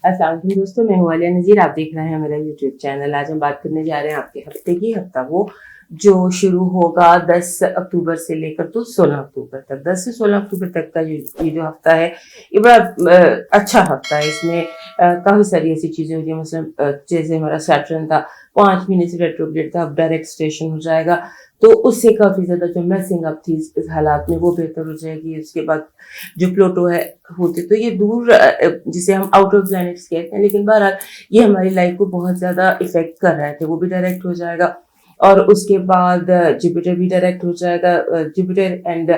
अस्सलाम वालेकुम दोस्तों, मैं हूं आलिया नज़ीर। आप देख रहे हैं मेरा यूट्यूब चैनल। आज हम बात करने जा रहे हैं आपके हफ्ते की। हफ्ता वो जो शुरू होगा 10 अक्टूबर से लेकर तो 16 अक्टूबर तक। 10 से 16 अक्टूबर तक का ये जो हफ्ता है, ये बड़ा अच्छा हफ्ता है। इसमें काफ़ी सारी ऐसी चीज़ें होती हैं, मतलब जैसे हमारा सैटर्न था 5 महीने से रेट्रोग्रेड था, अब डायरेक्ट स्टेशन हो जाएगा, तो उससे काफ़ी ज़्यादा जो मैसिंग अप थी इस हालात में वो बेहतर हो जाएगी। उसके बाद जो प्लूटो है होते तो ये दूर, जिसे हम आउट ऑफ प्लैनेट्स कहते हैं, लेकिन बहरहाल ये हमारी लाइफ को बहुत ज़्यादा इफेक्ट कर रहे थे, वो भी डायरेक्ट हो जाएगा। और उसके बाद जुपिटर भी डायरेक्ट हो जाएगा। जुपिटर एंड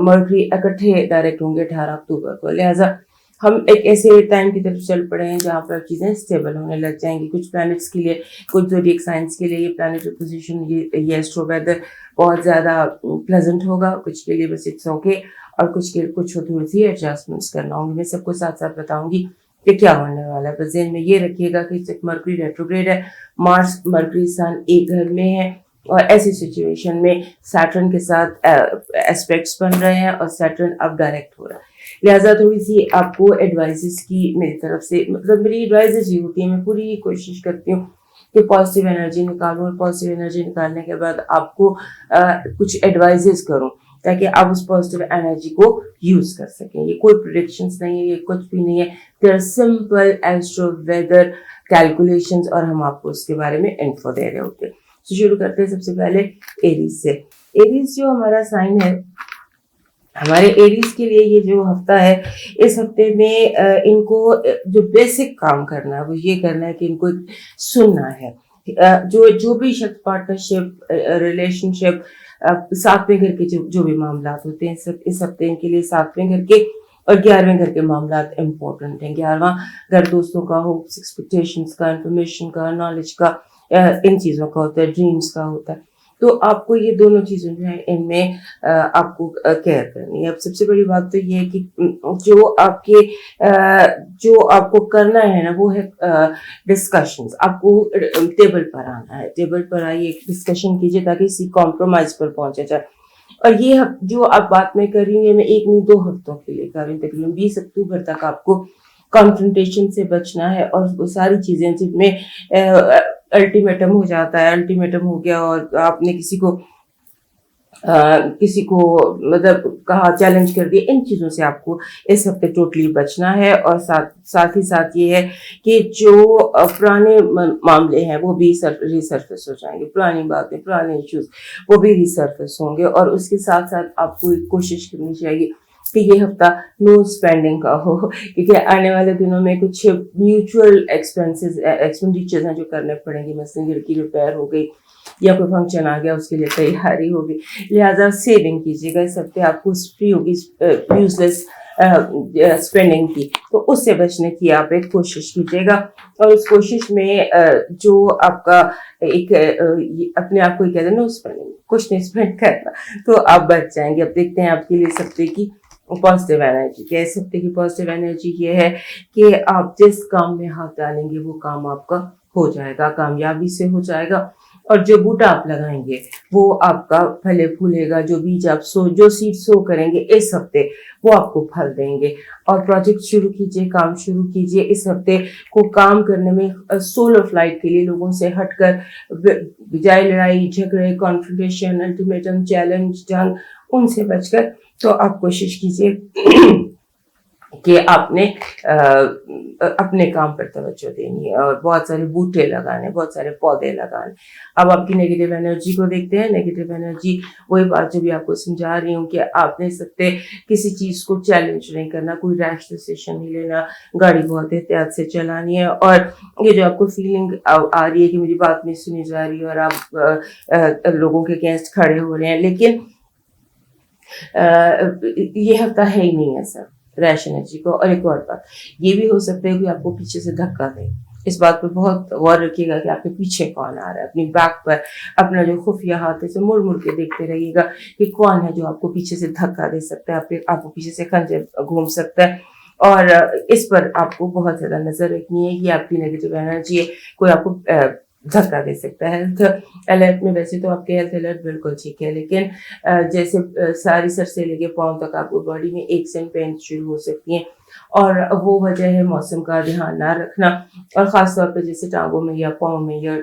मर्करी इकट्ठे डायरेक्ट होंगे 18 अक्टूबर को। लिहाजा हम एक ऐसे टाइम की तरफ चल पड़े हैं जहाँ पर चीज़ें स्टेबल होने लग जाएंगी। कुछ प्लैनेट्स के लिए, कुछ ज़ोडिएक साइंस के लिए ये प्लैनेटरी पोजीशन, ये एस्ट्रो वेदर बहुत ज़्यादा प्लेजेंट होगा। कुछ के लिए बस इट्स ओके, और कुछ के कुछ थोड़ी सी एडजस्टमेंट्स करना होंगी। मैं सबको साथ साथ बताऊंगी कि क्या होने वाला है। बस ज़हन में ये रखिएगा कि मरकरी रेट्रोग्रेड है, मार्स मरकरी सन एक घर में है, और ऐसी सिचुएशन में सैटर्न के साथ एस्पेक्ट्स बन रहे हैं और सैटर्न अब डायरेक्ट हो रहा है। लिहाजा थोड़ी सी आपको एडवाइजेस की मेरी तरफ से, मतलब मेरी एडवाइजेस ये होती है, मैं पूरी कोशिश करती हूँ कि पॉजिटिव एनर्जी निकालूं, और पॉजिटिव एनर्जी निकालने के बाद आपको कुछ एडवाइजेस करूं ताकि आप उस पॉजिटिव एनर्जी को यूज कर सकें। ये कोई प्रेडिक्शंस नहीं है, ये कुछ भी नहीं है, there simple astro weather calculations, और हम आपको उसके बारे में इन्फो दे रहे होते हैं। तो शुरू करते हैं सबसे पहले एरीज से। एरीज जो हमारा साइन है, हमारे एरीज के लिए ये जो हफ्ता है, इस हफ्ते में इनको जो बेसिक काम करना है वो ये करना है कि इनको सुनना है। जो भी शख्स पार्टनरशिप, रिलेशनशिप, सातवें घर के जो भी मामला होते हैं, सब इस हफ्ते इनके लिए सातवें घर के और 11वें घर के मामला इम्पोर्टेंट हैं। 11वां घर दोस्तों का, होप्स, एक्सपेक्टेशंस का, इंफॉर्मेशन का, नॉलेज का, इन चीज़ों का होता है, ड्रीम्स का होता है। तो आपको ये दोनों चीज़ें जो है इनमें आपको केयर करनी है। अब सबसे बड़ी बात तो ये है कि जो आपको करना है ना, वो है डिस्कशंस। आपको टेबल पर आना है, टेबल पर आइए, डिस्कशन कीजिए ताकि इसी कॉम्प्रोमाइज पर पहुंचा जाए। और ये जो आप बात में कर रही हैं, मैं 1 नहीं 2 हफ्तों के लिए कर रही हूँ। तकरीबन 20 अक्टूबर तक आपको कॉन्फ्रंटेशन से बचना है, और वो सारी चीज़ें जिनमें अल्टीमेटम हो जाता है, अल्टीमेटम हो गया और आपने किसी को मतलब कहा, चैलेंज कर दिया, इन चीज़ों से आपको इस हफ्ते टोटली बचना है। और साथ ही साथ ये है कि जो पुराने मामले हैं वो भी रिसर्फेस हो जाएंगे, पुरानी बातें, पुराने इश्यूज वो भी रिसर्फेस होंगे। और उसके साथ साथ आपको एक कोशिश करनी चाहिए कि ये हफ्ता नो स्पेंडिंग का हो, क्योंकि आने वाले दिनों में कुछ म्यूचुअल एक्सपेंडिचर्स हैं जो करने पड़ेंगे। मसलन घर की रिपेयर हो गई या कोई फंक्शन आ गया, उसके लिए तैयारी होगी। लिहाजा सेविंग कीजिएगा। इस हफ्ते आपको फ्री होगी यूजलेस स्पेंडिंग की, तो उससे बचने की आप एक कोशिश कीजिएगा। और उस कोशिश में जो आपका एक अपने आप को ही कहते हैं नो स्पेंडिंग, कुछ नहीं स्पेंड करना, तो आप बच जाएंगे। अब देखते हैं आपके लिए इस हफ्ते की पॉजिटिव एनर्जी क्या है। इस हफ्ते की पॉजिटिव एनर्जी ये है कि आप जिस काम में हाथ डालेंगे वो काम आपका हो जाएगा, कामयाबी से हो जाएगा। और जो बूटा आप लगाएंगे वो आपका फले फूलेगा। जो बीज आप जो सीड सो करेंगे इस हफ्ते, वो आपको फल देंगे। और प्रोजेक्ट शुरू कीजिए, काम शुरू कीजिए। इस हफ्ते को काम करने में सोलो फ्लाइट के लिए लोगों से हटकर, बजाय लड़ाई झगड़े, कॉन्फ्रंटेशन, अल्टीमेटम, चैलेंज, जंग, उनसे बचकर तो आप कोशिश कीजिए कि आपने अपने काम पर तवज्जो देनी है, और बहुत सारे बूटे लगाने, बहुत सारे पौधे लगाने। अब आपकी नेगेटिव एनर्जी को देखते हैं। नेगेटिव एनर्जी वही बात जो भी आपको समझा रही हूँ कि आपने सकते किसी चीज़ को चैलेंज नहीं करना, कोई रैश डिसीजन नहीं लेना, गाड़ी बहुत एहतियात से चलानी है। और ये जो आपको फीलिंग आ रही है कि मेरी बात नहीं सुनी जा रही है और आप लोगों के अगेंस्ट खड़े हो रहे हैं, लेकिन ये हफ्ता है ही नहीं ऐसा रैश एनर्जी को। और एक और बात ये भी हो सकता है कि आपको पीछे से धक्का दे। इस बात पर बहुत गौर रखिएगा कि आपके पीछे कौन आ रहा है। अपनी बैक पर अपना जो खुफिया हाथ है मुड़ मुड़ के देखते रहिएगा कि कौन है जो आपको पीछे से धक्का दे सकता है, आपको पीछे से खंजर घूम सकता है। और इस पर आपको बहुत ज्यादा नजर रखनी है कि आपकी नेगेटिव एनर्जी है, कोई आपको धक्का दे सकता है। हेल्थ अलर्ट में वैसे तो आपके हेल्थ अलर्ट बिल्कुल ठीक है, लेकिन जैसे सारी सर से लेके पाँव तक आपको बॉडी में एक से पेन शुरू हो सकती हैं। اور وہ وجہ ہے موسم کا دھیان نہ رکھنا، اور خاص طور پہ جیسے ٹانگوں میں یا پاؤں میں یا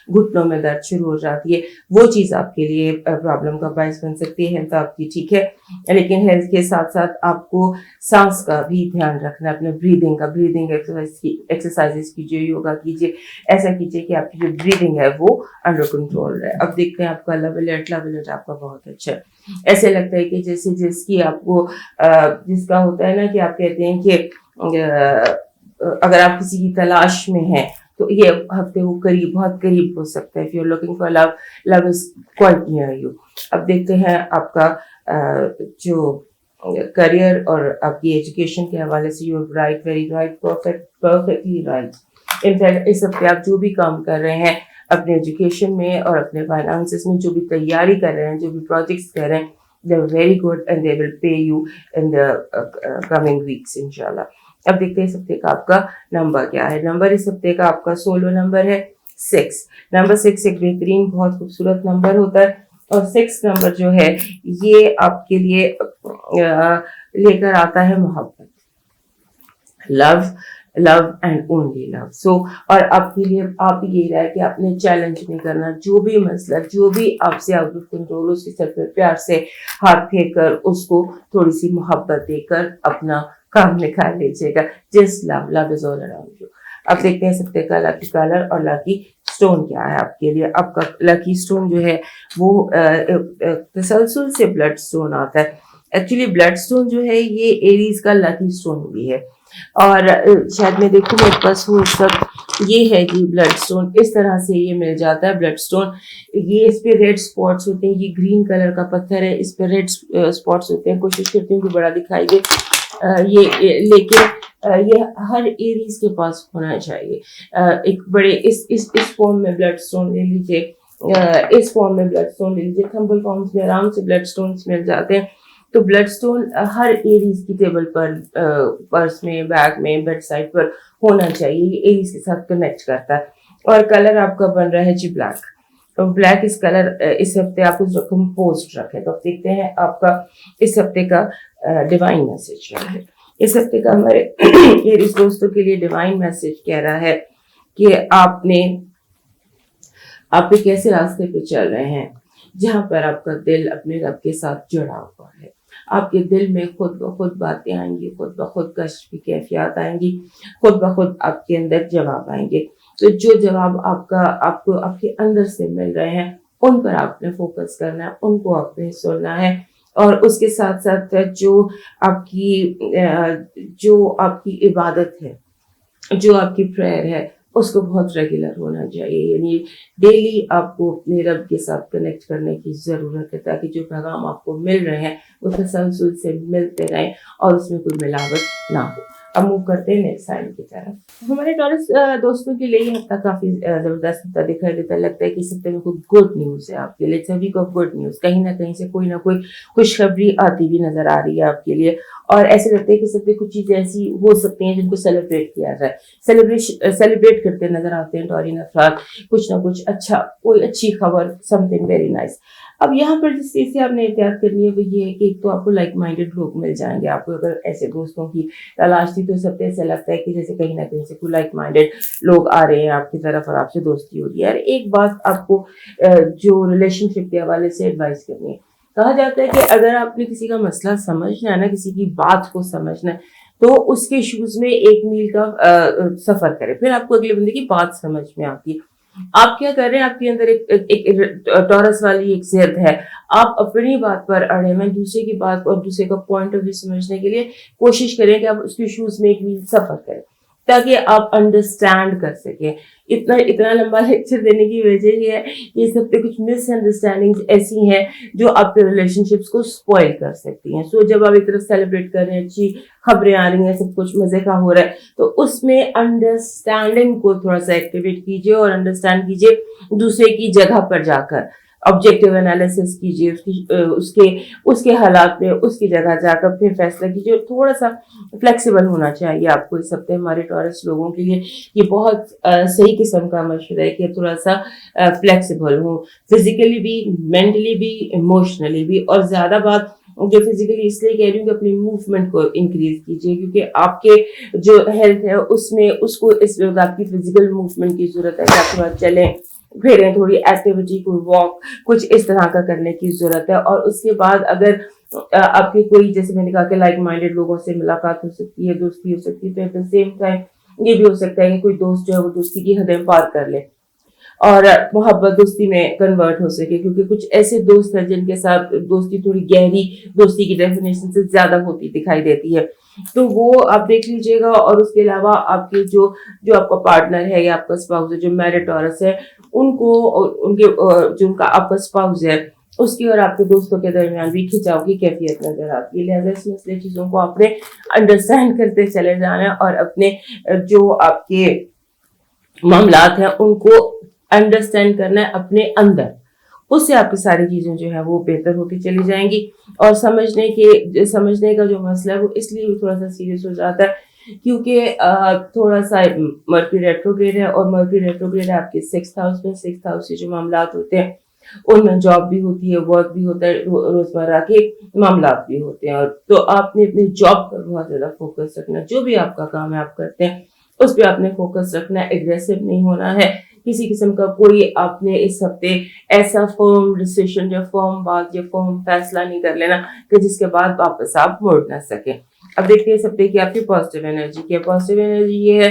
گھٹنوں میں درد شروع ہو جاتی ہے، وہ چیز آپ کے لیے پرابلم کا باعث بن سکتی ہے۔ ہیلتھ آپ کی ٹھیک ہے، لیکن ہیلتھ کے ساتھ ساتھ آپ کو سانس کا بھی دھیان رکھنا، اپنے بریدنگ ایکسرسائز کیجیے، یوگا کیجیے، ایسا کیجیے کہ آپ کی جو بریدنگ ہے وہ انڈر کنٹرول رہے۔ اب دیکھتے ہیں آپ کا لو الرٹ آپ کا بہت اچھا ہے، ایسے لگتا ہے کہ جیسے جس کی آپ کو جس کا ہوتا ہے نا کہ آپ کہتے ہیں کہ اگر آپ کسی کی تلاش میں ہیں تو یہ ہفتے وہ بہت قریب ہو سکتا ہے۔ If you're looking for love, love is quite near you۔ اب دیکھتے ہیں آپ کا جو کریئر اور آپ کی ایجوکیشن کے حوالے سے، you right, very right, perfectly right. In fact اس ہفتے آپ جو بھی کام کر رہے ہیں اپنے ایجوکیشن میں اور اپنے فائنانسز میں، جو بھی تیاری کر رہے ہیں، جو بھی پروجیکٹس کر رہے ہیں، they are very good and they will pay you in the coming weeks انشاءاللہ۔ اب دیکھتے ہیں اس ہفتے کا آپ کا نمبر کیا ہے۔ نمبر اس ہفتے کا آپ کا سولو نمبر ہے 6۔ نمبر 6 ایک بہترین بہت خوبصورت نمبر ہوتا ہے، اور 6 نمبر جو ہے یہ آپ کے لیے لے کر آتا ہے محبت، لو اینڈ اونلی لو۔ سو اور آپ کے لیے آپ یہ رہا ہے کہ آپ نے چیلنج نہیں کرنا، جو بھی مسئلہ جو بھی آپ سے آؤٹ آف کنٹرول، اس کے سر پہ پیار سے ہاتھ پھیر کر اس کو تھوڑی سی محبت دے کر اپنا کام نکال لیجیے گا۔ Just love is all around you. اب دیکھتے ہیں سکتے کا لکی کلر اور لکی اسٹون کیا ہے آپ کے لیے۔ آپ کا لکی اسٹون جو ہے وہ تسلسل سے بلڈ اسٹون آتا ہے۔ ایکچولی بلڈ اسٹون جو ہے یہ ایریز کا لکی اسٹون بھی ہے، اور شاید میں دیکھوں میرے پاس ہوں اس وقت، یہ ہے جی بلڈ اسٹون، اس طرح سے یہ مل جاتا ہے بلڈ اسٹون۔ یہ اس پہ ریڈ اسپاٹس ہوتے ہیں، یہ گرین کلر کا پتھر ہے، اس پہ ریڈ اسپاٹس ہوتے ہیں۔ کوشش کرتی ہوں کہ بڑا دکھائی دے لیکن یہ ہر ایریز کے پاس ہونا چاہیے۔ ایک بڑے اس فارم میں بلڈ اسٹون لے لیجیے، اس فارم میں بلڈ اسٹون لے لیجیے۔ تھمبل فارمز میں آرام سے بلڈ اسٹونز مل جاتے ہیں۔ تو بلڈ اسٹون ہر ایریز کی ٹیبل پر، پرس میں، بیگ میں، بیڈ سائڈ پر ہونا چاہیے، یہ ایریز کے ساتھ کنیکٹ کرتا ہے۔ اور کلر آپ کا بن رہا ہے جی بلیک اس کلر اس ہفتے آپ اس رقم پوسٹ رکھے۔ تو دیکھتے ہیں آپ کا اس ہفتے کا ڈیوائن میسج کیا ہے۔ اس ہفتے کا ہمارے ایریز دوستوں کے لیے ڈیوائن میسج کہہ رہا ہے کہ آپ ایک ایسے راستے پہ چل رہے ہیں جہاں پر آپ کا دل اپنے رب کے ساتھ جڑا ہوا ہے۔ آپ کے دل میں خود بخود باتیں آئیں گی، خود بخود کشف کی کیفیات آئیں گی، خود بخود آپ کے اندر جواب آئیں گے۔ تو جو جواب آپ کو آپ کے اندر سے مل رہے ہیں ان پر آپ نے فوکس کرنا ہے، ان کو آپ نے سننا ہے، اور اس کے ساتھ ساتھ جو آپ کی عبادت ہے، جو آپ کی پریئر ہے، اس کو بہت ریگولر ہونا چاہیے۔ یعنی ڈیلی آپ کو اپنے رب کے ساتھ کنیکٹ کرنے کی ضرورت ہے، تاکہ جو پیغام آپ کو مل رہے ہیں وہ تسلسل سے ملتے رہیں اور اس میں کوئی ملاوٹ نہ ہو۔ اب موو کرتے ہیں نیکسٹ سائن کی طرف۔ ہمارے ٹورس دوستوں کے لیے یہ ہفتہ کافی زبردست ہفتہ دکھائی دیتا ہے۔ لگتا ہے کہ اس ہفتے میں کوئی گڈ نیوز ہے آپ کے لیے، سبھی کو گڈ نیوز، کہیں نہ کہیں سے کوئی نہ کوئی خوشخبری آتی بھی نظر آ رہی ہے آپ کے لیے، اور ایسے لگتا ہے کہ اس ہفتے کچھ چیزیں ایسی ہو سکتی ہیں جن کو سیلیبریٹ کیا جائے، سیلیبریٹ کرتے نظر آتے ہیں ٹورین افراد، کچھ نہ کچھ اچھا، کوئی اچھی خبر، سم تھنگ ویری نائس۔ اب یہاں پر جس چیز سے آپ نے احتیاط کرنی ہے وہ یہ ہے کہ ایک تو آپ کو لائک مائنڈیڈ لوگ مل جائیں گے۔ آپ کو اگر ایسے دوستوں کی تلاش تھی تو اس ہفتے ایسا لگتا ہے کہ جیسے کہیں نہ کہیں سے کوئی لائک مائنڈیڈ لوگ آ رہے ہیں آپ کی طرف اور آپ سے دوستی ہو رہی ہے۔ اور ایک بات آپ کو جو ریلیشن شپ کے حوالے سے ایڈوائز کرنی ہے، کہا جاتا ہے کہ اگر آپ نے کسی کا مسئلہ سمجھنا ہے نا، کسی کی بات کو سمجھنا ہے، تو اس کے شوز میں 1 میل کا سفر کرے، پھر آپ کو اگلے بندے کی بات سمجھ میں آتی ہے۔ آپ کیا کر رہے ہیں، آپ کے اندر ایک ٹورس والی ایک ضد ہے، آپ اپنی بات پر اڑے ہوئے، دوسرے کی بات اور دوسرے کا پوائنٹ آف ویو سمجھنے کے لیے کوشش کریں کہ آپ اس کے شوز میں 1 میل سفر کریں تاکہ آپ انڈرسٹینڈ کر سکیں۔ اتنا لمبا لیکچر دینے کی وجہ یہ ہے، یہ سب پہ کچھ مس انڈرسٹینڈنگز ایسی ہیں جو آپ کے ریلیشن شپس کو سپوائل کر سکتی ہیں۔ سو جب آپ ایک طرف سیلیبریٹ کر رہے ہیں، اچھی خبریں آ رہی ہیں، سب کچھ مزے کا ہو رہا ہے، تو اس میں انڈرسٹینڈنگ کو تھوڑا سا ایکٹیویٹ کیجیے اور انڈرسٹینڈ کیجیے دوسرے کی جگہ پر جا کر، آبجیکٹیو انالیسس کیجیے اس کے حالات میں، اس کی جگہ جا کر پھر فیصلہ کیجیے۔ اور تھوڑا سا فلیکسیبل ہونا چاہیے آپ کو اس ہفتے۔ ہمارے ٹورس لوگوں کے لیے یہ بہت صحیح قسم کا مشورہ ہے کہ تھوڑا سا فلیکسیبل ہوں، فزیکلی بھی، مینٹلی بھی، ایموشنلی بھی، اور زیادہ بات जो फिजिकली इसलिए कह रही हूँ कि अपनी मूवमेंट को इंक्रीज कीजिए, क्योंकि आपके जो हेल्थ है उसमें उसको इस वक्त आपकी फिजिकल मूवमेंट की जरूरत है कि आप थोड़ा चलें फिरें, थोड़ी एक्टिविटी, कोई वॉक, कुछ इस तरह का करने की जरूरत है। और उसके बाद अगर आपकी कोई, जैसे मैंने कहा कि लाइक माइंडेड लोगों से मुलाकात हो सकती है, दोस्ती हो सकती है, तो एट द सेम टाइम ये भी हो सकता है कि कोई दोस्त जो है वो दोस्ती की हदें पार कर ले और मोहब्बत दोस्ती में कन्वर्ट हो सके, क्योंकि कुछ ऐसे दोस्त हैं जिनके साथ दोस्ती थोड़ी गहरी, दोस्ती की डेफिनेशन से ज्यादा होती दिखाई देती है, तो वो आप देख लीजिएगा। और उसके अलावा आपके जो जो आपका पार्टनर है या आपका स्पाउस है जो मैरिड टॉरस है, उनको उनके जो उनका आपका स्पाउस है उसकी और आपके दोस्तों के दरमियान भी खिंचाव की कैफियत नजर आती है। लिहाजा इस मसले चीजों को आपने अंडरस्टैंड करते चले जाना है और अपने जो आपके मामलात हैं उनको अंडरस्टैंड करना है अपने अंदर, उससे आपकी सारी चीजें जो है वो बेहतर होती चली जाएंगी। और समझने का जो मसला है वो इसलिए भी थोड़ा सा सीरियस हो जाता है क्योंकि थोड़ा सा मर्क्यूरी रेट्रोग्रेड है, और मर्क्यूरी रेट्रोग्रेड है आपके 6th हाउस में। 6th हाउस से जो मामलात होते हैं उनमें जॉब भी होती है, वर्क भी होता है, रोजमर्रा के मामलात भी होते हैं। और तो आपने अपनी जॉब पर बहुत ज्यादा फोकस रखना, जो भी आपका काम है आप करते हैं उस पर आपने फोकस रखना है, एग्रेसिव नहीं होना है। किसी किस्म का कोई आपने इस हफ्ते ऐसा फर्म डिसीजन या फर्म बात या फर्म फैसला नहीं कर लेना कि जिसके बाद वापस आप मुड़ ना सके। अब देखते हैं इस हफ्ते की आपकी पॉजिटिव एनर्जी क्या है। पॉजिटिव एनर्जी ये है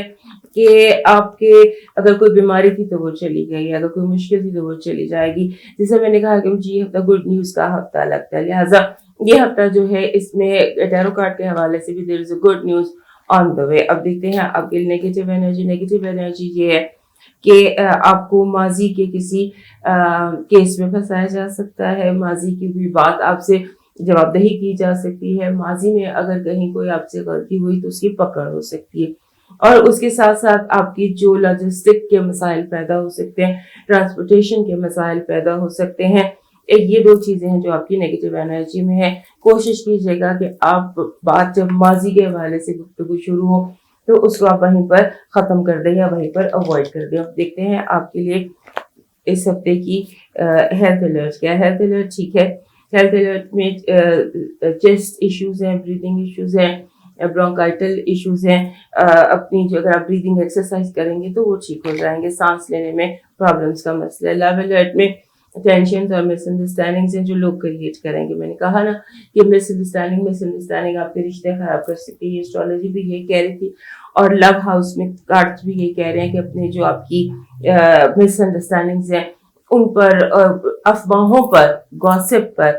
कि आपके अगर कोई बीमारी थी तो वो चली गई, अगर कोई मुश्किल थी तो वो चली जाएगी। जैसे मैंने कहा कि मुझे ये हफ्ता गुड न्यूज का हफ्ता लगता है, लिहाजा ये हफ्ता जो है इसमें टैरो कार्ड के हवाले से भी there is a good news on the way. अब देखते हैं आपके नेगेटिव एनर्जी ये है कि आपको माजी के किसी केस में फंसाया जा सकता है, माजी की कोई बात आपसे जवाबदेही की जा सकती है, माजी में अगर कहीं कोई आपसे गलती हुई तो उसकी पकड़ हो सकती है। और उसके साथ साथ आपकी जो लॉजिस्टिक के मसाइल पैदा हो सकते हैं, ट्रांसपोर्टेशन के मसाइल पैदा हो सकते हैं। ये दो चीजें हैं जो आपकी नेगेटिव एनर्जी में है। कोशिश कीजिएगा कि आप बात जब माजी के हवाले से गुफ्तगू शुरू हो तो उसको आप वहीं पर खत्म कर दें या वहीं पर अवॉइड कर दें। अब देखते हैं आपके लिए इस हफ्ते की हेल्थ अलर्ट क्या है। हेल्थ अलर्ट ठीक है, हेल्थ अलर्ट में चेस्ट इश्यूज हैं, ब्रीदिंग इश्यूज हैं, ब्रोंकाइटल इश्यूज हैं। अपनी जो अगर आप ब्रीदिंग एक्सरसाइज करेंगे तो वो ठीक हो जाएंगे। सांस लेने में प्रॉब्लम्स का मसला है। लव अलर्ट में टेंशन और मिसअंडरस्टैंडिंग से जो लोग क्रिएट करेंगे, मैंने कहा ना कि मिसअंडरस्टैंडिंग आपके रिश्ते खराब कर सकती है, एस्ट्रोलॉजी भी यही कह रही थी। और लव हाउस में कार्ड्स भी यही कह रहे हैं कि अपने जो आपकी मिसअंडरस्टैंडिंग्स हैं उन पर, अफवाहों पर, गॉसिप पर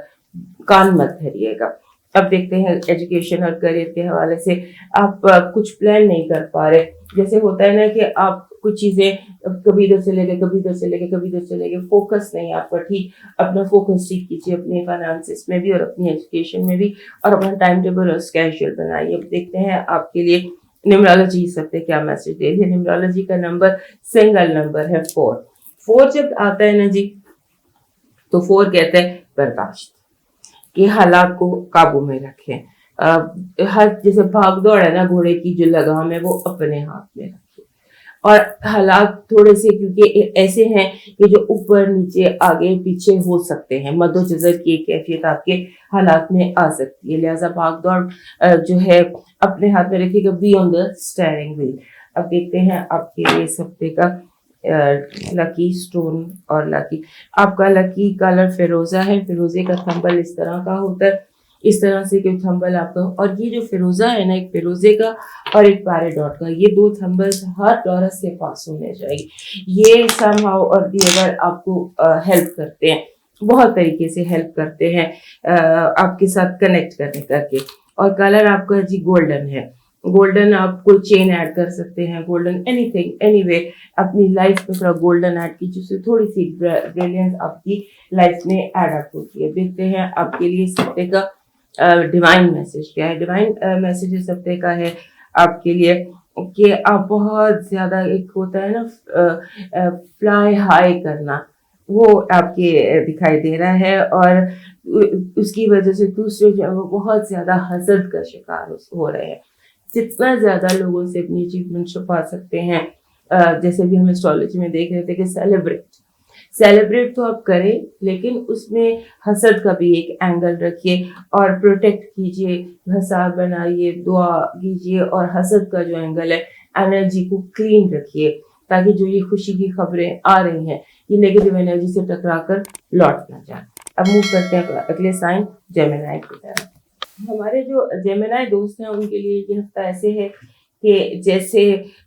कान मत धरिएगा। अब देखते हैं एजुकेशन और करियर के हवाले से आप कुछ प्लान नहीं कर पा रहे। जैसे होता है ना कि आप कुछ चीजें कभी इधर से लेके कभी इधर से लेके कभी इधर से लेके, फोकस नहीं आपका ठीक। अपना फोकस ठीक कीजिए अपने फाइनेंसिस में भी और अपनी एजुकेशन में भी, और अपना टाइम टेबल और स्केड्यूल बनाइए। अब देखते हैं आपके लिए न्यूमरोलॉजी इस हफ्ते क्या मैसेज दे रही है। न्यूमरोलॉजी का नंबर सिंगल नंबर है 4 जब आता है ना जी तो 4 कहते हैं बर्दाश्त, कि हालात को काबू में रखें। हर जैसे भाग दौड़ है ना, घोड़े की जो लगाम है वो अपने हाथ में रखें। और हालात थोड़े से क्योंकि ऐसे हैं कि जो ऊपर नीचे आगे पीछे हो सकते हैं, मद्दोजर की एक कैफियत आपके हालात में आ सकती है, लिहाजा भाग दौड़ जो है अपने हाथ में रखिएगा। Be on the steering wheel. अब देखते हैं आपके लिए इस हफ्ते का लकी स्टोन और लकी, आपका लकी कलर फिरोजा है। फिरोजे का थंबल इस तरह का होता है, इस तरह से कोई थंबल आपका। और ये जो फिरोजा है ना, एक फिरोजे का और एक पैराडॉट का, ये 2 थंबल्स हर टॉरस के पास होने चाहिए। ये समहाउ और दी अदर आपको हेल्प करते हैं, बहुत तरीके से हेल्प करते हैं आपके साथ कनेक्ट करने करके। और कलर आपका जी गोल्डन है। गोल्डन आप कोई चेन ऐड कर सकते हैं, गोल्डन एनीथिंग एनीवे अपनी लाइफ में थोड़ा गोल्डन ऐड कीजिए, जिससे थोड़ी सी ब्रिलियंस आपकी लाइफ में ऐड अप होती है। देखते हैं आपके लिए इस हफ्ते का डिवाइन मैसेज क्या है। डिवाइन मैसेज इस हफ्ते का है आपके लिए कि आप बहुत ज्यादा, एक होता है ना फ्लाई हाई करना, वो आपके दिखाई दे रहा है। और उसकी वजह से दूसरे जो है वो बहुत ज्यादा हसद का शिकार हो रहे हैं। जितना ज्यादा लोगों से अपनी अचीवमेंट छुपा सकते हैं, जैसे भी हम एस्ट्रोलॉजी में देख रहे थे कि सेलिब्रेट तो आप करें, लेकिन उसमें हसद का भी एक एंगल रखिए और प्रोटेक्ट कीजिए, हिसाब बनाइए, दुआ कीजिए और हसद का जो एंगल है एनर्जी को क्लीन रखिए, ताकि जो ये खुशी की खबरें आ रही हैं ये नेगेटिव एनर्जी से टकरा कर लौट ना जाए। अब मूव करते हैं अगले साइन जेमिनी की तरफ। हमारे जो जेमिनी दोस्त हैं उनके लिए ये हफ्ता ऐसे है कि जैसे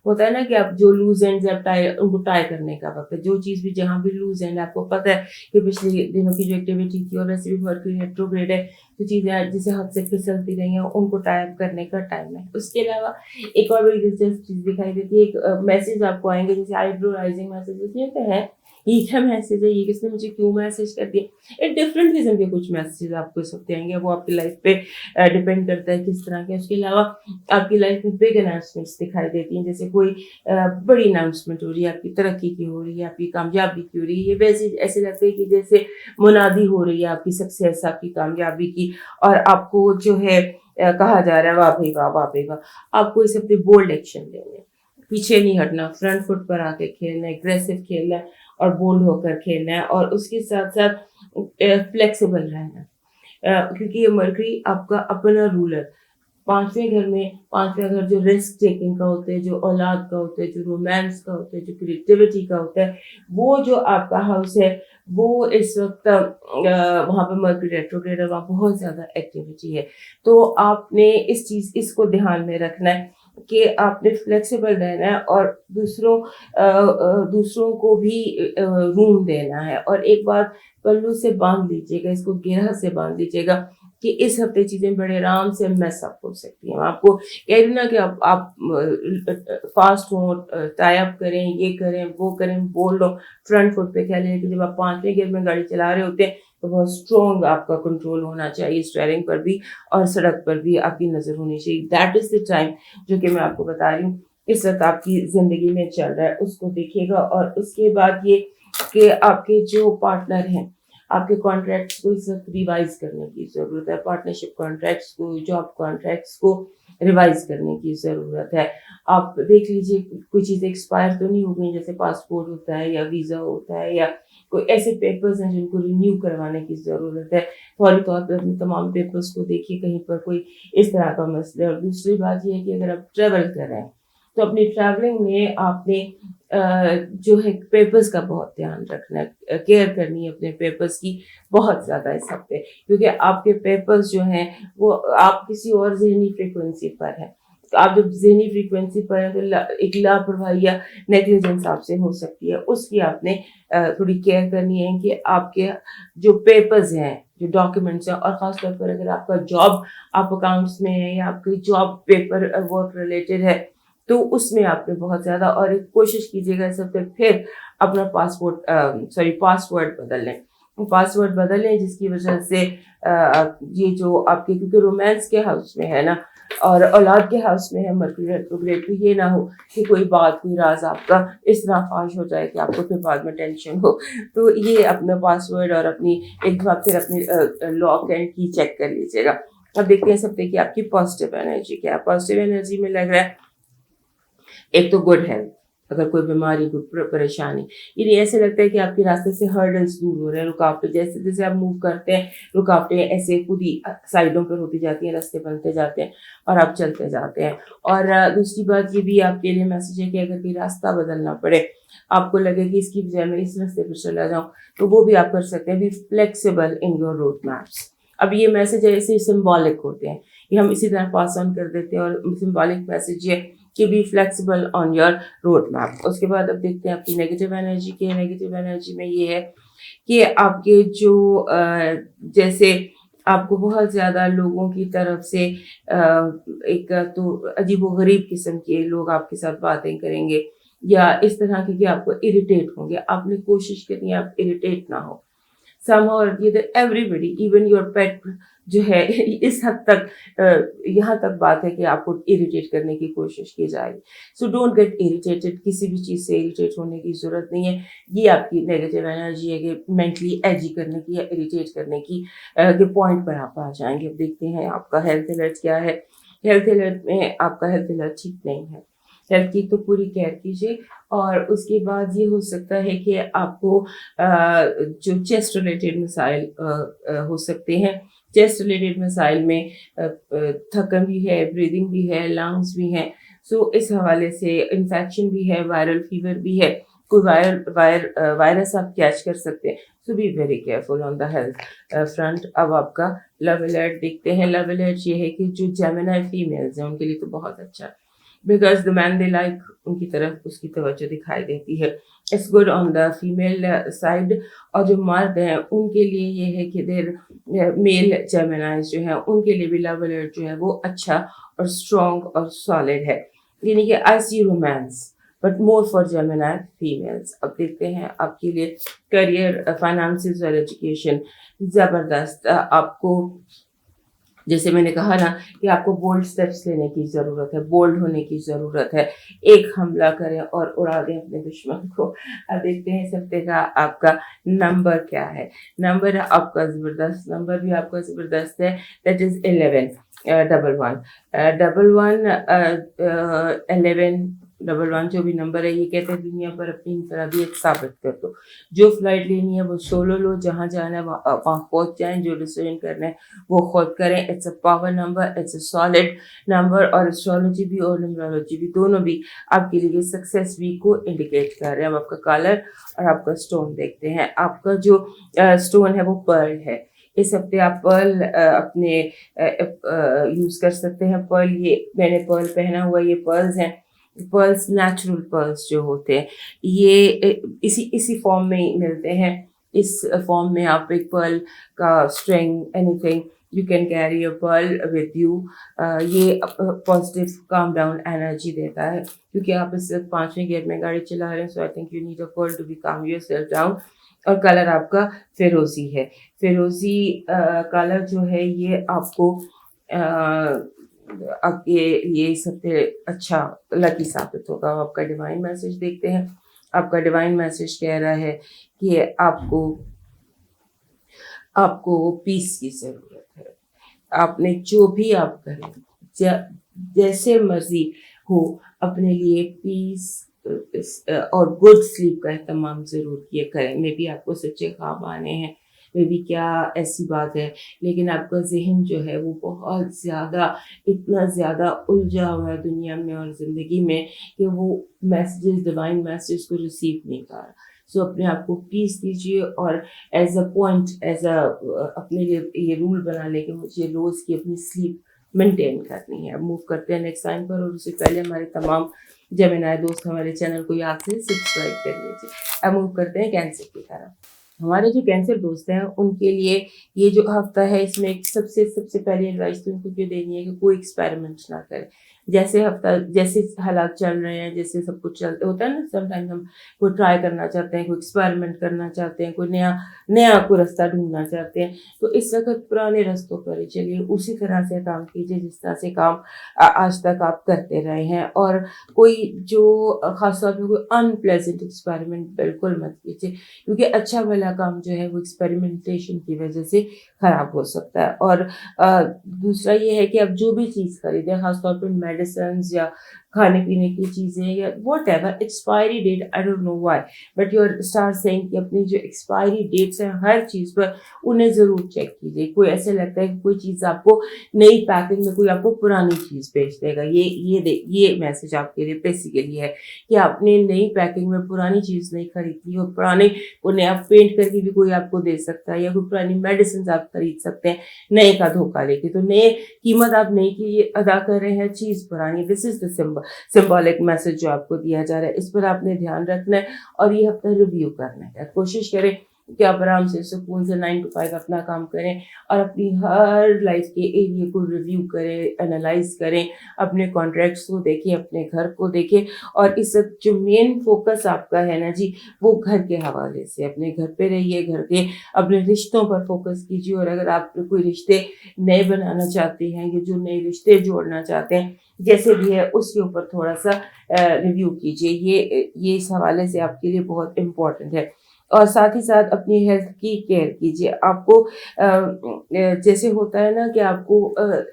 होता है ना कि आप जो लूज एंड जब टाई उनको टाई करने का वक्त है, जो चीज़ भी जहाँ भी लूज एंड आपको पता है कि पिछले दिनों की जो एक्टिविटी थी और वैसे भी मर्क्यूरी रेट्रोग्रेड है, जो चीज़ें जिसे हाथ से फिसलती रही हैं उनको टाई अप करने का टाइम है। उसके अलावा एक और बड़ी दिलचस्प चीज़ दिखाई देती है, एक मैसेज आपको आएंगे जैसे आईब्रो राइजिंग मैसेजेस ये तो है, ये क्या मैसेज है, ये किसने मुझे क्यों मैसेज कर दिया, एक डिफरेंट किस्म के कुछ मैसेजेस आपको इस वक्त आएंगे, वो आपकी लाइफ पे डिपेंड करता है किस तरह के। उसके अलावा आपकी लाइफ में बिग अनाउंसमेंट्स दिखाई देती हैं, जैसे कोई बड़ी अनाउंसमेंट हो रही है, आपकी तरक्की की हो रही है, आपकी कामयाबी की हो रही है, ये वैसे ऐसे लगता है कि जैसे मुनादी हो रही है आपकी सक्सेस, आपकी कामयाबी की, और आपको जो है कहा जा रहा है वाह भाई वाह, वाह भाई वाह। आपको इस अपने बोल्ड एक्शन लेने हैं, पीछे नहीं हटना, फ्रंट फुट पर आके खेलना है, एग्रेसिव खेलना है और बोल्ड होकर खेलना है, और उसके साथ साथ फ्लेक्सिबल रहना है। क्योंकि ये मरकरी आपका अपना रूलर, पांचवें घर में, पांचवें घर जो रिस्क टेकिंग का होता है, जो औलाद का होता है, जो रोमांस का होता है, जो क्रिएटिविटी का होता है, वो जो आपका हाउस है वो इस वक्त वहाँ पे मरकरी रेट्रोग्रेड है, वहाँ बहुत ज़्यादा एक्टिविटी है। तो आपने इसको ध्यान में रखना है कि आपने फ्लेक्सिबल रहना है और दूसरों को भी रूम देना है। और एक बात पल्लू से बांध लीजिएगा, इसको गिरह से बांध लीजिएगा कि इस हफ्ते चीजें बड़े आराम से मैस अप हो सकती हैं। आपको कह रही ना कि आप फास्ट हो, टाई अप करें, ये करें, वो करें, बोल लो, फ्रंट फुट पे कह लें कि जब आप पांचवें गियर में गाड़ी चला रहे होते हैं तो बहुत स्ट्रॉन्ग आपका कंट्रोल होना चाहिए, स्टीयरिंग पर भी और सड़क पर भी आपकी नजर होनी चाहिए। दैट इज द टाइम जो कि मैं आपको बता रही हूँ इस वक्त आपकी जिंदगी में चल रहा है, उसको देखिएगा। और उसके बाद ये कि आपके जो पार्टनर हैं, आपके कॉन्ट्रैक्ट्स को इस वक्त रिवाइज करने की ज़रूरत है, पार्टनरशिप कॉन्ट्रैक्ट्स को, जॉब कॉन्ट्रैक्ट्स को रिवाइज करने की ज़रूरत है। आप देख लीजिए कोई चीज़ एक्सपायर तो नहीं हो गई, जैसे पासपोर्ट होता है या वीज़ा होता है या कोई ऐसे पेपर्स हैं जिनको रिन्यू करवाने की ज़रूरत है। फौरी तौर पर अपने तमाम पेपर्स को देखिए, कहीं पर कोई इस तरह का मसला है। और दूसरी बात यह है कि अगर आप ट्रेवल कर रहे हैं तो अपनी ट्रैवलिंग में आपने जो है पेपर्स का बहुत ध्यान रखना है, केयर करनी है अपने पेपर्स की बहुत ज़्यादा इस हफ्ते, क्योंकि आपके पेपर्स जो हैं वो आप किसी और ज़हनी फ्रीक्वेंसी पर हैं। तो आप जब ज़हनी फ्रीक्वेंसी पर हैं तो एक लापरवाही या नेग्लिजेंस आपसे हो सकती है, उसकी आपने थोड़ी केयर करनी है कि आपके जो पेपर्स हैं, जो डॉक्यूमेंट्स हैं, और ख़ासतौर पर अगर आपका जॉब आप अकाउंट्स में है या आपकी जॉब पेपर वर्क रिलेटेड है तो उसमें आपने बहुत ज़्यादा, और एक कोशिश कीजिएगा इस हफ्ते फिर अपना पासवर्ड बदल लें, पासवर्ड बदल लें, जिसकी वजह से ये जो आपके, क्योंकि रोमांस के हाउस में है ना और औलाद के हाउस में है मरकरी रेट्रोग्रेड, तो ये ना हो कि कोई बात, कोई राज आपका इस तरह फाश हो जाए कि आपको फिर बाद में टेंशन हो। तो ये अपना पासवर्ड और अपनी एक बार फिर अपनी लॉक एंड की चेक कर लीजिएगा। अब देखते हैं इस हफ्ते की आपकी पॉजिटिव एनर्जी क्या है। पॉजिटिव एनर्जी में लग रहा है एक तो गुड हेल्थ, अगर कोई बीमारी, कोई परेशानी, ये ऐसे लगता है कि आपके रास्ते से हर्डल्स दूर हो रहे हैं, रुकावटें, जैसे जैसे आप मूव करते हैं रुकावटें ऐसे खुद ही साइडों पर होती जाती हैं, रास्ते बनते जाते हैं और आप चलते जाते हैं। और दूसरी बात ये भी आपके लिए मैसेज है कि अगर कोई रास्ता बदलना पड़े, आपको लगे कि इसकी बजाय मैं इस रास्ते पर चला जाऊँ, तो वो भी आप कर सकते हैं। Be flexible in your road maps. अब ये मैसेज ऐसे सिम्बॉलिक होते हैं, ये हम इसी तरह पास ऑन कर देते हैं, और सिम्बॉलिक मैसेज ये कि be flexible on your road map. उसके बाद अब देखते हैं आपकी नेगेटिव एनर्जी की। नेगेटिव एनर्जी में ये है कि आपके जो जैसे आपको बहुत ज़्यादा लोगों की तरफ से एक तो अजीबोगरीब किस्म के लोग आपके साथ बातें करेंगे या इस तरह के कि आपको इरिटेट होंगे। आपने कोशिश करनी है आप इरिटेट ना हो। somehow or the other everybody, even your pet जो है इस हद तक यहाँ तक बात है कि आपको इरिटेट करने की कोशिश की जाएगी। सो डोंट गेट इरिटेटेड, किसी भी चीज़ से इरिटेट होने की ज़रूरत नहीं है। ये आपकी नेगेटिव एनर्जी है कि मेंटली एजी करने की या इरिटेट करने की के पॉइंट पर आप आ जाएंगे। अब देखते हैं आपका हेल्थ अलर्ट क्या है। हेल्थ अलर्ट में आपका हेल्थ अलर्ट ठीक नहीं है। ہیلتھ کی تو پوری کیئر کیجیے. اور اس کے بعد یہ ہو سکتا ہے کہ آپ کو جو چیسٹ ریلیٹڈ مسائل ہو سکتے ہیں. چیسٹ ریلیٹڈ مسائل میں تھکن بھی ہے, بریدنگ بھی ہے, لنگس بھی ہیں. سو اس حوالے سے انفیکشن بھی ہے, وائرل فیور بھی ہے, کوئی وائرس آپ کیچ کر سکتے ہیں. So be very careful on the health front. اب آپ کا لو الرٹ دیکھتے ہیں. لو الرٹ یہ ہے کہ جو جیمنائی فیمیلز ہیں ان کے لیے تو بہت اچھا ہے, because the main they like, ان کی طرف اس کی توجہ دکھائی دیتی ہے. It's good on the female side. اور جو مرد ہیں ان کے لیے یہ ہے کہ دیر میل جیمنائز جو ہیں ان کے لیے بھی لو الرٹ جو ہے وہ اچھا اور اسٹرانگ اور سالڈ ہے. یعنی کہ I see romance but more for Gemini females. اب دیکھتے ہیں آپ کے لیے کریئر, فائنانسز اور ایجوکیشن زبردست. آپ کو جیسے میں نے کہا نا کہ آپ کو بولڈ سٹیپس لینے کی ضرورت ہے, بولڈ ہونے کی ضرورت ہے. ایک حملہ کریں اور اڑا دیں اپنے دشمن کو. اب دیکھتے ہیں اس ہفتے کا آپ کا نمبر کیا ہے. نمبر آپ کا زبردست, نمبر بھی آپ کا زبردست ہے, دیٹ از 11. 11 جو بھی نمبر ہے, یہ کہتے ہیں دنیا پر اپنی انفرادیت ثابت کر دو. جو فلائٹ لینی ہے وہ سولو لو, جہاں جانا ہے وہاں پہنچ جائیں, جو ڈیسیژن کرنا ہے وہ خود کریں. It's a power number, it's a solid number. اور اسٹرالوجی بھی اور نیومرولوجی بھی دونوں بھی آپ کے لیے سکسیس ویک کو انڈیکیٹ کر رہے ہیں. اب آپ کا کلر اور آپ کا اسٹون دیکھتے ہیں. آپ کا جو اسٹون ہے وہ پرل ہے. اس ہفتے آپ پرل اپنے یوز کر سکتے ہیں. پرل, یہ میں نے پرل پہنا ہوا, یہ پرلز ہیں. پرلس نیچرل پرلس جو ہوتے ہیں یہ اسی فارم میں ملتے ہیں. اس فارم میں آپ ایک پرل کا string, any thing you can carry your Pearl with you. یہ پازیٹیو کام ڈاؤن انرجی دیتا ہے, کیونکہ آپ اس وقت 5ویں گیئر میں گاڑی چلا رہے ہیں. So I think you need a pearl to be calm yourself down. اور کلر آپ کا فیروزی ہے. فیروزی کلر جو ہے یہ آپ کو اب یہ سب سے اچھا لکی ثابت ہوگا. آپ کا ڈیوائن میسج دیکھتے ہیں. آپ کا ڈیوائن میسج کہہ رہا ہے کہ آپ کو پیس کی ضرورت ہے. آپ نے جو بھی آپ کریں, جیسے مرضی ہو, اپنے لیے پیس اور گڈ سلیپ کا اہتمام ضرور کیے کریں. میں بھی آپ کو سچے خواب آنے ہیں, میں بھی کیا ایسی بات ہے, لیکن آپ کا ذہن جو ہے وہ بہت زیادہ, اتنا زیادہ الجھا ہوا ہے دنیا میں اور زندگی میں کہ وہ میسیجز, ڈیوائن میسیجز کو ریسیو نہیں کر رہا. سو اپنے آپ کو پیس دیجیے اور ایز اے پوائنٹ, اپنے لیے یہ رول بنا لیں کہ مجھے روز کی اپنی سلیپ مینٹین کرنی ہے. اب موو کرتے ہیں نیکسٹ ٹائم پر, اور اس سے پہلے ہمارے تمام جیمنائی دوست ہمارے چینل کو یاد سے سبسکرائب کر لیجیے. اب موو کرتے ہیں کینسر کی طرف. ہمارے جو کینسر دوست ہیں ان کے لیے یہ جو ہفتہ ہے, اس میں سب سے پہلی ایڈوائس تو ان کو یہ دینی ہے کہ کوئی ایکسپیریمنٹ نہ کرے. جیسے حالات چل رہے ہیں, جیسے سب کچھ چلتے ہوتا ہے نا, سم ٹائم ہم کوئی ٹرائی کرنا چاہتے ہیں, کوئی ایکسپیریمنٹ کرنا چاہتے ہیں, کوئی نیا کوئی رستہ ڈھونڈنا چاہتے ہیں, تو اس وقت پرانے رستوں پر ہی چلیے. اسی طرح سے کام کیجیے جس طرح سے کام آج تک آپ کرتے رہے ہیں. اور کوئی جو خاص طور پہ کوئی ان پلیزنٹ ایکسپیریمنٹ بالکل مت کیجیے, کیونکہ اچھا بھلا کام جو ہے وہ ایکسپیریمنٹیشن کی وجہ سے خراب ہو سکتا ہے. اور دوسرا یہ ہے کہ آپ جو بھی چیز خریدیں, خاص طور پہ میڈیسنز یا کھانے پینے کی چیزیں یا whatever, expiry date, I don't know why but your star saying کہ اپنی جو ایکسپائری ڈیٹس ہیں ہر چیز پر انہیں ضرور چیک کیجیے. کوئی ایسے لگتا ہے کہ کوئی چیز آپ کو نئی پیکنگ میں, کوئی آپ کو پرانی چیز بیچ دے گا. یہ میسج آپ کے لیے بیسیکلی ہے کہ آپ نے نئی پیکنگ میں پرانی چیز نہیں خریدی, اور پرانے انہیں آپ پینٹ کر کے بھی کوئی آپ کو دے سکتا ہے, یا کوئی پرانی میڈیسنز آپ خرید سکتے ہیں نئے کا دھوکہ لے کے. تو نئے قیمت آپ نئی کی ادا کر رہے ہیں, چیز پرانی. دس از دا سمبولک میسج جو آپ کو دیا جا رہا ہے. اس پر آپ نے دھیان رکھنا ہے اور یہ ہفتہ ریویو کرنا ہے. کوشش کریں کہ آپ آرام سے سکون سے 9 to 5 اپنا کام کریں اور اپنی ہر لائف کے ایریے کو ریویو کریں, انالائز کریں, اپنے کانٹریکٹس کو دیکھیں, اپنے گھر کو دیکھیں. اور اس وقت جو مین فوکس آپ کا ہے نا جی, وہ گھر کے حوالے سے اپنے گھر پہ رہیے, گھر کے اپنے رشتوں پر فوکس کیجیے. اور اگر آپ کوئی رشتے نئے بنانا چاہتے ہیں یا جو نئے رشتے جوڑنا چاہتے ہیں, جیسے بھی ہے اس کے اوپر تھوڑا سا ریویو کیجیے. یہ اس حوالے سے آپ کے لیے بہت امپورٹنٹ ہے. اور ساتھ ہی ساتھ اپنی ہیلتھ کی کیئر کیجیے. آپ کو جیسے ہوتا ہے نا کہ آپ کو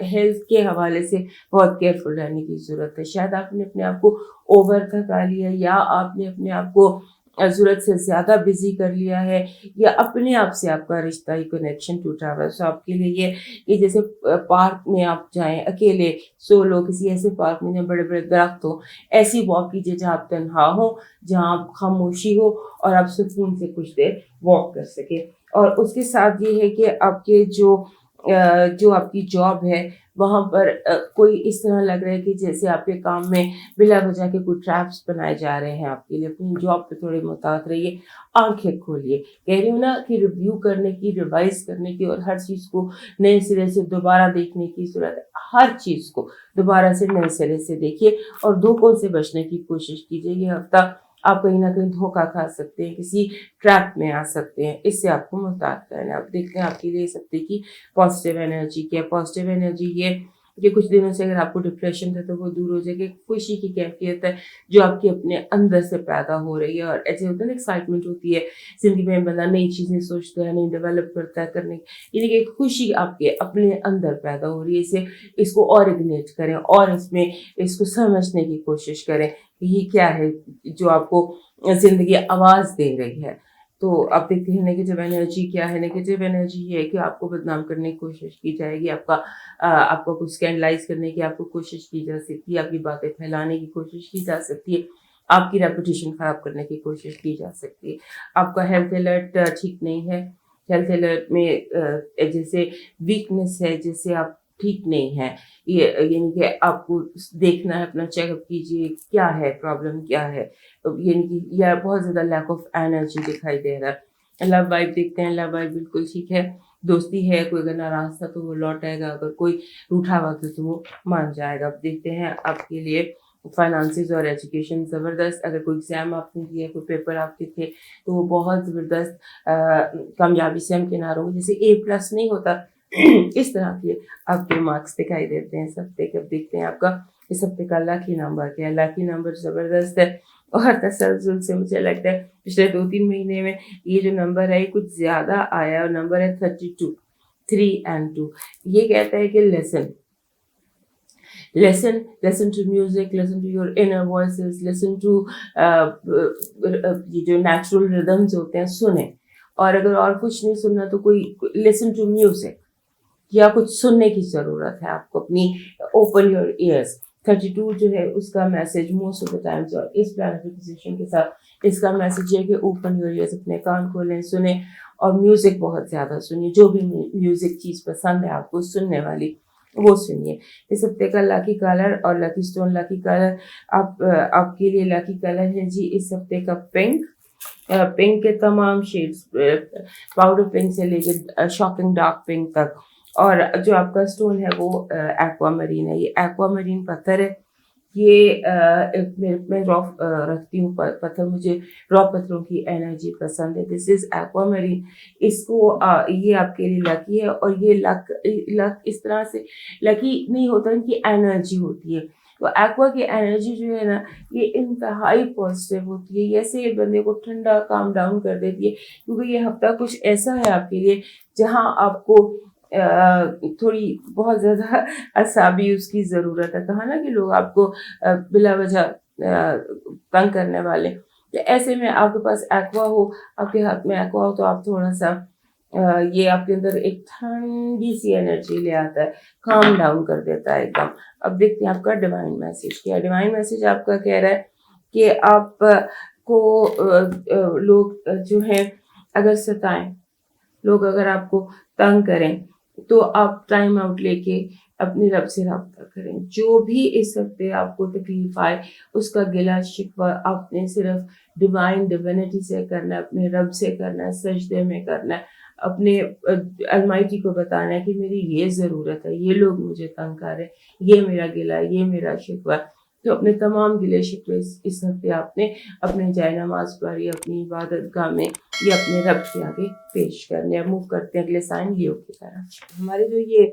ہیلتھ کے حوالے سے بہت کیئرفل رہنے کی ضرورت ہے. شاید آپ نے اپنے آپ کو اوور تھکا لیا یا آپ نے اپنے آپ کو ضرورت سے زیادہ بزی کر لیا ہے یا اپنے آپ سے آپ کا رشتہ کنیکشن ٹوٹا ہوا ہے. سو آپ کے لیے یہ کہ جیسے پارک میں آپ جائیں اکیلے سولو کسی ایسے پارک میں جہاں بڑے بڑے درخت ہوں, ایسی واک کیجیے جہاں آپ تنہا ہو, جہاں آپ خاموشی ہو اور آپ سکون سے کچھ دیر واک کر سکیں. اور اس کے ساتھ یہ ہے کہ آپ کے جو آپ کی جاب ہے وہاں پر کوئی اس طرح لگ رہا ہے کہ جیسے آپ کے کام میں بلا وجہ کے کوئی ٹریپس بنائے جا رہے ہیں آپ کے لیے. اپنی جاب پہ تھوڑے محتاط رہیے, آنکھیں کھولیے. کہہ رہی ہوں نا کہ ریویو کرنے کی, ریوائز کرنے کی اور ہر چیز کو نئے سرے سے دوبارہ دیکھنے کی ضرورت ہے. ہر چیز کو دوبارہ سے نئے سرے سے دیکھیے اور دھوکوں سے بچنے کی کوشش کیجیے. یہ ہفتہ آپ کہیں نہ کہیں دھوکہ کھا سکتے ہیں, کسی ٹریپ میں آ سکتے ہیں, اس سے آپ کو محتاط رہنا. آپ دیکھتے ہیں آپ کے لیے اس ہفتے کی پازیٹیو انرجی کیا. پازیٹیو انرجی یہ کہ کچھ دنوں سے اگر آپ کو ڈپریشن تھا تو وہ دور ہو جائے گی. خوشی کی کیفیت ہے جو آپ کے اپنے اندر سے پیدا ہو رہی ہے, اور ایسے ہوتا ہے نا ایکسائٹمنٹ ہوتی ہے زندگی میں, بندہ نئی چیزیں سوچتا ہے, نئی ڈیولپ کرتا ہے کرنے کی, یعنی کہ خوشی آپ کے اپنے اندر پیدا ہو رہی ہے. اس کو اور اگنیٹ کریں اور اس کو سمجھنے کی کوشش کریں کہ یہ کیا ہے جو آپ کو زندگی آواز دے رہی ہے. تو آپ دیکھتے ہیں نیگیٹو انرجی کیا ہے. نیگیٹو انرجی یہ ہے کہ آپ کو بدنام کرنے کی کوشش کی جائے گی, آپ کو کچھ اسکینڈلائز کرنے کی آپ کو کوشش کی جا سکتی ہے, آپ کی باتیں پھیلانے کی کوشش کی جا سکتی ہے, آپ کی ریپوٹیشن خراب کرنے کی کوشش کی جا سکتی ہے. آپ کا ہیلتھ الرٹ ٹھیک نہیں ہے. ہیلتھ الرٹ میں جیسے ویکنس ہے, جیسے آپ ٹھیک نہیں ہے, یعنی کہ آپ کو دیکھنا ہے, اپنا چیک اپ کیجیے کیا ہے پرابلم کیا ہے, یعنی کہ یا بہت زیادہ لیک آف انرجی دکھائی دے رہا ہے. لو وائب دیکھتے ہیں, لو وائب بالکل ٹھیک ہے. دوستی ہے, کوئی اگر ناراض تھا تو وہ لوٹ آئے گا, اگر کوئی روٹھا ہوا تھا تو وہ مان جائے گا. اب دیکھتے ہیں آپ کے لیے فائنانسز اور ایجوکیشن زبردست. اگر کوئی ایگزام آپ نے دیے, کوئی پیپر آپ کے تھے تو وہ بہت زبردست کامیابی سے ہمکنار ہوں گے. جیسے A+ نہیں ہوتا اس طرح کے آپ کے مارکس دکھائی دیتے ہیں اس ہفتے کے. اب دیکھتے ہیں آپ کا اس ہفتے کا لاکی نمبر کیا ہے. لاکی نمبر زبردست ہے, اور تسلسل سے مجھے لگتا ہے پچھلے 2-3 مہینے میں یہ جو نمبر ہے یہ کچھ زیادہ آیا, اور نمبر ہے 32, 3 and 2. یہ کہتا ہے کہ listen to music, listen to your inner voices, listen to یہ جو نیچرل ردمز ہوتے ہیں سنیں. اور اگر اور کچھ نہیں سننا تو کوئی listen to music یا کچھ سننے کی ضرورت ہے آپ کو. اپنی open your ears. 32 جو ہے اس کا message most of the times, اور اس پلانٹری پوزیشن کے ساتھ اس کا میسج یہ کہ اوپن یور ایئرز, اپنے کان کھولیں, سنیں, اور میوزک بہت زیادہ سنیے. جو بھی میوزک چیز پسند ہے آپ کو سننے والی وہ سنیے. اس ہفتے کا لاکی کلر اور لاکی اسٹون, لاکی کلر آپ کے لیے لاکی کلر ہے جی اس ہفتے کا پنک. پنک کے تمام شیڈز, پاؤڈر پنک سے لے کے شاکنگ ڈارک پنک تک. اور جو آپ کا اسٹون ہے وہ ایکوا مرین ہے. یہ ایکوا مرین پتھر ہے. یہ میں را رکھتی ہوں پتھر, مجھے را پتھروں کی انرجی پسند ہے. دس از ایکوا مرین. اس کو یہ آپ کے لیے لکی ہے, اور یہ لک اس طرح سے لکی نہیں ہوتا, ان کی انرجی ہوتی ہے. تو ایکوا کی انرجی جو ہے نا یہ انتہائی پازیٹیو ہوتی ہے. یہ ایسے بندے کو ٹھنڈا کام ڈاؤن کر دیتی ہے, کیونکہ یہ ہفتہ کچھ ایسا ہے آپ کے لیے جہاں آپ کو تھوڑی بہت زیادہ اعصابی اس کی ضرورت ہے. کہا نا کہ لوگ آپ کو بلا وجہ تنگ کرنے والے, تو ایسے میں آپ کے پاس ایکوا ہو, آپ کے ہاتھ میں ایکوا ہو, تو آپ تھوڑا سا یہ آپ کے اندر ایک ٹھنڈی سی انرجی لے آتا ہے, کام ڈاؤن کر دیتا ہے ایک دم. اب دیکھتے ہیں آپ کا ڈیوائن میسج کیا ہے. ڈیوائن میسج آپ کا کہہ رہا ہے کہ آپ کو لوگ جو ہیں اگر ستائیں, لوگ اگر آپ کو تنگ کریں, تو آپ ٹائم آؤٹ لے کے اپنے رب سے رابطہ کریں. جو بھی اس ہفتے آپ کو تکلیف آئے اس کا گلا شکوہ آپ نے صرف ڈیوینٹی سے کرنا ہے, اپنے رب سے کرنا ہے, سجدے میں کرنا ہے, اپنے المائٹی کو بتانا ہے کہ میری یہ ضرورت ہے, یہ لوگ مجھے تنگ کر رہے ہیں, یہ میرا گلا ہے, یہ میرا شکوہ ہے. تو اپنے تمام گلے شکوے اس ہفتے آپ نے اپنے جائے نماز پر یا اپنی عبادت گاہ میں یا اپنے رب کے آگے پیش کرنے. اب موو کرتے ہیں اگلے سائن لیو کی طرح. ہمارے جو یہ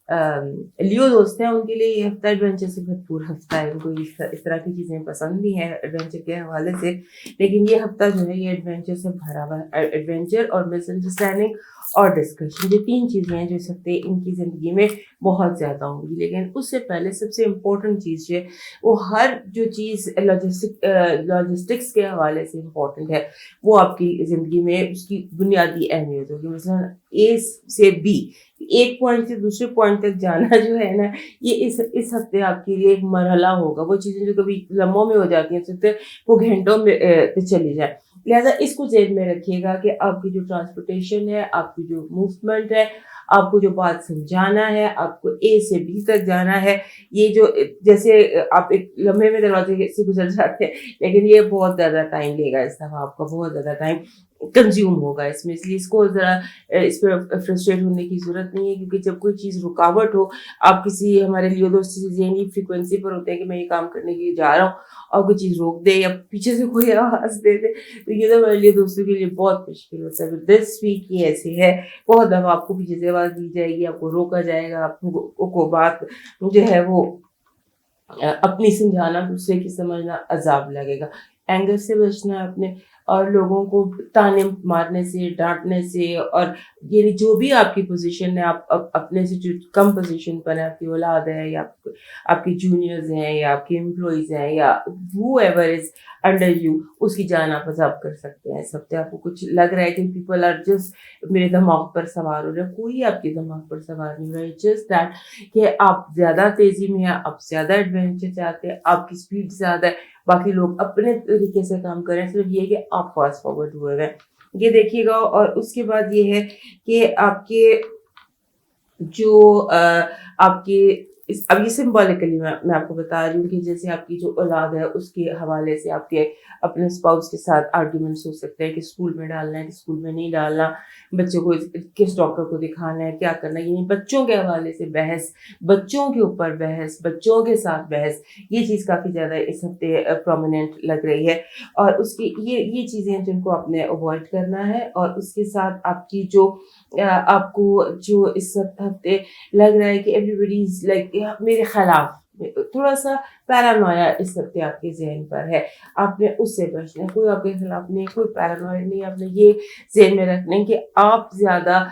लियो दोस्त हैं उनके लिए ये हफ्ता एडवेंचर से भरपूर हफ्ता है, उनको इस तरह की चीज़ें पसंद भी हैं एडवेंचर के हवाले से, लेकिन ये हफ्ता जो है ये एडवेंचर से भरा हुआ है। एडवेंचर और मिसअंडरस्टैंडिंग और डिस्कशन, ये 3 चीज़ें हैं जो इस हफ्ते इनकी ज़िंदगी में बहुत ज़्यादा होंगी। लेकिन उससे पहले सबसे इम्पोर्टेंट चीज़ जो है वो हर जो चीज़ लॉजिस्टिक्स के हवाले से इम्पोर्टेंट है वो आपकी ज़िंदगी में उसकी बुनियादी अहमियत होगी। मसलन ए से बी, एक पॉइंट से दूसरे पॉइंट तक जाना जो है ना, ये इस हफ्ते आपके लिए एक मरहला होगा। वो चीज़ें जो कभी लम्हों में हो जाती हैं सकते वो घंटों में पे चली जाए। लिहाजा इसको ज़हन में रखिएगा कि आपकी जो ट्रांसपोर्टेशन है, आपकी जो मूवमेंट है, आपको जो बात समझाना है, आपको ए से बी तक जाना है, ये जो जैसे आप एक लम्हे में दरवाजे से गुजर जाते हैं, लेकिन ये बहुत ज़्यादा टाइम लेगा, इस दफ़ा आपका बहुत ज़्यादा टाइम कंज्यूम होगा इसमें, इसलिए इसको ज़रा इस पर फ्रस्ट्रेट होने की ज़रूरत नहीं है, क्योंकि जब कोई चीज़ रुकावट हो, आप किसी हमारे लियो दोस्त ज़हनी फ्रीक्वेंसी पर होते हैं कि मैं ये काम करने के लिए जा रहा हूँ और कोई चीज़ रोक दे या पीछे से कोई आवाज़ दे दे, तो ये तो हमारे लिए दोस्तों के लिए बहुत मुश्किल होता है। दिस वीक ये ऐसे है, बहुत दफ़ा आपको पीछे से आवाज़ दी जाएगी, आपको रोका जाएगा, आपको बात जो है वो अपनी समझाना, दूसरे की समझना अज़ाब लगेगा। एंगर से बचना है अपने, और लोगों को ताने मारने से, डाँटने से, और यानी जो भी आपकी पोज़ीशन है, आप अपने से जो कम पोज़ीशन पर है, आपकी औलाद है या आपके जूनियर्स हैं या आपके एम्प्लॉइज़ हैं या हूएवर इज़ अंडर यू, उसकी जान आप अज़ाब कर सकते हैं। इस हफ़्ते आपको कुछ लग रहा है कि पीपल आर जस्ट मेरे दिमाग पर सवार हो रहे हैं, कोई आपके दिमाग पर सवार नहीं हो रहा है। जस्ट दैट कि आप ज़्यादा तेज़ी में हैं, आप ज़्यादा एडवेंचर चाहते हैं, आपकी स्पीड ज़्यादा है, बाकी लोग अपने तरीके से काम कर रहे हैं, सिर्फ ये है कि आप फास्ट फॉरवर्ड हुए हुए हैं, ये देखिएगा। और उसके बाद ये है कि आपके जो आपके अब ये सिंबॉलिकली मैं आपको बता रही हूँ कि जैसे आपकी जो औलाद है उसके हवाले से आपके अपने स्पाउस के साथ आर्ग्यूमेंट्स हो सकते हैं कि स्कूल में डालना है कि स्कूल में नहीं डालना, बच्चों को किस डॉक्टर को दिखाना है, क्या करना है, यानी बच्चों के हवाले से बहस, बच्चों के ऊपर बहस, बच्चों के साथ बहस, ये चीज़ काफ़ी ज़्यादा इस हफ्ते प्रोमिनेंट लग रही है। और उसकी ये चीज़ें हैं जिनको आपने अवॉइड करना है। और उसके साथ आपकी जो आपको जो इस हफ्ते लग रहा है कि एवरीबॉडी इज़ लाइक मेरे खिलाफ, थोड़ा-सा पैरानोया इस हफ्ते आपके ज़हन पर है, आपने उससे बचना है। कोई आपके खिलाफ नहीं, कोई पैरानोया नहीं, आपने ये ज़हन में रखना है कि आप ज़्यादा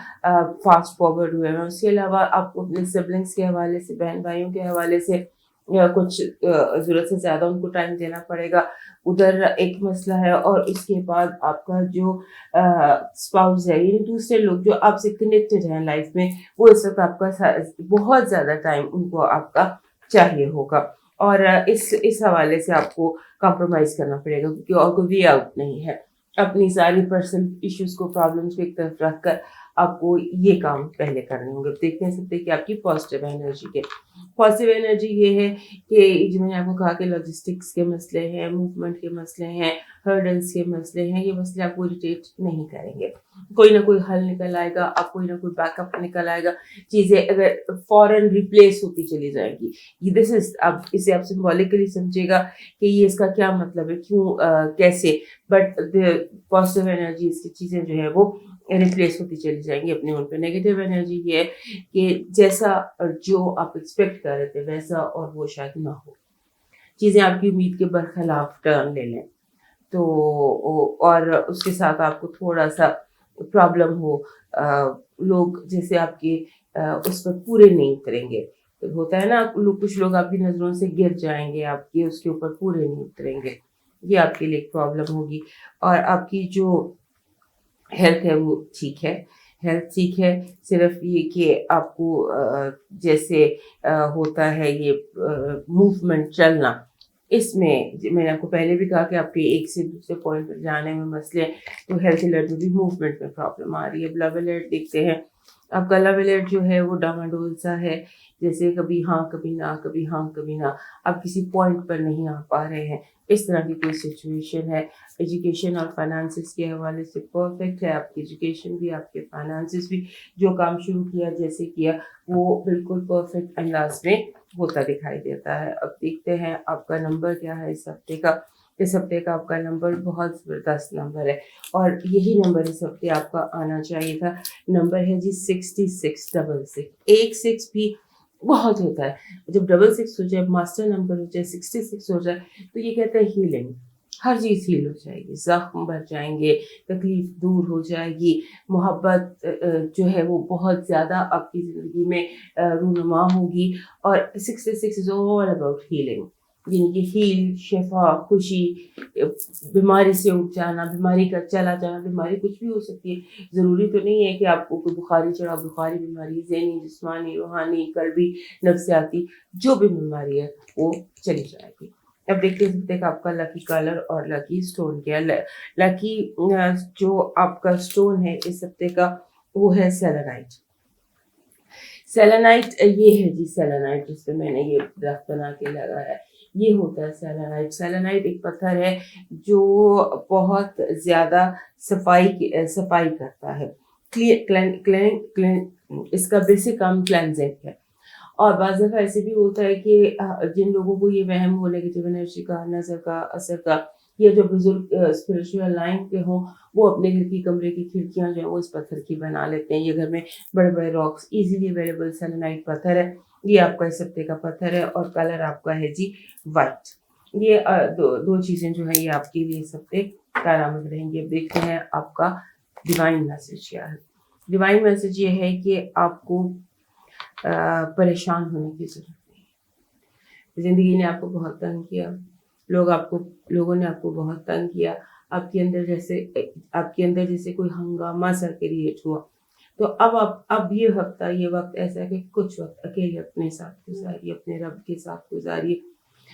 फास्ट फॉरवर्ड हुए हैं। उसके अलावा आपको अपने सिबलिंग्स के हवाले से, बहन-भाइयों के हवाले से कुछ ज़रूरत से ज़्यादा उनको टाइम देना पड़ेगा, उधर एक मसला है। और उसके बाद आपका जो स्पाउस है, यानी दूसरे लोग जो आपसे कनेक्टेड हैं लाइफ में, वो इस वक़्त आपका बहुत ज़्यादा टाइम उनको आपका चाहिए होगा। और इस हवाले से आपको कॉम्प्रोमाइज़ करना पड़ेगा, क्योंकि और कोई वे आउट नहीं है। अपनी सारी पर्सनल इश्यूज़ को, प्रॉब्लम्स को एक तरफ रख कर आपको ये काम पहले करने होंगे। देखते हैं सकते कि आपकी पॉजिटिव एनर्जी के, पॉजिटिव एनर्जी ये है कि जो मैंने आपको कहा कि लॉजिस्टिक्स के मसले हैं, मूवमेंट के मसले हैं, हर्डल्स के मसले हैं, ये मसले आपको इरिटेट नहीं करेंगे। कोई ना कोई हल निकल आएगा, आप कोई ना कोई बैकअप निकल आएगा, चीज़ें अगर फ़ौरन रिप्लेस होती चली जाएंगी। ये दिस इज़, अब इसे आप सिंबॉलिकली समझिएगा कि ये इसका क्या मतलब है, क्यों, कैसे, बट द पॉजिटिव एनर्जी इसकी चीज़ें जो है वो रिप्लेस होती चली जाएंगी अपने उन पे। नेगेटिव एनर्जी ये है कि जैसा जो आप एक्सपेक्ट कर रहे थे वैसा और वो शायद ना हो, चीज़ें आपकी उम्मीद के बरखिलाफ टर्न ले लें, तो और उसके साथ आपको थोड़ा-सा प्रॉब्लम हो, लोग जैसे आपके उस पर पूरे नहीं उतरेंगे। तो होता है ना, कुछ लोग आपकी नज़रों से गिर जाएँगे, आपके उसके ऊपर पूरे नहीं उतरेंगे। ये आपके लिए एक प्रॉब्लम होगी। और आपकी जो हेल्थ है वो ठीक है, हेल्थ ठीक है, सिर्फ़ ये कि आपको जैसे होता है ये मूवमेंट चलना, इसमें मैंने आपको पहले भी कहा कि आपके एक से दूसरे पॉइंट पर जाने में मसले हैं, तो हेल्थ अलर्ट में भी मूवमेंट में प्रॉब्लम आ रही है। अब लव अलर्ट देखते हैं, आपका लव अलर्ट जो है वो डामाडोल सा है, जैसे कभी हाँ, कभी ना, कभी हाँ, कभी ना, आप किसी पॉइंट पर नहीं आ पा रहे हैं, इस तरह की कोई सिचुएशन है। एजुकेशन और फाइनेंसिस के हवाले से परफेक्ट है, आपकी एजुकेशन भी, आपके फाइनेंसिस भी, जो काम शुरू किया, जैसे किया, वो बिल्कुल परफेक्ट अंदाज में होता दिखाई देता है। अब देखते हैं आपका नंबर क्या है इस हफ्ते का। इस हफ्ते का आपका नंबर बहुत ज़बरदस्त नंबर है, और यही नंबर इस हफ्ते आपका आना चाहिए था। नंबर है जी 6666। 1 6 भी बहुत होता है। जब 66 हो जाए, मास्टर नंबर हो जाए, 66 हो जाए, तो ये कहते हैं हीलिंग, हर चीज़ हील हो जाएगी, ज़ख्म भर जाएंगे, तकलीफ दूर हो जाएगी, मोहब्बत जो है वो बहुत ज़्यादा आपकी ज़िंदगी में रूनुमा होगी। और 66 इज़ ऑल अबाउट हीलिंग, यानी कि हील, शिफा, खुशी, बीमारी से उठ जाना, बीमारी का चला जाना। बीमारी कुछ भी हो सकती है, ज़रूरी तो नहीं है कि आपको कोई बुखारी चढ़ा, बुखारी बीमारी, ज़हनी, जिस्मानी, रूहानी, कल्बी, नफ्सियाती, जो भी बीमारी है वो चली जाएगी। अब देखते हैं आपका लकी कलर और लकी स्टोन क्या है। लकी जो आपका स्टोन है इस हफ्ते का वो है सेलेनाइट। सेलेनाइट ये है जी, सेलेनाइट जिस पे मैंने ये दरख्त बना के लगाया है, ये होता है सेलेनाइट। सेलेनाइट एक पत्थर है जो बहुत ज़्यादा सफाई करता है, इसका बेसिक काम क्लेंजिंग है। और बाज़ दफ़ा ऐसे भी होता है कि जिन लोगों को ये वहम हो, नेगेटिव एनर्जी का, नज़र का, असर का, या जो बुजुर्ग स्पिरिचुअल लाइन के हों, वो अपने घर की कमरे की खिड़कियाँ जो हैं वो इस पत्थर की बना लेते हैं। ये घर में बड़े बड़े रॉक्स इजीली अवेलेबल सेलेनाइट पत्थर है। ये आपका इस हफ्ते का पत्थर है और कलर आपका है जी वाइट। ये दो चीज़ें जो है ये आपके लिए इस हफ्ते कारआमद रहेंगी। अब देखते हैं आपका डिवाइन मैसेज क्या है। डिवाइन मैसेज ये है कि आपको परेशान होने की ज़रूरत नहीं है। ज़िंदगी ने आपको बहुत तंग किया, लोगों ने आपको बहुत तंग किया, आपके अंदर जैसे कोई हंगामा सा क्रिएट हुआ। तो अब ये वक्त ऐसा है कि कुछ वक्त अकेले अपने साथ गुजारिए, अपने रब के साथ गुजारिए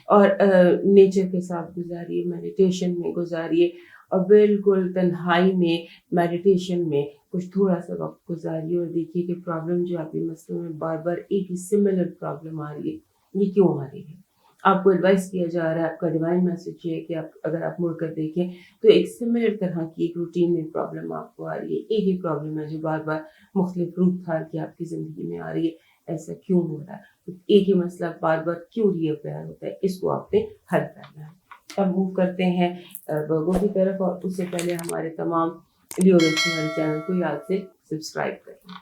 और नेचर के साथ गुजारिए, मेडिटेशन में गुजारिए और बिल्कुल तन्हाई में मेडिटेशन में कुछ थोड़ा सा वक्त गुजारिए और देखिए कि प्रॉब्लम जो आपके मसलों में बार बार एक ही सिमिलर प्रॉब्लम आ रही है, ये क्यों आ रही है। आपको एडवाइस किया जा रहा है, आपका डिवाइन मैसेज ये है कि अगर आप मुड़ कर देखें तो एक सिमिलर तरह की एक रूटीन में प्रॉब्लम आपको आ रही है, एक ही प्रॉब्लम है जो बार बार मुख्तलिफ रूप धार के आपकी ज़िंदगी में आ रही है। ऐसा क्यों हो रहा है, तो एक ही मसला बार बार क्यों रिअपेयर होता है, इसको आपने हल करना है। अब मूव करते हैं वर्गो की तरफ, और उससे पहले हमारे तमाम लियो चैनल को याद से सब्सक्राइब करें।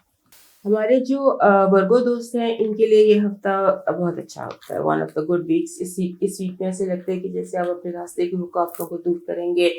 हमारे जो वर्गो दोस्त हैं इनके लिए ये हफ्ता बहुत अच्छा हफ्ता है, one of the good weeks. इस वीक में ऐसे लगता है कि जैसे आप अपने रास्ते की रुकावटों को दूर करेंगे,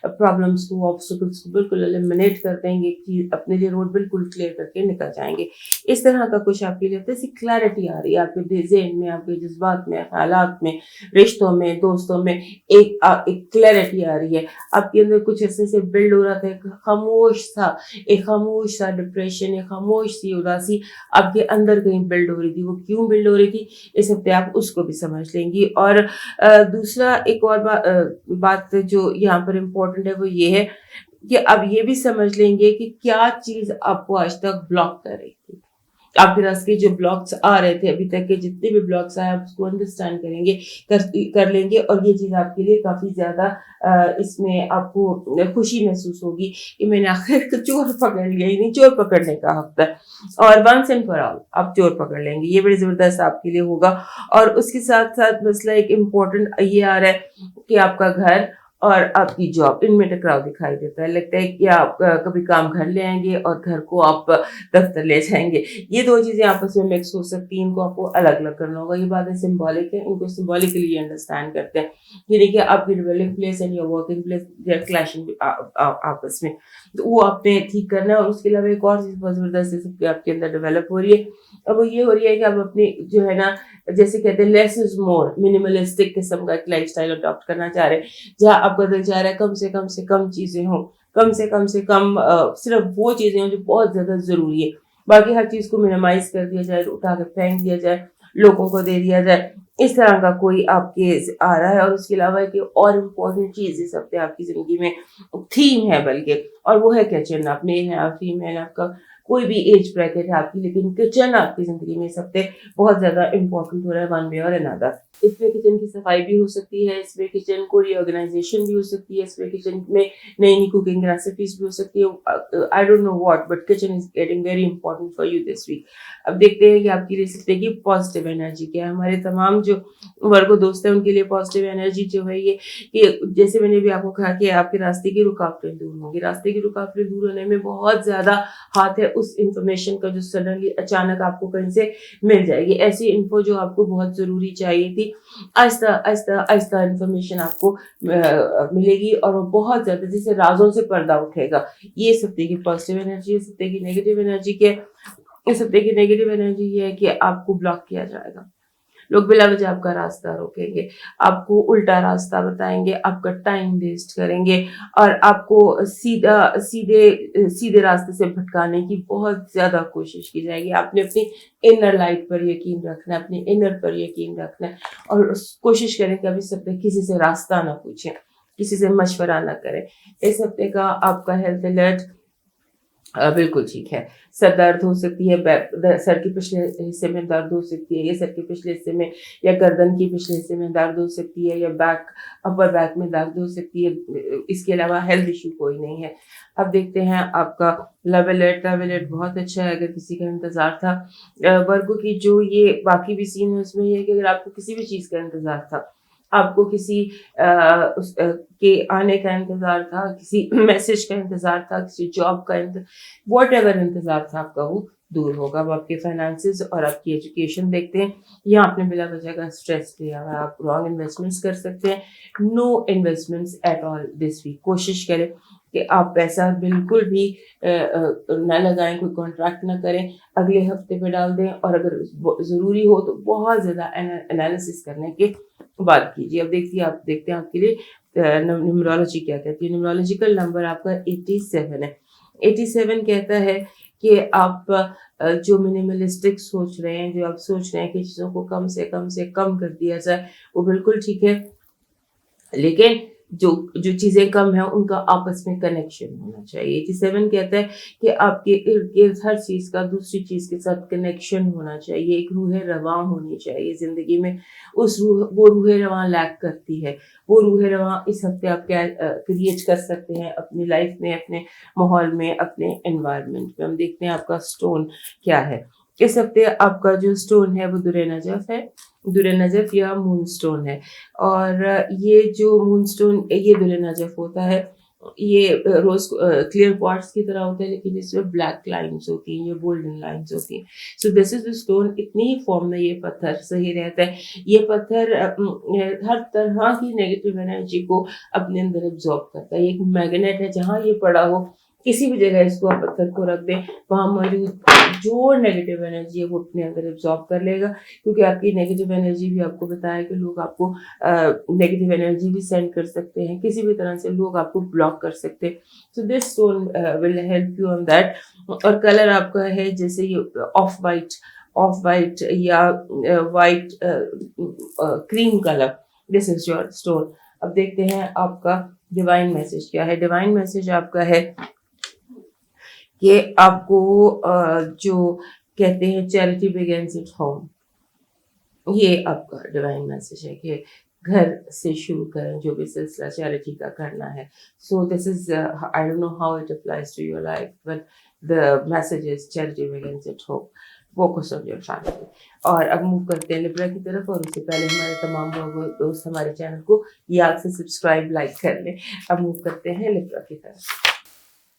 प्रॉब्लम्स को, ऑब्स्टिकल्स को बिल्कुल एलिमिनेट कर देंगे, कि अपने लिए रोड बिल्कुल क्लियर करके निकल जाएंगे। इस तरह का कुछ आपके लिए जैसी क्लैरिटी आ रही है आपके ज़हन में, आपके जज्बात में, ख्यालात में, रिश्तों में, दोस्तों में एक क्लैरिटी आ रही है। आपके अंदर कुछ ऐसे से बिल्ड हो रहा था, एक खामोश सा डिप्रेशन, एक खामोश सी उदासी आपके अंदर कहीं बिल्ड हो रही थी। वो क्यों बिल्ड हो रही थी, इस हफ्ते आप उसको भी समझ लेंगी। और दूसरा एक और बात जो यहाँ पर इम्पोर्टेंट है वो ये है कि अब ये भी समझ लेंगे कि क्या चीज़ आपको आज तक ब्लॉक कर रही थी। आपके रास्ते जो ब्लॉक्स आ रहे थे, अभी तक के जितने भी ब्लॉक्स आए, आप उसको अंडरस्टैंड करेंगे, कर लेंगे, और ये चीज़ आपके लिए काफ़ी ज़्यादा इसमें आपको खुशी महसूस होगी कि मैंने आखिर चोर पकड़ लिया। यानी चोर पकड़ने का हफ्ता है, और वंस एंड फॉर ऑल आप चोर पकड़ लेंगे, ये बड़ी ज़बरदस्त आपके लिए होगा। और उसके साथ साथ मसला एक इम्पोर्टेंट ये आ रहा है कि आपका घर और आपकी जॉब, इनमें टकराव दिखाई देता है। लगता है कि आप कभी काम घर ले आएंगे और घर को आप दफ्तर ले जाएंगे। ये दो चीज़ें आपस में मिक्स हो सकती हैं, इनको आपको अलग अलग करना होगा। ये बातें सिंबॉलिक है, इनको सिंबॉलिकली अंडरस्टैंड करते हैं। ये देखिए आपकी dwelling place and your working place they are clashing आपस में, तो वो आपने ठीक करना है। और उसके अलावा एक और चीज़ बहुत ज़बरदस्त आपके अंदर डेवलप हो रही है, अब वो ये हो रही है कि आप अपनी जो है ना, जैसे कहते हैं लेस इज मोर, मिनिमलिस्टिक किस्म का एक लाइफ स्टाइल अडॉप्ट करना चाह रहे हैं, जहाँ आपका दिल चाह रहा है कम से कम चीज़ें हों, कम से कम सिर्फ वो चीज़ें हों जो बहुत ज़्यादा ज़रूरी है। बाकी हर चीज़ को मिनिमाइज कर दिया जाए, उठा के फेंक दिया जाए, लोगों को दे दिया जाए, इस तरह का कोई आपके आ रहा है। और उसके अलावा एक और इम्पोर्टेंट चीज़ इस हफ्ते आपकी ज़िंदगी में थीम है बल्कि, और वो है किचन। आप मेल हैं, आप फीमेल, आपका कोई भी एज ब्रैकेट है आपकी, लेकिन किचन आपकी ज़िंदगी में इस हफ्ते बहुत ज़्यादा इम्पोर्टेंट हो रहा है, वन वे और अनदर। इसमें किचन की सफाई भी हो सकती है, इसमें किचन को रीऑर्गेनाइजेशन भी हो सकती है, इसमें किचन में नई कुकिंग रेसिपीज भी हो सकती है। I don't know what, but kitchen is getting very important for you this week. अब देखते हैं कि आपकी रेसिपी की पॉजिटिव एनर्जी क्या है। हमारे तमाम जो वर्गो दोस्त हैं उनके लिए पॉजिटिव एनर्जी जो है ये कि जैसे मैंने भी आपको कहा कि आपके रास्ते की रुकावटें दूर होंगी। रास्ते की रुकावटें दूर होने में बहुत ज़्यादा हाथ है उस इंफॉर्मेशन का जो सडनली अचानक आपको कहीं से मिल जाएगी। ऐसी इन्फो जो आपको बहुत ज़रूरी चाहिए थी, आहिस्ता आहिस्ता आहिस्ता इन्फॉर्मेशन आपको मिलेगी और वो बहुत ज़्यादा जैसे राजों से पर्दा उठेगा। ये इस हफ्ते की पॉजिटिव एनर्जी, इस हफ्ते की नेगेटिव एनर्जी क्या है? इस हफ्ते की नेगेटिव एनर्जी ये है कि आपको ब्लॉक किया जाएगा। लोग बिला वजह आपका रास्ता रोकेंगे, आपको उल्टा रास्ता बताएंगे, आपका टाइम वेस्ट करेंगे और आपको सीधे रास्ते से भटकाने की बहुत ज्यादा कोशिश की जाएगी। आपने अपनी इनर लाइट पर यकीन रखना है, अपने इनर पर यकीन रखना है और कोशिश करें कि अभी इस हफ्ते किसी से रास्ता ना पूछें, किसी से मशवरा ना करें। इस हफ्ते का आपका हेल्थ अलर्ट बिल्कुल ठीक है। सर दर्द हो सकती है, सर के पिछले हिस्से में दर्द हो सकती है, या सर के पिछले हिस्से में या गर्दन के पिछले हिस्से में दर्द हो सकती है, या अपर बैक में दर्द हो सकती है। इसके अलावा हेल्थ इशू कोई नहीं है। अब देखते हैं आपका लव अलर्ट बहुत अच्छा है अगर किसी का इंतजार था। वर्गों की जो ये बाकी भी सीन है उसमें ये है कि अगर आपको किसी भी चीज़ का इंतजार था, आपको किसी के आने का इंतजार था, किसी मैसेज का इंतजार था, किसी जॉब का वॉट एवर इंतजार था आपका, वो दूर होगा। अब आपके फाइनेंसेस और आपकी एजुकेशन देखते हैं। यहाँ आपने बिला वजह का स्ट्रेस लिया हुआ है, आप रॉन्ग इन्वेस्टमेंट्स कर सकते हैं। No investments at all this week. कोशिश करें कि आप पैसा बिल्कुल भी ना लगाएं, कोई कॉन्ट्रैक्ट ना करें, अगले हफ्ते पे डाल दें और अगर ज़रूरी हो तो बहुत ज़्यादा एनालिसिस करने के बात कीजिए। अब देखते हैं आपके लिए न्यूमरोलॉजी क्या कहती है। न्यूमरोलॉजिकल नंबर आपका 87 है। 87 कहता है कि आप जो मिनिमलिस्टिक सोच रहे हैं, जो आप सोच रहे हैं कि चीज़ों को कम से कम कर दिया जाए, वो बिल्कुल ठीक है, लेकिन जो चीज़ें कम है उनका आपस में कनेक्शन होना चाहिए। 87 कहता है कि आपके इर्द गिर्द हर चीज़ का दूसरी चीज़ के साथ कनेक्शन होना चाहिए, एक रूह रवां होनी चाहिए ज़िंदगी में। वो रूह रवां लैक करती है। वो रूह रवां इस हफ्ते आप क्या क्रिएट कर सकते हैं अपनी लाइफ में, अपने माहौल में, अपने एनवायरनमेंट में। हम देखते हैं आपका स्टोन क्या है। इस हफ्ते आपका जो स्टोन है वो दुरे नजफ है। दुरे नजफ या मून स्टोन है और ये जो मून स्टोन ये दुरे नजफ होता है, ये रोज क्लियर क्वार्ट्ज की तरह होता है, लेकिन इसमें ब्लैक लाइंस होती हैं, ये गोल्डन लाइंस होती हैं। सो दिस इज द स्टोन। इतनी ही फॉर्म में ये पत्थर सही रहता है। ये पत्थर हर तरह की नेगेटिव एनर्जी को अपने अंदर एब्जॉर्ब करता है। ये एक मैग्नेट है, जहाँ ये पड़ा हो किसी भी जगह इसको आप पत्थर को रख दें, वहाँ मौजूद जो नेगेटिव एनर्जी है वो अपने अंदर एब्जॉर्ब कर लेगा। क्योंकि आपकी नेगेटिव एनर्जी भी आपको बताया कि लोग आपको नेगेटिव एनर्जी भी सेंड कर सकते हैं, किसी भी तरह से लोग आपको ब्लॉक कर सकते हैं। So this stone will help you on that. और कलर आपका है जैसे ये ऑफ वाइट या white cream colour, this is your stone. अब देखते हैं आपका डिवाइन मैसेज क्या है। डिवाइन मैसेज आपका है कि आपको जो कहते हैं चैरिटी बिगिंस एट होम, ये आपका डिवाइन मैसेज है कि घर से शुरू करें जो भी सिलसिला चैरिटी का करना है। So this is I don't know how it applies to your life, but the message is charity begins at home, focus on your family. और अब मूव करते हैं लिब्रा की तरफ, और उससे पहले हमारे तमाम दोस्त हमारे चैनल को याद से सब्सक्राइब लाइक कर लें। अब मूव करते हैं लिब्रा की तरफ।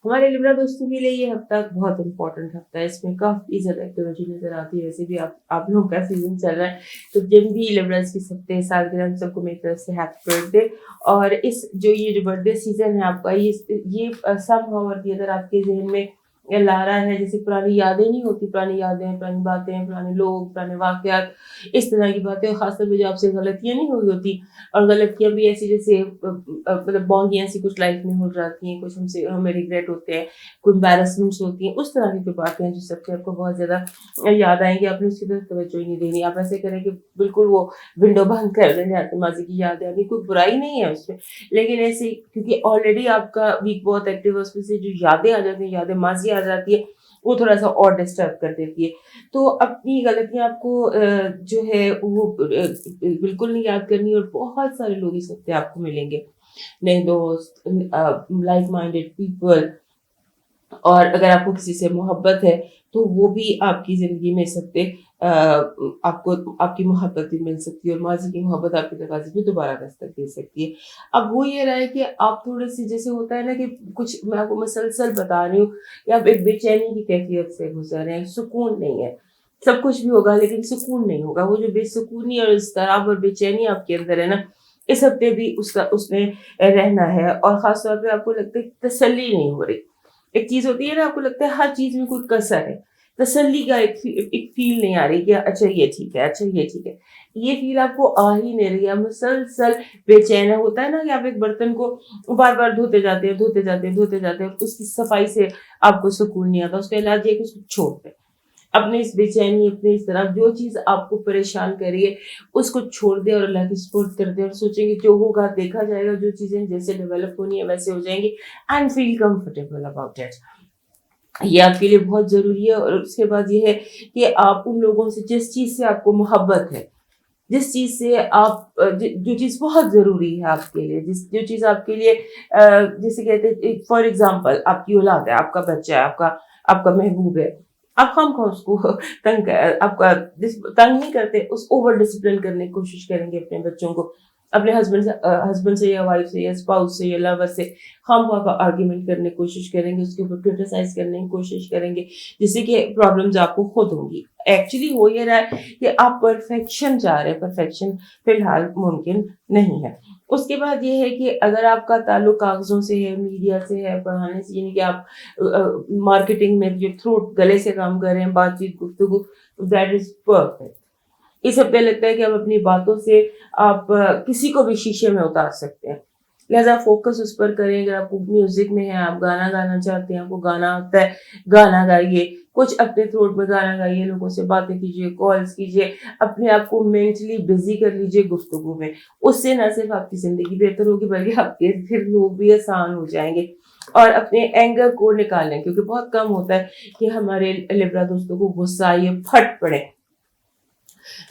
हमारे लिब्रा दोस्तों के लिए ये हफ्ता बहुत इंपॉर्टेंट हफ्ता है। इसमें काफ़ी ज़्यादा एक्टिविटी नज़र आती है। वैसे भी आप लोगों का सीजन चल रहा है, तो जिन भी लिब्रास की सप्ते सालगिरह सबको मेरी तरफ से हैप्पी बर्थडे। और ये जो बर्थडे सीजन है आपका, ये समहाउ और दी अदर आपके जहन में ला रहा है, जैसे पुरानी यादें नहीं होती, पुरानी यादें, पुरानी बातें, पुराने लोग, पुराने वाक़यात, इस तरह की बातें। खासतौर पर जो आपसे गलतियाँ नहीं हुई होती, और गलतियाँ भी ऐसी जैसे मतलब बोंगियाँ सी कुछ लाइफ में हो जाती हैं, कुछ हमें रिग्रेट होते हैं, कुछ एम्बैरसमेंट्स होती हैं, उस तरह की कोई बातें हैं जो सबसे आपको बहुत ज़्यादा याद आएंगी। आपने उसकी तरफ तवज्जो ही नहीं देनी। आप ऐसे करें कि बिल्कुल वो विंडो बंद कर दें, जाते माजी की याद आनी, कोई बुराई नहीं है उसमें, लेकिन ऐसे क्योंकि ऑलरेडी आपका वीक बहुत एक्टिव है, उसमें से जो यादें आ जाती हैं, यादें माजी आ जाती है, वो थोड़ा सा और डिस्टर्ब कर देती है। तो अपनी गलतियां आपको जो है वो बिल्कुल नहीं याद करनी। और बहुत सारे लोग इस हफ्ते आपको मिलेंगे, नए दोस्त, लाइक माइंडेड पीपल, और अगर आपको किसी से मोहब्बत है तो वो भी आपकी ज़िंदगी में इस हफ्ते آپ کو آپ کی محبت بھی مل سکتی ہے اور ماضی کی محبت آپ کے دروازے پہ دوبارہ دستک دے سکتی ہے. اب وہ یہ رہا ہے کہ آپ تھوڑے سی جیسے ہوتا ہے نا کہ کچھ میں آپ کو مسلسل بتا رہی ہوں کہ آپ ایک بے چینی کی کیفیت سے گزر رہے ہیں, سکون نہیں ہے, سب کچھ بھی ہوگا لیکن سکون نہیں ہوگا. وہ جو بے سکونی اور اضطراب اور بے چینی آپ کے اندر ہے نا, اس ہفتے بھی اس میں رہنا ہے. اور خاص طور پہ آپ کو لگتا ہے تسلی نہیں ہو رہی. ایک چیز ہوتی ہے نا, آپ کو لگتا ہے ہر چیز میں کوئی کسر ہے, تسلی کا ایک فیل نہیں آ رہی کہ اچھا یہ ٹھیک ہے, اچھا یہ ٹھیک ہے. یہ فیل آپ کو آ ہی نہیں رہی ہے, مسلسل بے چین ہوتا ہے نا کہ آپ ایک برتن کو بار بار دھوتے جاتے ہیں, اس کی صفائی سے آپ کو سکون نہیں آتا. اس کا علاج یہ ہے کہ اس کو چھوڑ دیں. اپنی اس بے چینی, اپنی اس طرح جو چیز آپ کو پریشان کر رہی ہے اس کو چھوڑ دیں اور اللہ کی سپورٹ کر دیں اور سوچیں کہ جو ہوگا دیکھا جائے گا, جو چیزیں جیسے ڈیولپ ہونی ہے ویسے ہو جائیں گی, and feel comfortable about it. یہ آپ کے لیے بہت ضروری ہے. اور اس کے بعد یہ ہے کہ آپ ان لوگوں سے, جس چیز سے آپ کو محبت ہے, جس چیز سے آپ جو چیز بہت ضروری ہے آپ کے لیے, جو چیز آپ کے لیے جیسے کہتے ہیں فار ایگزامپل آپ کی اولاد ہے, آپ کا بچہ ہے, آپ کا محبوب ہے, آپ خام خواہ اس کو آپ کا تنگ نہیں کرتے, اس اوور ڈسپلن کرنے کی کوشش کریں گے اپنے بچوں کو, اپنے ہسبینڈ سے یا وائف سے یا اسپاؤس سے یا لور سے خام خواہ کا آرگیومنٹ کرنے کی کوشش کریں گے, اس کے اوپر کرٹیسائز کرنے کی کوشش کریں گے, جس سے کہ پرابلمز آپ کو خود ہوں گی. ایکچولی ہو یہ رہا ہے کہ آپ پرفیکشن چاہ رہے ہیں, پرفیکشن فی الحال ممکن نہیں ہے. اس کے بعد یہ ہے کہ اگر آپ کا تعلق کاغذوں سے ہے, میڈیا سے ہے, پڑھانے سے, یعنی کہ آپ مارکیٹنگ میں جو تھرو گلے سے کام کر رہے ہیں, بات چیت گفتگو, دیٹ از پرفیکٹ. اس ہفتے لگتا ہے کہ آپ اپنی باتوں سے آپ کسی کو بھی شیشے میں اتار سکتے ہیں, لہذا فوکس اس پر کریں. اگر آپ کو میوزک میں ہے, آپ گانا گانا چاہتے ہیں, آپ کو گانا آتا ہے, گانا گائیے, کچھ اپنے تھروٹ میں گانا گائیے, لوگوں سے باتیں کیجیے, کالز کیجیے, اپنے آپ کو مینٹلی بزی کر لیجیے گفتگو میں. اس سے نہ صرف آپ کی زندگی بہتر ہوگی بلکہ آپ کے پھر لوگ بھی آسان ہو جائیں گے. اور اپنے اینگر کو نکالیں, کیونکہ بہت کم ہوتا ہے کہ ہمارے لبرا دوستوں کو غصہ آئیے پھٹ پڑے.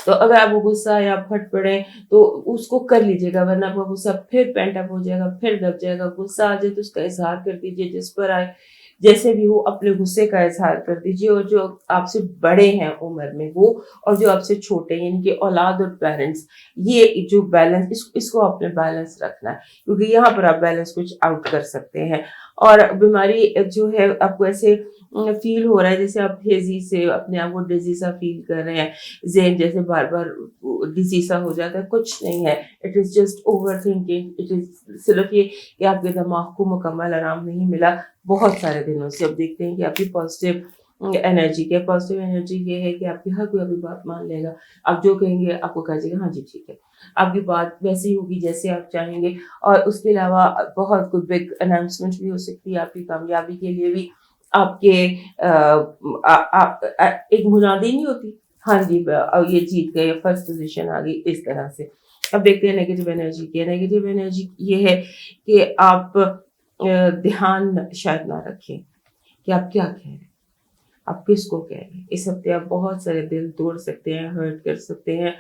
تو اگر آپ کو غصہ یا پھٹ پڑے تو اس کو کر لیجیے گا, ورنہ آپ کا غصہ پھر پینٹ اپ ہو جائے گا, پھر دب جائے گا. غصہ آ جائے تو اس کا اظہار کر دیجیے, جس پر آئے جیسے بھی ہو اپنے غصے کا اظہار کر دیجیے. اور جو آپ سے بڑے ہیں عمر میں وہ, اور جو آپ سے چھوٹے ہیں یعنی کہ اولاد اور پیرنٹس, یہ جو بیلنس, اس کو آپ نے بیلنس رکھنا ہے, کیونکہ یہاں پر آپ بیلنس کچھ آؤٹ کر سکتے ہیں. اور بیماری جو ہے آپ کو ایسے فیل ہو رہا ہے جیسے آپ ہیزی سے اپنے آپ کو ڈیزی سا فیل کر رہے ہیں, ذہن جیسے بار بار ڈیزی سا ہو جاتا ہے. کچھ نہیں ہے, it is just over thinking. It is صرف یہ کہ آپ کے دماغ کو مکمل آرام نہیں ملا بہت سارے دنوں سے. اب دیکھتے ہیں کہ آپ کی پازیٹیو انرجی کیا. پازیٹیو انرجی یہ ہے کہ آپ کی ہر کوئی اپنی بات مان لے گا. آپ جو کہیں گے آپ کو کہا جائے گا ہاں جی ٹھیک ہے, آپ کی بات ویسی ہوگی جیسے آپ چاہیں گے. اور اس کے علاوہ بہت کوئی بگ اناؤنسمنٹ بھی ہو سکتی ہے آپ کی کامیابی کے لیے بھی. آپ کے ایک منادی نہیں ہوتی, ہاں جی یہ جیت گئے, فرسٹ پوزیشن آ گئی, اس طرح سے. اب دیکھتے ہیں نیگیٹو انرجی کی. نیگیٹو انرجی یہ ہے کہ آپ دھیان شاید نہ رکھیں کہ آپ کیا کہہ رہے ہیں, آپ کس کو کہہ رہے ہیں. اس ہفتے آپ بہت سارے دل توڑ سکتے ہیں, ہرٹ کر سکتے ہیں,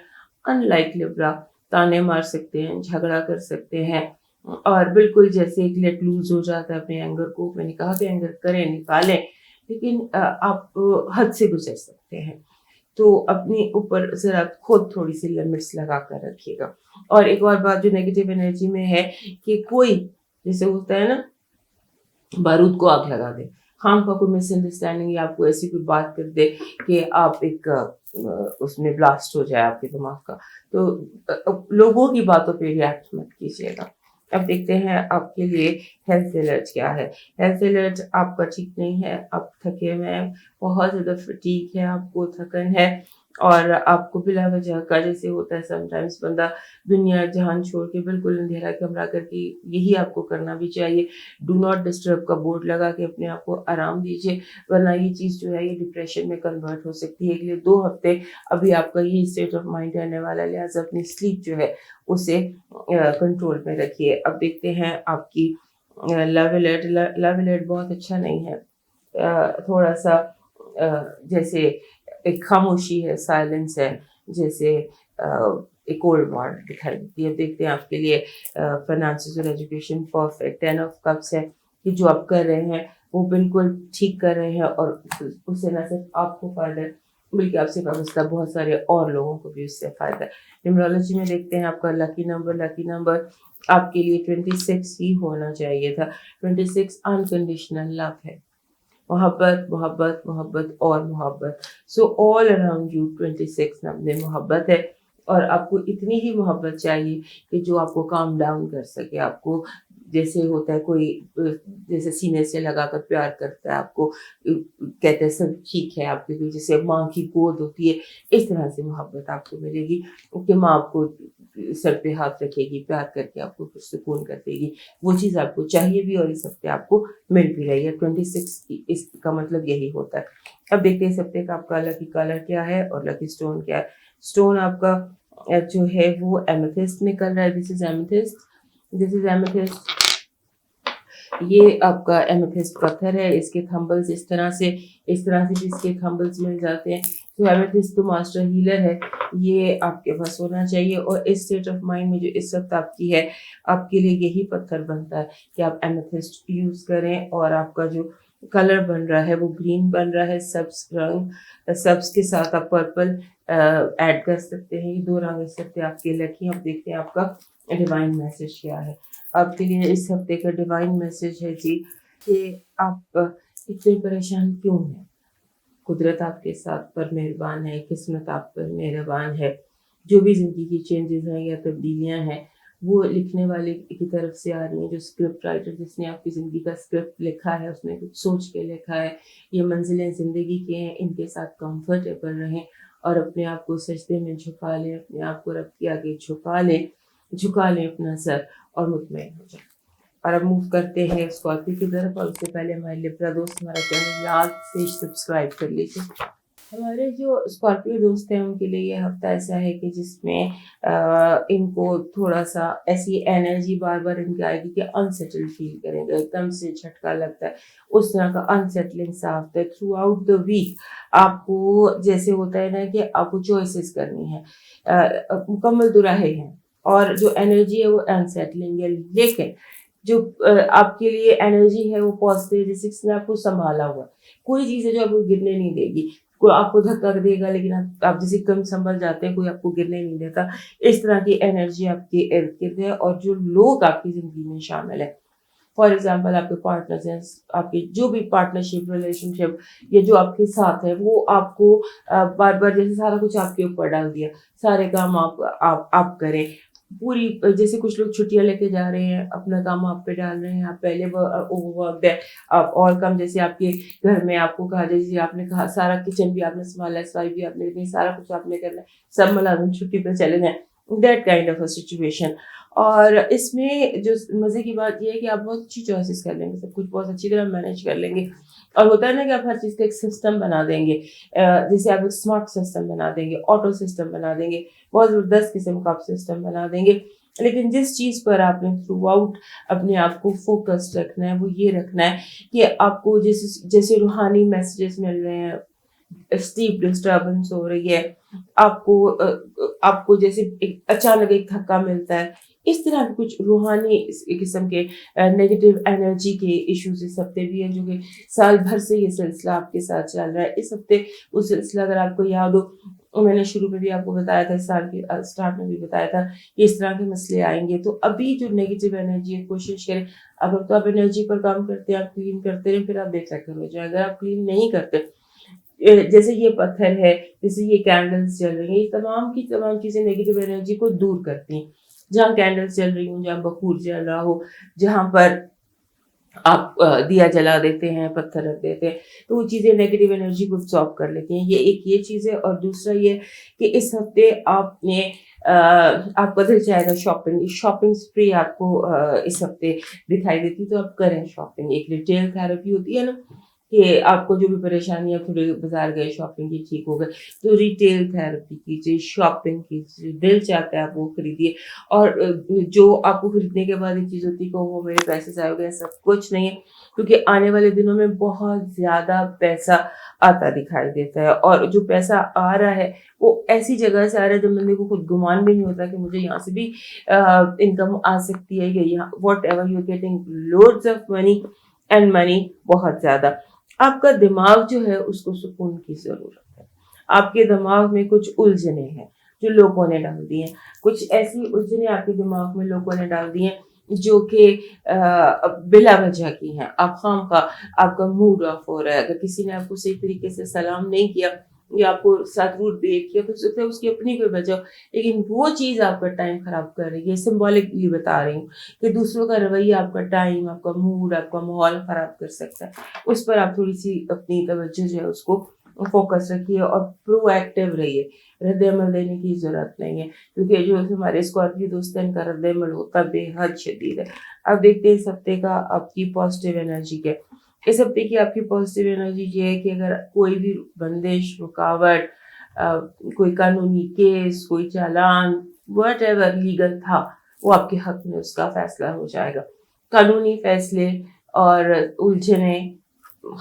ان لائک لبرا تانے مار سکتے ہیں, جھگڑا کر سکتے ہیں, اور بالکل جیسے ایک لیٹ لوز ہو جاتا ہے اپنے اینگر کو. میں نے کہا کہ اینگر کریں, نکالیں, لیکن آپ حد سے گزر سکتے ہیں. تو اپنے اوپر ذرا خود تھوڑی سی لمٹس لگا کر رکھیے گا. اور ایک اور بات جو نیگیٹو انرجی میں ہے کہ کوئی جیسے ہوتا ہے نا بارود کو آگ لگا دے, خام کا کوئی مس انڈرسٹینڈنگ یا آپ کو ایسی کوئی بات کر دے کہ آپ ایک اس میں بلاسٹ ہو جائے آپ کے دماغ کا, تو لوگوں کی باتوں پہ ریئیکٹ مت کیجیے گا. اب دیکھتے ہیں آپ کے لیے ہیلتھ الرٹ کیا ہے. ہیلتھ الرٹ آپ کا ٹھیک نہیں ہے, آپ تھکے ہوئے ہیں, بہت زیادہ فٹیگ ہے, آپ کو تھکن ہے, اور آپ کو بلا وجہ کا جیسے ہوتا ہے سم ٹائمس بندہ دنیا جہان چھوڑ کے بالکل اندھیرا کمرہ کر کے, یہی آپ کو کرنا بھی چاہیے. ڈو ناٹ ڈسٹرب کا بورڈ لگا کے اپنے آپ کو آرام دیجیے, ورنہ یہ چیز جو ہے یہ ڈپریشن میں کنورٹ ہو سکتی ہے. اگلے 2 ہفتے ابھی آپ کا یہی اسٹیٹ آف مائنڈ رہنے والا ہے, لہٰذا اپنی سلیپ جو ہے اسے کنٹرول میں رکھیے. اب دیکھتے ہیں آپ کی لو الرٹ. لو الرٹ بہت اچھا نہیں ہے, تھوڑا سا جیسے ایک خاموشی ہے, سائلنس ہے, جیسے ایک کولڈ وار دکھائی دیتی ہے. اب دیکھتے ہیں آپ کے لیے فائنانسز اور ایجوکیشن پرفیکٹ. 10 آف کپس ہے کہ جو آپ کر رہے ہیں وہ بالکل ٹھیک کر رہے ہیں, اور اس سے نہ صرف آپ کو فائدہ ہے بلکہ آپ سے وابستہ بہت سارے اور لوگوں کو بھی اس سے فائدہ ہے. نیومرولوجی میں دیکھتے ہیں آپ کا لکی نمبر آپ کے لیے 26 ہی ہونا چاہیے تھا. 26 انکنڈیشنل لو ہے. محبت اور محبت. سو آل اراؤنڈ یو 26 نمبر محبت ہے, اور آپ کو اتنی ہی محبت چاہیے کہ جو آپ کو کام ڈاؤن کر سکے. آپ کو جیسے ہوتا ہے کوئی جیسے سینے سے لگا کر پیار کرتا ہے, آپ کو کہتے ہیں سب ٹھیک ہے, آپ کے جیسے ماں کی گود ہوتی ہے, اس طرح سے محبت آپ کو ملے گی کہ ماں آپ کو سر پہ ہاتھ رکھے گی, پیار کر کے آپ کو سکون کر دے گی. وہ چیز آپ کو چاہیے بھی, اور اس ہفتے آپ کو مل بھی رہی ہے. 26 اس کا مطلب یہی ہوتا ہے. اب دیکھتے ہیں اس ہفتے کا آپ کا لکی کلر کیا ہے اور لکی اسٹون کیا ہے. اسٹون آپ کا جو ہے وہ ایمیتھسٹ نکل رہا ہے. دس از ایمیتھسٹ. یہ آپ کا ایمیتھسٹ پتھر ہے. اس کے تھمبلز اس طرح سے بھی اس کے تھمبلز مل جاتے ہیں. تو ایمیتھسٹ تو ماسٹر ہیلر ہے, یہ آپ کے پاس ہونا چاہیے. اور اس اسٹیٹ آف مائنڈ میں جو اس وقت آپ کی ہے, آپ کے لیے یہی پتھر بنتا ہے کہ آپ ایمیتھسٹ یوز کریں. اور آپ کا جو کلر بن رہا ہے وہ گرین بن رہا ہے, سبز رنگ. سبز کے ساتھ آپ پرپل ایڈ کر سکتے ہیں. یہ 2 رنگ اس ہفتے آپ کے لکی. اب دیکھتے ہیں آپ کا ڈیوائن میسج کیا ہے. آپ کے لیے اس ہفتے کا ڈیوائن میسج ہے جی کہ آپ اتنے پریشان کیوں ہیں. قدرت آپ کے ساتھ پر مہربان ہے, قسمت آپ پر مہربان ہے. جو بھی زندگی کی چینجز ہیں یا تبدیلیاں ہیں وہ لکھنے والے کی طرف سے آ رہی ہیں. جو اسکرپٹ رائٹر جس نے آپ کی زندگی کا اسکرپٹ لکھا ہے اس نے کچھ سوچ کے لکھا ہے. یہ منزلیں زندگی کے ہیں, ان کے ساتھ کمفرٹیبل رہیں اور اپنے آپ کو سجدے میں جھکا لیں, اپنے آپ کو رب کے آگے جھکا لیں اپنا سر اور مطمئن ہو جائیں. اور اب موو کرتے ہیں اسکارپیو کی طرف. اور اس سے پہلے ہمارے لبرا دوست ہمارا چینل یاد سے سبسکرائب کر لیجیے. ہمارے جو اسکارپیو دوست ہیں ان کے لیے یہ ہفتہ ایسا ہے کہ جس میں ان کو تھوڑا سا ایسی انرجی بار بار ان کی آئے گی کہ انسیٹل فیل کریں گے, ایک دم سے جھٹکا لگتا ہے, اس طرح کا انسیٹلنگ سا ہوتا ہے. تھرو آؤٹ دا ویک آپ کو جیسے ہوتا ہے نا کہ آپ کو چوائسیز کرنی ہے, مکمل دوراہے ہیں, اور جو انرجی ہے وہ انسیٹلنگ ہے. لیکن جو آپ کے لیے انرجی ہے وہ پازیٹیو, جیسے آپ کو سنبھالا ہوا. کوئی چیز ہے جو آپ کو گرنے نہیں دے گی. کوئی آپ کو دھکا دے گا لیکن آپ جیسے کم سنبھل جاتے ہیں, کوئی آپ کو گرنے نہیں دیتا. اس طرح کی انرجی آپ کے ارد گرد ہے. اور جو لوگ آپ کی زندگی میں شامل ہیں, فار ایگزامپل آپ کے پارٹنرز ہیں, آپ کی جو بھی پارٹنرشپ ریلیشن شپ یہ جو آپ کے ساتھ ہے, وہ آپ کو بار بار جیسے سارا کچھ آپ کے اوپر ڈال دیا, سارے کام آپ کریں پوری. جیسے کچھ لوگ چھٹیاں لے کے جا رہے ہیں, اپنا کام آپ پہ ڈال رہے ہیں, آپ پہلے اوور ہے آپ اور کم. جیسے آپ کے گھر میں آپ کو کہا, جیسے آپ نے کہا سارا کچن بھی آپ نے سنبھالا ہے, صفائی بھی آپ نے کرنی, سارا کچھ آپ نے کرنا ہے, سب ملازم چھٹی پہ چلے جائیں. That kind of a situation. اور اس میں جو مزے کی بات یہ ہے کہ آپ بہت اچھی چوائسیز کر لیں گے, سب کچھ بہت اچھی طرح مینیج کر لیں گے. اور ہوتا ہے نا کہ آپ ہر چیز کا ایک سسٹم بنا دیں گے, جیسے آپ ایک اسمارٹ سسٹم بنا دیں گے, آٹو سسٹم بنا دیں گے, بہت زبردست قسم کا آپ سسٹم بنا دیں گے. لیکن جس چیز پر آپ نے تھرو آؤٹ اپنے آپ کو فوکس رکھنا ہے وہ یہ رکھنا ہے کہ آپ کو جیسے روحانی میسیجز مل رہے ہیں, اسٹیپ ڈسٹربنس ہو رہی ہے, آپ کو جیسے اچانک ایک دھکا ملتا ہے, اس طرح کے کچھ روحانی قسم کے نیگیٹو انرجی کے ایشوز اس ہفتے بھی ہیں, جو کہ سال بھر سے یہ سلسلہ آپ کے ساتھ چل رہا ہے. اس ہفتے وہ سلسلہ اگر آپ کو یاد ہو, میں نے شروع میں بھی آپ کو بتایا تھا, اس سال کے اسٹارٹ میں بھی بتایا تھا کہ اس طرح کے مسئلے آئیں گے. تو ابھی جو نیگیٹو انرجی ہے کوشش کریں, اگر تو آپ انرجی پر کام کرتے ہیں, آپ کلین کرتے رہیں, پھر آپ بے فکر ہو جائیں. اگر آپ کلین نہیں کرتے, جیسے یہ پتھر ہے, جیسے یہ کینڈلز چل رہی ہیں, یہ تمام کی تمام چیزیں نیگیٹو انرجی کو دور کرتی ہیں. جہاں کینڈلز چل رہی ہوں, جہاں بخور چل رہا ہو, جہاں پر آپ دیا جلا دیتے ہیں, پتھر رکھ دیتے ہیں, تو وہ چیزیں نیگیٹو انرجی کو ابزارب کر لیتی ہیں. یہ چیز ہے. اور دوسرا یہ کہ اس ہفتے آپ کا دل چاہے گا شاپنگ اسپری آپ کو اس ہفتے دکھائی دیتی, تو آپ کریں شاپنگ. ایک ریٹیل تھراپی ہوتی ہے نا کہ آپ کو جو بھی پریشانی ہے, تھوڑے بازار گئے, شاپنگ کی, ٹھیک ہو گئے, تو ریٹیل تھراپی کیجیے, شاپنگ کیجیے, دل چاہتا ہے آپ وہ خریدیے. اور جو آپ کو خریدنے کے بعد ایک چیز ہوتی ہے کہ وہ میرے پیسے ضائع ہو گئے, سب کچھ نہیں ہے, کیونکہ آنے والے دنوں میں بہت زیادہ پیسہ آتا دکھائی دیتا ہے. اور جو پیسہ آ رہا ہے وہ ایسی جگہ سے آ رہا ہے جب بندے کو خود گمان بھی نہیں ہوتا کہ مجھے یہاں سے بھی انکم آ سکتی ہے, یا یہاں what ever you getting loads of money and money بہت زیادہ. آپ کا دماغ جو ہے اس کو سکون کی ضرورت ہے. آپ کے دماغ میں کچھ الجھنیں ہیں جو لوگوں نے ڈال دی ہیں، کچھ ایسی الجھنیں آپ کے دماغ میں لوگوں نے ڈال دی ہیں جو کہ بلا وجہ کی ہیں. آپ خواہ آپ کا موڈ آف ہو رہا ہے، اگر کسی نے آپ کو صحیح طریقے سے سلام نہیں کیا یا آپ کو ساتھ روڈ بہیو کیا تو ہو سکتا ہے اس کی اپنی کوئی وجہ ہو، لیکن وہ چیز آپ کا ٹائم خراب کر رہی ہے. سمبولکلی بتا رہی ہوں کہ دوسروں کا رویہ آپ کا ٹائم، آپ کا موڈ، آپ کا ماحول خراب کر سکتا ہے. اس پر آپ تھوڑی سی اپنی توجہ جو ہے اس کو فوکس رکھیے اور پرو ایکٹیو رہیے. رد عمل دینے کی ضرورت نہیں ہے، کیونکہ جو ہمارے اسکارپیو دوست ہیں ان کا رد عمل ہوتا بے حد شدید ہے. اب دیکھتے ہیں اس ہفتے کا آپ کی پازیٹیو انرجی کے. اس ہفتے کی آپ کی پازیٹیو انرجی یہ ہے کہ اگر کوئی بھی بندش، رکاوٹ، کوئی قانونی کیس، کوئی چالان، واٹ ایور لیگل تھا، وہ آپ کے حق میں اس کا فیصلہ ہو جائے گا. قانونی فیصلے اور الجھنیں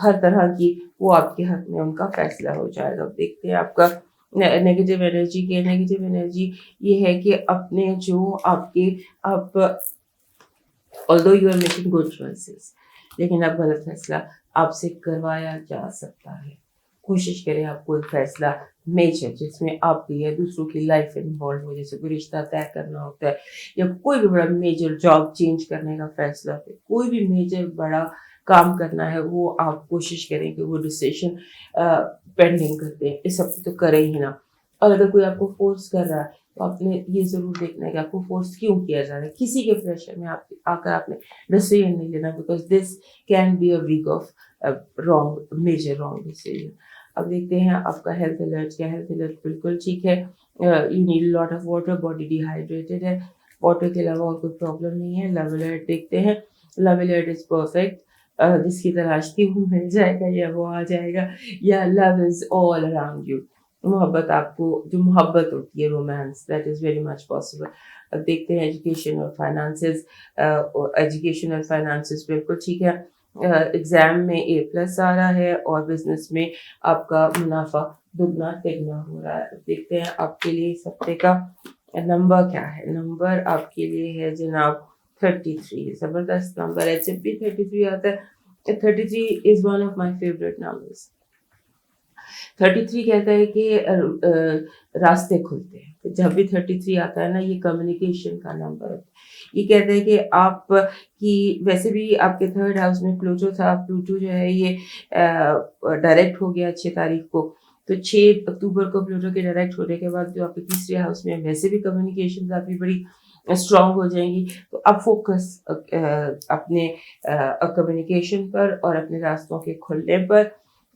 ہر طرح کی وہ آپ کے حق میں ان کا فیصلہ ہو جائے گا. دیکھتے ہیں آپ کا نیگیٹو انرجی کے. نیگیٹو انرجی یہ ہے کہ اپنے جو آپ کے آپ although you are making good choices لیکن اب غلط فیصلہ آپ سے کروایا جا سکتا ہے. کوشش کریں آپ کوئی فیصلہ میجر جس میں آپ کی یا دوسروں کی لائف انوالو ہو، جیسے کوئی رشتہ طے کرنا ہوتا ہے یا کوئی بھی بڑا میجر جاب چینج کرنے کا فیصلہ ہوتا ہے، کوئی بھی میجر بڑا کام کرنا ہے، وہ آپ کوشش کریں کہ وہ ڈیسیشن پینڈنگ کرتے ہیں. اس ہفتے تو کریں ہی نہ. اور اگر کوئی آپ کو فورس کر رہا ہے تو آپ نے یہ ضرور دیکھنا ہے کہ آپ کو فورس کیوں کیا جا رہا ہے. کسی کے پریشر میں آ کر آپ نے ڈیسیژن نہیں لینا، because this can be a week of wrong, major wrong decision. اب دیکھتے ہیں آپ کا ہیلتھ الرٹ کیا. ہیلتھ الرٹ بالکل ٹھیک ہے. You need lot of water, body dehydrated ہے. واٹر کے علاوہ اور کوئی پرابلم نہیں ہے. لو الرٹ دیکھتے ہیں. لو الرٹ از پرفیکٹ. جس کی تلاش تھی وہ مل جائے گا یا وہ آ جائے گا. یا لو از آل اراؤنڈ یو. محبت آپ کو جو محبت ہوتی ہے، romance, that is very much possible. اب دیکھتے ہیں ایجوکیشن اور فائنانسز. ایجوکیشن اور فائنانسز بالکل ٹھیک ہے. ایگزام میں A+ آ رہا ہے اور بزنس میں آپ کا منافع دگنا تگنا ہو رہا ہے. دیکھتے ہیں آپ کے لیے اس ہفتے کا نمبر کیا ہے. نمبر آپ کے لیے ہے جناب 33. زبردست نمبر ہے. جب بھی 33 آتا ہے، 33 is one of my favourite numbers. 33 کہتا ہے کہ راستے کھلتے ہیں. جب بھی 33 آتا ہے نا، یہ کمیونیکیشن کا نمبر ہے. یہ کہتا ہے کہ آپ کی ویسے بھی آپ کے 3rd ہاؤس میں پلوٹو تھا. پلوٹو جو ہے یہ ڈائریکٹ ہو گیا 6 تاریخ کو. تو 6 اکتوبر کو پلوٹو کے ڈائریکٹ ہونے کے بعد جو آپ کے 3رے ہاؤس میں ویسے بھی کمیونیکیشن کافی بڑی اسٹرانگ ہو جائیں گی. تو اب فوکس اپنے کمیونیکیشن پر اور اپنے راستوں کے کھلنے پر،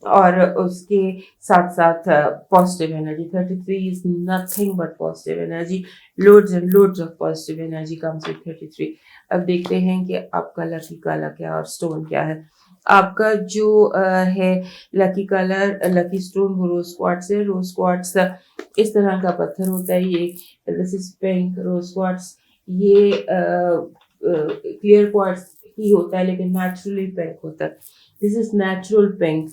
اور اس کے ساتھ ساتھ positive energy. 33 is nothing but positive energy. Loads and loads of positive energy comes with 33. اب دیکھتے ہیں کہ آپ کا لکی کلر کیا اور اسٹون کیا ہے. آپ کا جو ہے لکی کلر، لکی اسٹون، وہ روز کوارٹز ہے. روز کوارٹز اس طرح کا پتھر ہوتا ہے. یہ دس از پنک روز کوارٹز. یہ کلیئر کوارٹز ہی ہوتا ہے لیکن نیچرلی پنک ہوتا ہے. دس از نیچرل پنک.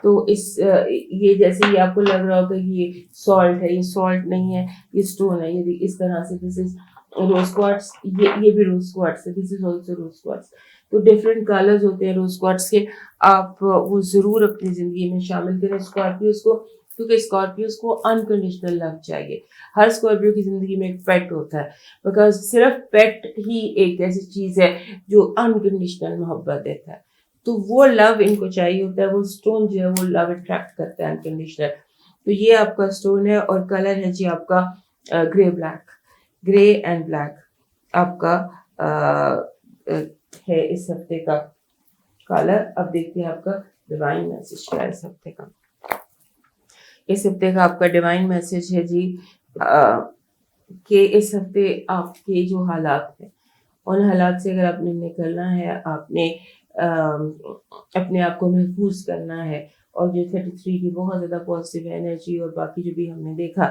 تو یہ جیسے یہ آپ کو لگ رہا ہوگا کہ یہ سالٹ ہے، یہ سالٹ نہیں ہے، یہ اسٹون ہے. یہ اس طرح سے دس از روز کوارٹز. یہ بھی روز کوارٹز ہے. دس از آلسو روز کوارٹز. تو ڈفرینٹ کلرز ہوتے ہیں روز کوارٹز کے. آپ وہ ضرور اپنی زندگی میں شامل کریں اسکارپیوز کو، کیونکہ اسکارپیوز کو انکنڈیشنل لو چاہیے. ہر اسکارپیو کی زندگی میں ایک پیٹ ہوتا ہے، بیکاز صرف پیٹ ہی ایک ایسی چیز ہے جو انکنڈیشنل محبت دیتا ہے. تو وہ لو ان کو چاہیے ہوتا ہے. وہ اسٹون جو ہے وہ لو اٹریکٹ کرتا ہے انکنڈیشنل. تو یہ آپ کا اسٹون ہے اور کلر ہے جی آپ کا گرے بلیک. گرے اینڈ بلیک آپ کا ہے اس ہفتے کا کلر. اب دیکھتے ہیں آپ کا ڈیوائن میسج کیا ہے اس ہفتے کا. اس ہفتے کا آپ کا ڈیوائن میسج ہے جی کہ اس ہفتے آپ کے جو حالات ہیں ان حالات سے اگر آپ نے نکلنا ہے، آپ نے اپنے آپ کو محفوظ کرنا ہے. اور جو 33 کی بہت زیادہ پازیٹیو انرجی اور باقی جو بھی ہم نے دیکھا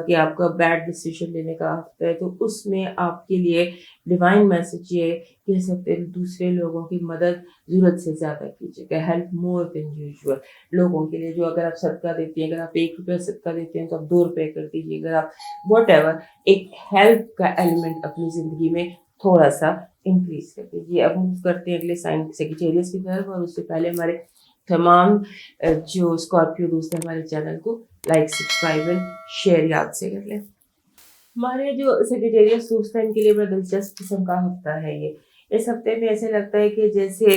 کہ آپ کا بیڈ ڈیسیشن لینے کا ہفتہ ہے، تو اس میں آپ کے لیے ڈیوائن میسج یہ ہے کہ اس ہفتے دوسرے لوگوں کی مدد ضرورت سے زیادہ کیجیے گا. ہیلپ مور دین یوزول. لوگوں کے لیے جو اگر آپ صدقہ دیتے ہیں، اگر آپ 1 روپیہ صدقہ دیتے ہیں تو آپ 2 روپے کر دیجیے. اگر آپ واٹ ایور ایک ہیلپ کا ایلیمنٹ اپنی زندگی میں تھوڑا سا انکریز کر دیجیے. اب موو کرتے ہیں اگلے سائن سیگیٹیریس کی طرف. اور اس سے پہلے ہمارے تمام جو اسکارپیو دوست ہیں ہمارے چینل کو लाइक सब्सक्राइब एंड शेयर याद से कर लें। हमारे जो सेक्रेटेरिएट दोस्त हैं इनके लिए बड़ा दिलचस्प किस्म का हफ्ता है ये। इस हफ्ते में ऐसे लगता है कि जैसे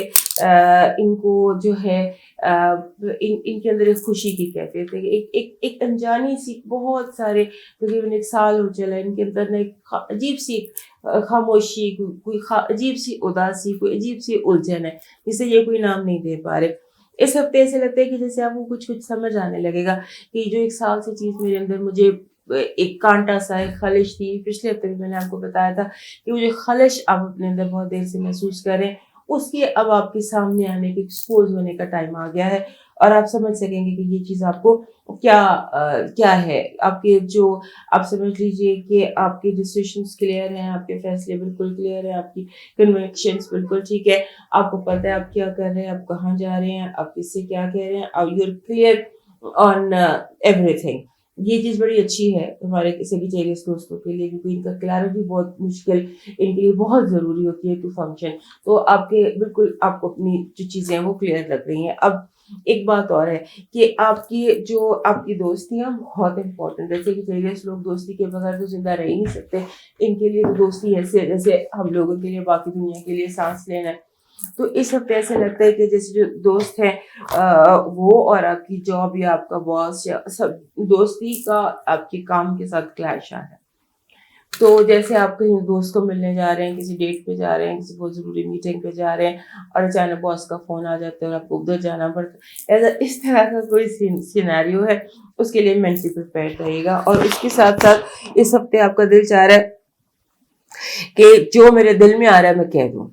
इनको जो है इनके अंदर एक खुशी की कैफियत है, एक अनजानी सी बहुत सारे तकरीबन एक साल हो चला इनके अंदर ना एक अजीब सी खामोशी, कोई अजीब सी उदासी, कोई अजीब सी उलझन है जिसे ये कोई नाम नहीं दे पा रहे। इस हफ्ते ऐसे लगता है कि जैसे आपको कुछ कुछ समझ आने लगेगा कि जो एक साल से चीज़ मेरे अंदर मुझे एक कांटा सा एक खलिश थी। पिछले हफ्ते भी मैंने आपको बताया था कि वो जो खलिश आप अपने अंदर बहुत देर से महसूस कर रहे हैं उसकी अब आपके सामने आने के एक्सपोज होने का टाइम आ गया है और आप समझ सकेंगे कि ये चीज़ आपको क्या है। आपके जो आप समझ लीजिए कि आपके डिसीजंस क्लियर हैं, आपके फैसले बिल्कुल क्लियर हैं, आपकी कन्विक्शंस बिल्कुल ठीक है, आपको पता है आप क्या कर रहे हैं, आप कहाँ जा रहे हैं, आप किससे क्या कह रहे हैं, और you are clear on everything. ये चीज़ बड़ी अच्छी है हमारे सेक्रेटेरिएट दोस्तों के लिए क्योंकि इनका क्लैरिटी बहुत मुश्किल इनके लिए बहुत ज़रूरी होती है टू फंक्शन। तो आपके बिल्कुल आपको अपनी जो चीज़ें हैं वो क्लियर लग रही हैं। अब एक बात और है कि आपकी दोस्तियाँ बहुत इंपॉर्टेंट है। सेक्रेटेरिएट लोग दोस्ती के बगैर तो जिंदा रह ही नहीं सकते। इनके लिए तो दोस्ती ऐसे है जैसे हम लोगों के लिए बाकी दुनिया के लिए सांस लेना है। तो इस हफ्ते ऐसे लगता है कि जैसे जो दोस्त हैं वो और आपकी जॉब या आपका बॉस या सब दोस्ती का आपके काम के साथ क्लैश आ रहा है। तो जैसे आप कहीं दोस्त को मिलने जा रहे हैं, किसी डेट पे जा रहे हैं, किसी बहुत ज़रूरी मीटिंग पे जा रहे हैं और अचानक बॉस का फ़ोन आ जाता है और आपको उधर जाना पड़ता है। ऐसा इस तरह का कोई सिनेरियो है उसके लिए मेंटली प्रिपेयर्ड रहिएगा। और उसके साथ साथ इस हफ्ते आपका दिल चाह रहा है कि जो मेरे दिल में आ रहा है मैं कह दूँ,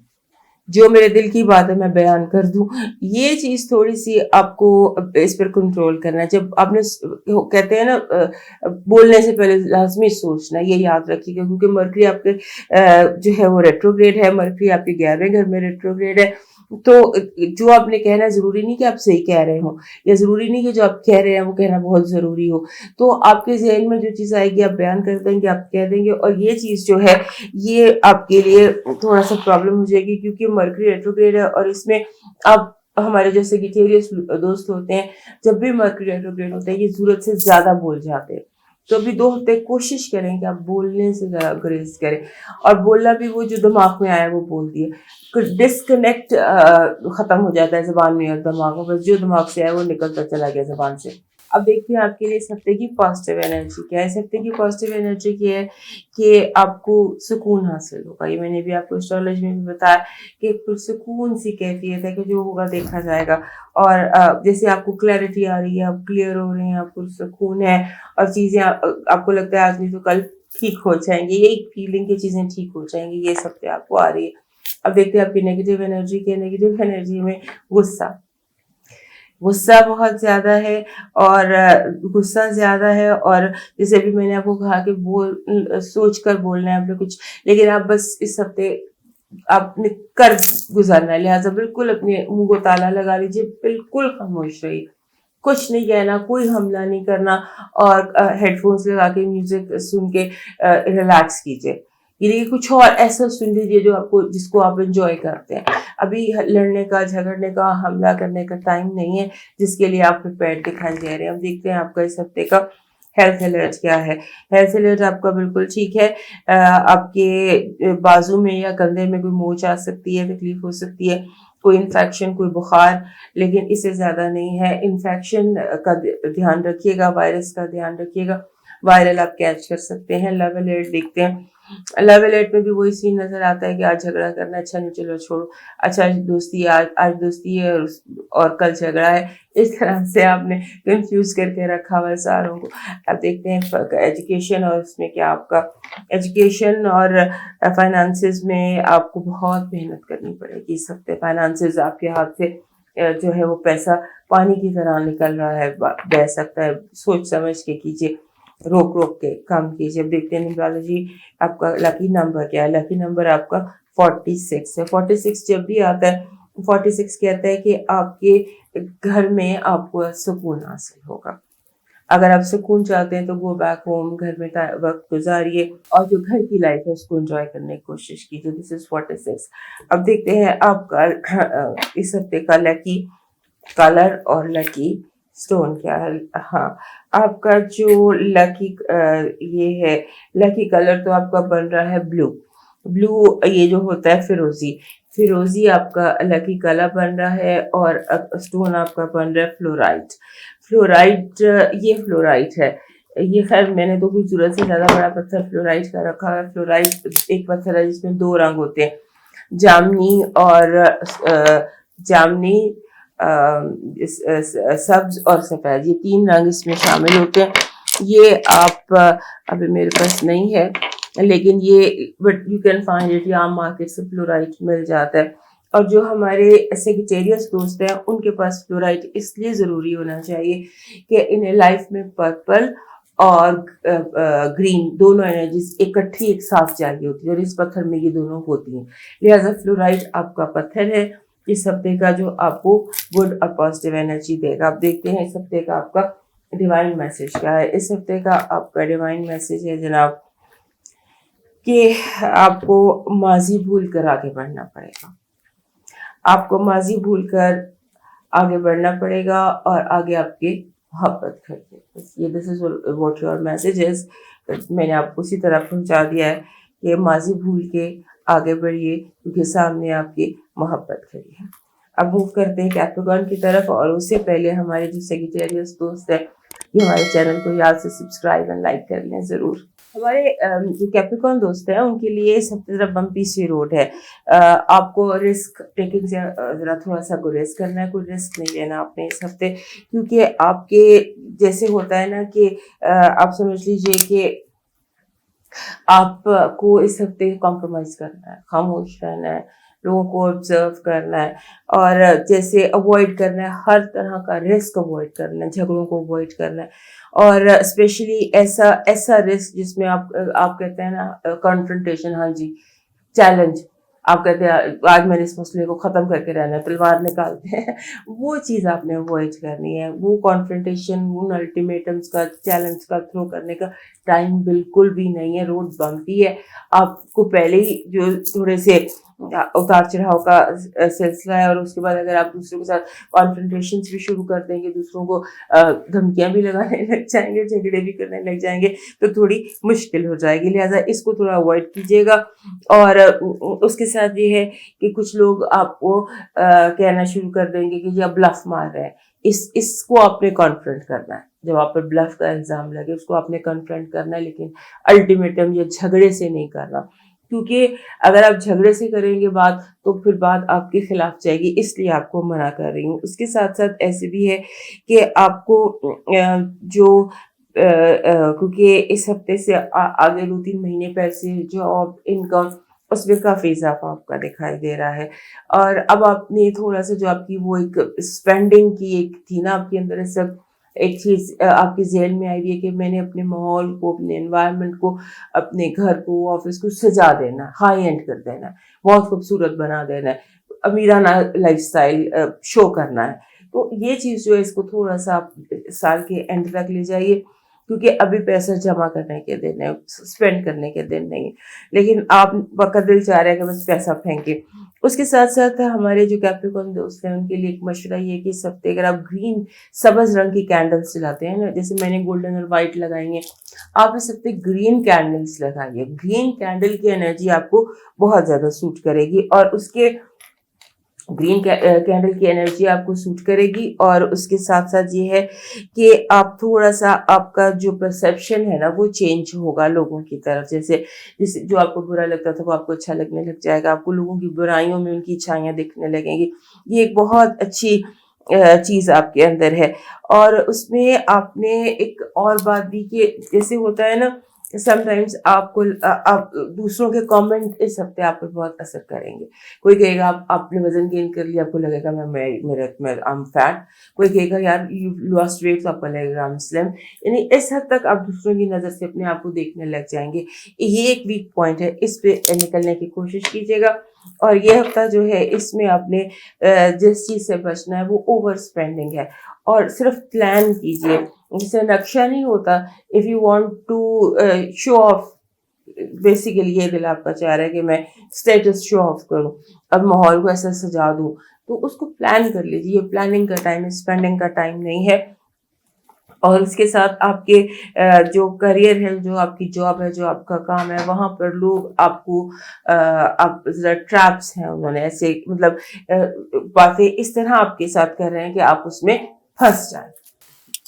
जो मेरे दिल की बात है मैं बयान कर दूं। ये चीज़ थोड़ी सी आपको इस पर कंट्रोल करना है। जब आपने कहते हैं ना बोलने से पहले लाजमी सोचना, ये याद रखिएगा क्योंकि मरकरी आपके जो है वो रेट्रोग्रेड है, मरकरी आपके 11वें घर में रेट्रोग्रेड है। तो जो आपने कहना ज़रूरी नहीं कि आप सही कह रहे हो या ज़रूरी नहीं कि जो आप कह रहे हैं वो कहना बहुत ज़रूरी हो। तो आपके जहन में जो चीज़ आएगी आप बयान कर देंगे, आप कह देंगे और ये चीज़ जो है ये आपके लिए थोड़ा सा प्रॉब्लम हो जाएगी क्योंकि मरकरी रेट्रोग्रेड है और इसमें आप हमारे जो सेक्रेटेरिएट दोस्त होते हैं जब भी मरकरी रेट्रोग्रेड होता है ये ज़रूरत से ज़्यादा बोल जाते हैं। तो अभी 2 हफ्ते कोशिश करें कि आप बोलने से ज़रा गुरेज करें और बोलना भी वो जो दिमाग में आया वो बोल दिए। डिस्कनेक्ट ख़त्म हो जाता है ज़बान में और दिमाग में, बस जो दिमाग से आया वो निकलता चला गया ज़बान से। अब देखते हैं आपके लिए इस हफ्ते की पॉजिटिव एनर्जी क्या है। इस हफ्ते की पॉजिटिव एनर्जी ये है कि आपको सुकून हासिल होगा। ये मैंने भी आपको एस्ट्रोलॉजी में भी बताया कि एक पुरसुकून सी कैफियत है कि जो होगा देखा जाएगा। और जैसे आपको क्लैरिटी आ रही है, आप क्लियर हो रहे हैं, आप पुरसुकून है और चीज़ें आपको लगता है आज नहीं तो कल ठीक हो जाएंगी, यही फीलिंग की चीज़ें ठीक हो जाएंगी, ये इस हफ्ते आपको आ रही है। अब देखते हैं आपकी नेगेटिव एनर्जी के। नेगेटिव एनर्जी में गुस्सा बहुत ज़्यादा है और गुस्सा ज़्यादा है और जैसे अभी मैंने आपको कहा कि सोच कर बोलना है आपने कुछ, लेकिन आप बस इस हफ्ते आपने कर गुजरना है, लिहाजा बिल्कुल अपने मुंह को ताला लगा लीजिए, बिल्कुल खामोश रहिए, कुछ नहीं कहना, कोई हमला नहीं करना और हेडफोन्स लगा के म्यूजिक सुन के रिलैक्स कीजिए। यानी कुछ और ऐसा सुन लीजिए जिसको आप एंजॉय करते हैं। अभी लड़ने का, झगड़ने का, हमला करने का टाइम नहीं है जिसके लिए आप प्रिपेयर्ड दिखाई दे रहे हैं। अब देखते हैं आपका इस हफ्ते का हेल्थ अलर्ट क्या है। हेल्थ अलर्ट आपका बिल्कुल ठीक है। आपके बाजू में या कंधे में कोई मोच आ सकती है, तकलीफ हो सकती है, कोई इन्फेक्शन, कोई बुखार, लेकिन इससे ज़्यादा नहीं है। इन्फेक्शन का ध्यान रखिएगा, वायरस का ध्यान रखिएगा, वायरल आप कैच कर सकते हैं। लव अलर्ट देखते हैं। लव अलर्ट में भी वही सीन नजर आता है कि आज झगड़ा करना अच्छा नहीं, चलो छोड़ो, अच्छा दोस्ती आज दोस्ती है और कल झगड़ा है। इस तरह से आपने कंफ्यूज करके रखा हुआ है सारों को। अब देखते हैं एजुकेशन और उसमें क्या आपका एजुकेशन और फाइनेंसेस में आपको बहुत मेहनत करनी पड़ेगी इस हफ्ते। फाइनेंसेस आपके हाथ से जो है वो पैसा पानी की तरह निकल रहा है, बह सकता है, सोच समझ के कीजिए, रोक रोक के काम कीजिए। अब देखते हैं न्यूमरोलॉजी आपका लकी नंबर क्या है। लकी नंबर आपका 46 है। 46 जब भी आता है 46 कहता है कि आपके घर में आपको सुकून हासिल होगा। अगर आप सुकून चाहते हैं तो गो बैक होम, घर में वक्त गुजारिए और जो घर की लाइफ है उसको एंजॉय करने की कोशिश कीजिए। This is 46। अब देखते हैं आपका इस हफ्ते का लकी कलर और लकी स्टोन क्या है, हाँ आपका जो लकी ये है, लकी कलर तो आपका बन रहा है ब्लू। ब्लू ये जो होता है फिरोजी, फिरोजी आपका लकी कलर बन रहा है। और स्टोन आपका बन रहा है फ्लोराइट। फ्लोराइट ये फ्लोराइट है, ये खैर मैंने तो कुछ जरूरत से ज्यादा बड़ा पत्थर फ्लोराइट का रखा है। फ्लोराइट एक पत्थर है जिसमें दो रंग होते हैं, जामनी और जामनी, सब्ज और सफेद, ये तीन रंग इसमें शामिल होते हैं। ये आप अभी मेरे पास नहीं है, लेकिन ये but you can find it, या मार्केट से फ्लोराइट मिल जाता है। और जो हमारे सेजिटेरियस दोस्त हैं उनके पास फ्लोराइट इसलिए ज़रूरी होना चाहिए कि इन्हें लाइफ में पर्पल और ग्रीन दोनों एनर्जीज इकट्ठी एक साथ चाहिए होती है, और इस पत्थर में ये दोनों होती हैं। लिहाजा फ्लोराइट आपका पत्थर है इस हफ्ते का जो आपको गुड और पॉजिटिव एनर्जी देगा। आप देखते हैं इस हफ्ते का आपका डिवाइन मैसेज क्या है। इस हफ्ते का आपका डिवाइन मैसेज है जनाब कि आपको माजी भूल कर आगे बढ़ना पड़ेगा। आपको माजी भूल कर आगे बढ़ना पड़ेगा और आगे आपके मोहब्बत करके, ये this is what your message is. मैंने आपको उसी तरह पहुंचा दिया है कि माजी भूल के आगे बढ़िए, क्योंकि सामने आपकी मोहब्बत खड़ी है। अब मूव करते हैं कैप्रिकॉर्न की तरफ, और उससे पहले हमारे जो सेजिटेरियस दोस्त है ये हमारे चैनल को याद से सब्सक्राइब एंड लाइक कर लें ज़रूर। हमारे जो कैप्रिकॉर्न दोस्त हैं उनके लिए इस हफ्ते ज़रा बम्पी सी रोड है। आपको रिस्क टेकिंग से ज़रा थोड़ा सा गुरेज करना है, कोई रिस्क नहीं लेना आपने इस हफ्ते, क्योंकि आपके जैसे होता है ना कि आप समझ लीजिए कि आपको इस हफ्ते कॉम्प्रोमाइज़ करना है, खामोश रहना है, लोगों को ऑब्जर्व करना है, और जैसे अवॉइड करना है, हर तरह का रिस्क अवॉइड करना है, झगड़ों को अवॉइड करना है। और स्पेशली ऐसा ऐसा रिस्क जिसमें आप कहते हैं ना कॉन्फ्रंटेशन, हाँ जी, चैलेंज, आप कहते हैं आज मैंने इस मसले को ख़त्म करके रहना है, तलवार निकालते हैं, वो चीज़ आपने अवॉइड करनी है। वो कॉन्फ्रंटेशन, उन अल्टीमेटम्स का, चैलेंज का थ्रो करने का टाइम बिल्कुल भी नहीं है। रोड बम्पी है, आपको पहले ही जो थोड़े से उतार चढ़ाव का सिलसिला है, और उसके बाद अगर आप दूसरों के साथ कॉन्फ्रंटेशन भी शुरू कर देंगे, दूसरों को धमकियां भी लगाने लग जाएंगे, झगड़े भी करने लग जाएंगे, तो थोड़ी मुश्किल हो जाएगी। लिहाजा इसको थोड़ा अवॉइड कीजिएगा। और उसके साथ ये है कि कुछ लोग आपको कहना शुरू कर देंगे कि जी आप ब्लफ मार रहे हैं, इसको आपने कॉन्फ्रंट करना है। जब आप पर ब्लफ का इल्ज़ाम लगे उसको आपने कॉन्फ्रंट करना है, लेकिन अल्टीमेटम या झगड़े से नहीं करना, क्योंकि अगर आप झगड़े से करेंगे बात तो फिर बात आपके खिलाफ जाएगी, इसलिए आपको मना कर रही हूँ। उसके साथ साथ ऐसे भी है कि आपको जो क्योंकि इस हफ्ते से आगे 2-3 महीने पैसे, जॉब, इनकम, उसमें काफ़ी इजाफा आपका दिखाई दे रहा है। और अब आपने थोड़ा सा जो आपकी वो एक स्पेंडिंग की एक थी ना आपके अंदर, इस सब एक चीज़ आपके ज़हन में आई हुई है कि मैंने अपने माहौल को, अपने एनवायरनमेंट को, अपने घर को, ऑफिस को सजा देना है, हाई एंड कर देना है, बहुत खूबसूरत बना देना है, अमीराना लाइफस्टाइल शो करना है। तो ये चीज़ जो है इसको थोड़ा सा आप साल के एंड तक ले जाइए, क्योंकि अभी पैसा जमा करने के दिन है, स्पेंड करने के दिन नहीं है, लेकिन आपका दिल चाह रहा है कि बस पैसा फेंके। उसके साथ साथ हमारे जो कैप्रिकॉर्न दोस्त हैं उनके लिए एक मशवरा ये है कि इस हफ्ते अगर आप ग्रीन सब्ज रंग की कैंडल्स जलाते हैं ना, जैसे मैंने गोल्डन और वाइट लगाई हैं, आप इस हफ्ते ग्रीन कैंडल्स लगाइए। ग्रीन कैंडल की एनर्जी आपको बहुत ज़्यादा सूट करेगी, और उसके ग्रीन कैंडल की एनर्जी आपको सूट करेगी। और उसके साथ साथ ये है कि आप थोड़ा सा, आपका जो परसेप्शन है ना वो चेंज होगा लोगों की तरफ। जैसे जो आपको बुरा लगता था वो आपको अच्छा लगने लग जाएगा, आपको लोगों की बुराइयों में उनकी अच्छाइयाँ दिखने लगेंगी। ये एक बहुत अच्छी चीज़ आपके अंदर है। और उसमें आपने एक और बात भी कि जैसे होता है ना, समटाइम्स आपको आप दूसरों के कमेंट इस हफ्ते आप पर बहुत असर करेंगे। कोई कहेगा आपने वजन गेन कर लिया, आपको लगेगा मैं आई एम फैट। कोई कहेगा यार यू लॉस्ट वेट, तो आपको लगेगा आई एम स्लिम। यानी इस हद तक आप दूसरों की नज़र से अपने आप को देखने लग जाएंगे। ये एक वीक पॉइंट है, इस पे निकलने की कोशिश कीजिएगा। और ये हफ्ता जो है इसमें आपने जिस चीज़ से बचना है वो ओवर स्पेंडिंग है, और सिर्फ प्लान कीजिए, जिसे नक्शा नहीं होता। If you want to show off, basically ये दिल आपका चाह रहा है कि मैं स्टेटस शो ऑफ करूं, अब माहौल को ऐसा सजा दूं, तो उसको प्लान कर लीजिए। ये प्लानिंग का टाइम है, स्पेंडिंग का टाइम नहीं है। اور اس کے ساتھ آپ کے جو کریئر ہے، جو آپ کی جاب ہے، جو آپ کا کام ہے، وہاں پر لوگ آپ کو آپ ٹریپس ہیں، انہوں نے ایسے مطلب باتیں اس طرح آپ کے ساتھ کر رہے ہیں کہ آپ اس میں پھنس جائیں۔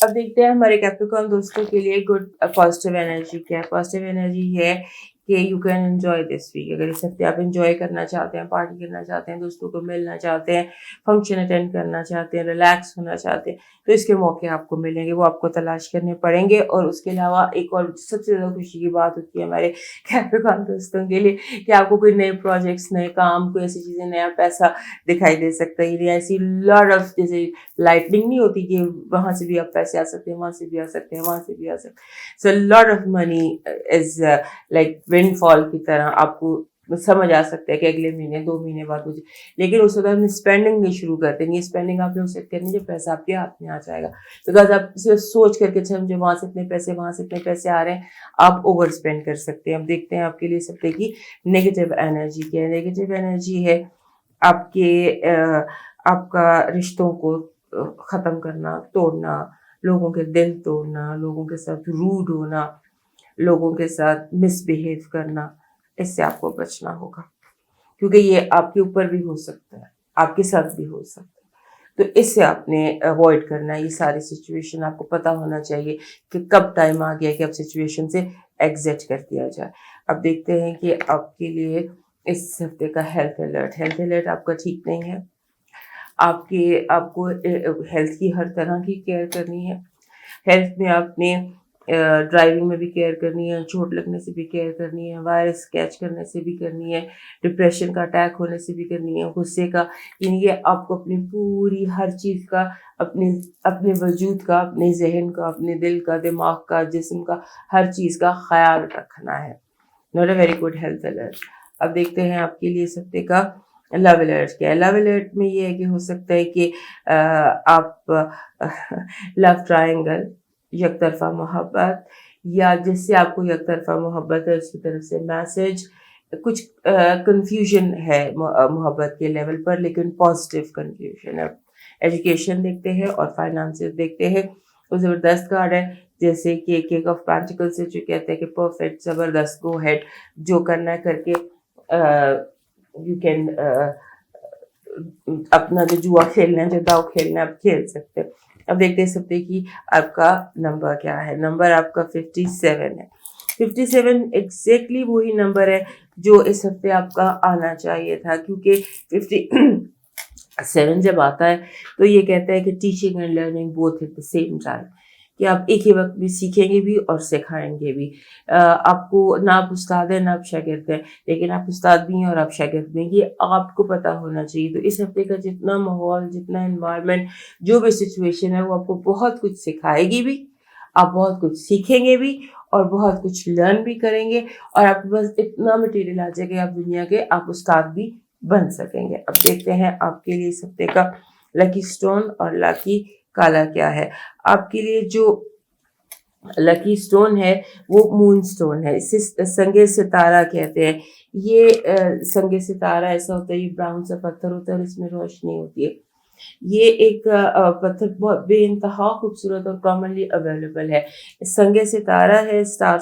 اب دیکھتے ہیں ہمارے کیپریکارن دوستوں کے لیے گڈ پازیٹیو انرجی کیا ہے۔ پازیٹیو انرجی ہے کہ you can enjoy this week. اگر اس ہفتے آپ انجوائے کرنا چاہتے ہیں، پارٹی کرنا چاہتے ہیں، دوستوں کو ملنا چاہتے ہیں، فنکشن اٹینڈ کرنا چاہتے ہیں، ریلیکس ہونا چاہتے ہیں، تو اس کے موقع آپ کو ملیں گے، وہ آپ کو تلاش کرنے پڑیں گے۔ اور اس کے علاوہ ایک اور سب سے زیادہ خوشی کی بات ہوتی ہے ہمارے کیپریکارن دوستوں کے لیے کہ آپ کو کوئی نئے پروجیکٹس، نئے کام، کوئی ایسی چیزیں، نیا پیسہ دکھائی دے سکتا ہے۔ یہ ایسی لاٹ آف، جیسے لائٹنگ نہیں ہوتی کہ وہاں سے بھی آپ پیسے آ سکتے ہیں، وہاں سے بھی آ سکتے ہیں، وہاں سے بھی آ سکتے ہیں۔ سو lot of money is like ونڈ فال کی طرح آپ کو سمجھ آ سکتا ہے کہ اگلے مہینے، 2 مہینے بعد مجھے، لیکن اس وقت ہم اسپینڈنگ نہیں شروع کرتے ہیں۔ یہ اسپینڈنگ آپ نے اس وقت کرنی جب پیسہ آپ کے ہاتھ میں آ جائے گا، بیکاز آپ صرف سوچ کر کے اچھا مجھے وہاں سے اتنے پیسے، وہاں سے اتنے پیسے آ رہے ہیں، آپ اوور اسپینڈ کر سکتے ہیں۔ اب دیکھتے ہیں آپ کے لیے اس ہفتے کی نیگیٹو انرجی کیا ہے۔ نیگیٹو انرجی ہے آپ کے آپ کا رشتوں کو ختم کرنا، توڑنا، لوگوں کے دل توڑنا، لوگوں کے ساتھ روڈ ہونا، لوگوں کے ساتھ مس بیہیو کرنا، اس سے آپ کو بچنا ہوگا، کیونکہ یہ آپ کے اوپر بھی ہو سکتا ہے، آپ کے ساتھ بھی ہو سکتا ہے۔ تو اس سے آپ نے اوائڈ کرنا ہے یہ ساری سچویشن۔ آپ کو پتہ ہونا چاہیے کہ کب ٹائم آ گیا کہ اب سچویشن سے ایگزٹ کر دیا جائے۔ اب دیکھتے ہیں کہ آپ کے لیے اس ہفتے کا ہیلتھ الرٹ۔ ہیلتھ الرٹ آپ کا ٹھیک نہیں ہے۔ آپ کو ہیلتھ کی ہر طرح کی کیئر کرنی ہے۔ ہیلتھ میں آپ نے ڈرائیونگ میں بھی کیئر کرنی ہے، چوٹ لگنے سے بھی کیئر کرنی ہے، وائرس کیچ کرنے سے بھی کرنی ہے، ڈپریشن کا اٹیک ہونے سے بھی کرنی ہے، غصے کا، یعنی یہ آپ کو اپنی پوری ہر چیز کا، اپنے وجود کا، اپنے ذہن کا، اپنے دل کا، دماغ کا، جسم کا، ہر چیز کا خیال رکھنا ہے۔ Not a very good health alert. اب دیکھتے ہیں آپ کے لیے اس ہفتے کا لو الرٹ کیا ہے۔ لو الرٹ میں یہ ہے کہ ہو سکتا ہے کہ آپ لو ٹرائنگل، یک طرفہ محبت، یا جس سے آپ کو یک طرفہ محبت ہے اس کی طرف سے میسج، کچھ کنفیوژن ہے محبت کے لیول پر، لیکن پازیٹیو کنفیوژن ہے۔ ایجوکیشن دیکھتے ہیں اور فائنانسز دیکھتے ہیں۔ وہ زبردست کارڈ ہے، جیسے کہ کنگ آف پینٹیکل سے جو کہتے ہیں کہ پرفیکٹ، زبردست، گو ہیڈ، جو کرنا ہے کر کے یو کین اپنا جو جوا کھیلنا ہے، جو داؤ کھیلنا ہے، آپ کھیل سکتے ہیں۔ اب دیکھتے ہیں اس ہفتے کی آپ کا نمبر کیا ہے۔ نمبر آپ کا 57 ہے۔ 57 ایگزیکٹلی وہی نمبر ہے جو اس ہفتے آپ کا آنا چاہیے تھا، کیونکہ 57 جب آتا ہے تو یہ کہتا ہے کہ teaching and learning both at the same time, کہ آپ ایک ہی وقت بھی سیکھیں گے بھی اور سکھائیں گے بھی۔ آپ کو نہ آپ استاد ہیں نہ آپ شاگرد ہیں، لیکن آپ استاد بھی ہیں اور آپ شاگرد بھی ہیں، یہ آپ کو پتہ ہونا چاہیے۔ تو اس ہفتے کا جتنا ماحول، جتنا انوائرمنٹ، جو بھی سچویشن ہے، وہ آپ کو بہت کچھ سکھائے گی بھی، آپ بہت کچھ سیکھیں گے بھی، اور بہت کچھ لرن بھی کریں گے، اور آپ کے پاس اتنا مٹیریل آ جائے گا آپ دنیا کے آپ استاد بھی بن سکیں گے۔ اب دیکھتے ہیں آپ کے لیے اس ہفتے کا لکی سٹون اور لکی کالا کیا ہے۔ آپ کے لیے جو لکی سٹون ہے وہ مون سٹون ہے، اسے سنگ ستارہ کہتے ہیں۔ یہ سنگ ستارہ ایسا ہوتا ہے، یہ براؤن سا پتھر ہوتا ہے اور اس میں روشنی ہوتی ہے۔ یہ ایک پتھر بہت بے انتہا خوبصورت اور کامنلی اویلیبل ہے۔ سنگ ستارہ ہے، اسٹار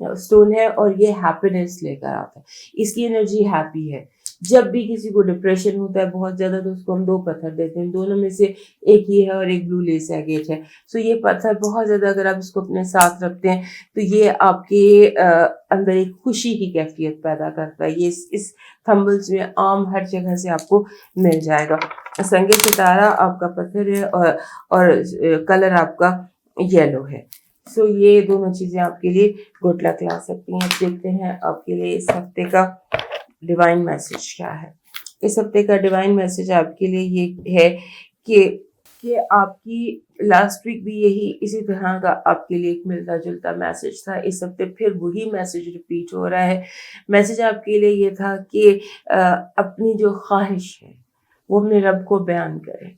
سٹون ہے، اور یہ ہیپینس لے کر آتا ہے۔ اس کی انرجی ہیپی ہے۔ جب بھی کسی کو ڈپریشن ہوتا ہے بہت زیادہ تو اس کو ہم 2 پتھر دیتے ہیں، دونوں میں سے ایک یہ ہے اور ایک بلو لیس ایگیٹ ہے۔ سو یہ پتھر بہت زیادہ اگر آپ اس کو اپنے ساتھ رکھتے ہیں تو یہ آپ کے اندر ایک خوشی کی کیفیت پیدا کرتا ہے۔ یہ اس تھمبلز میں عام ہر جگہ سے آپ کو مل جائے گا۔ سنگ ستارہ آپ کا پتھر ہے اور کلر آپ کا یلو ہے۔ سو یہ دونوں چیزیں آپ کے لیے گڈ لک لا سکتی ہیں۔ دیکھتے ہیں آپ کے لیے اس ہفتے کا ڈیوائن میسج کیا ہے۔ اس ہفتے کا ڈیوائن میسج آپ کے لیے یہ ہے کہ آپ کی لاسٹ ویک بھی اسی طرح کا آپ کے لیے ایک ملتا جلتا میسج تھا۔ اس ہفتے پھر وہی میسج ریپیٹ ہو رہا ہے۔ میسج آپ کے لیے یہ تھا کہ اپنی جو خواہش ہے وہ اپنے رب کو بیان کریں،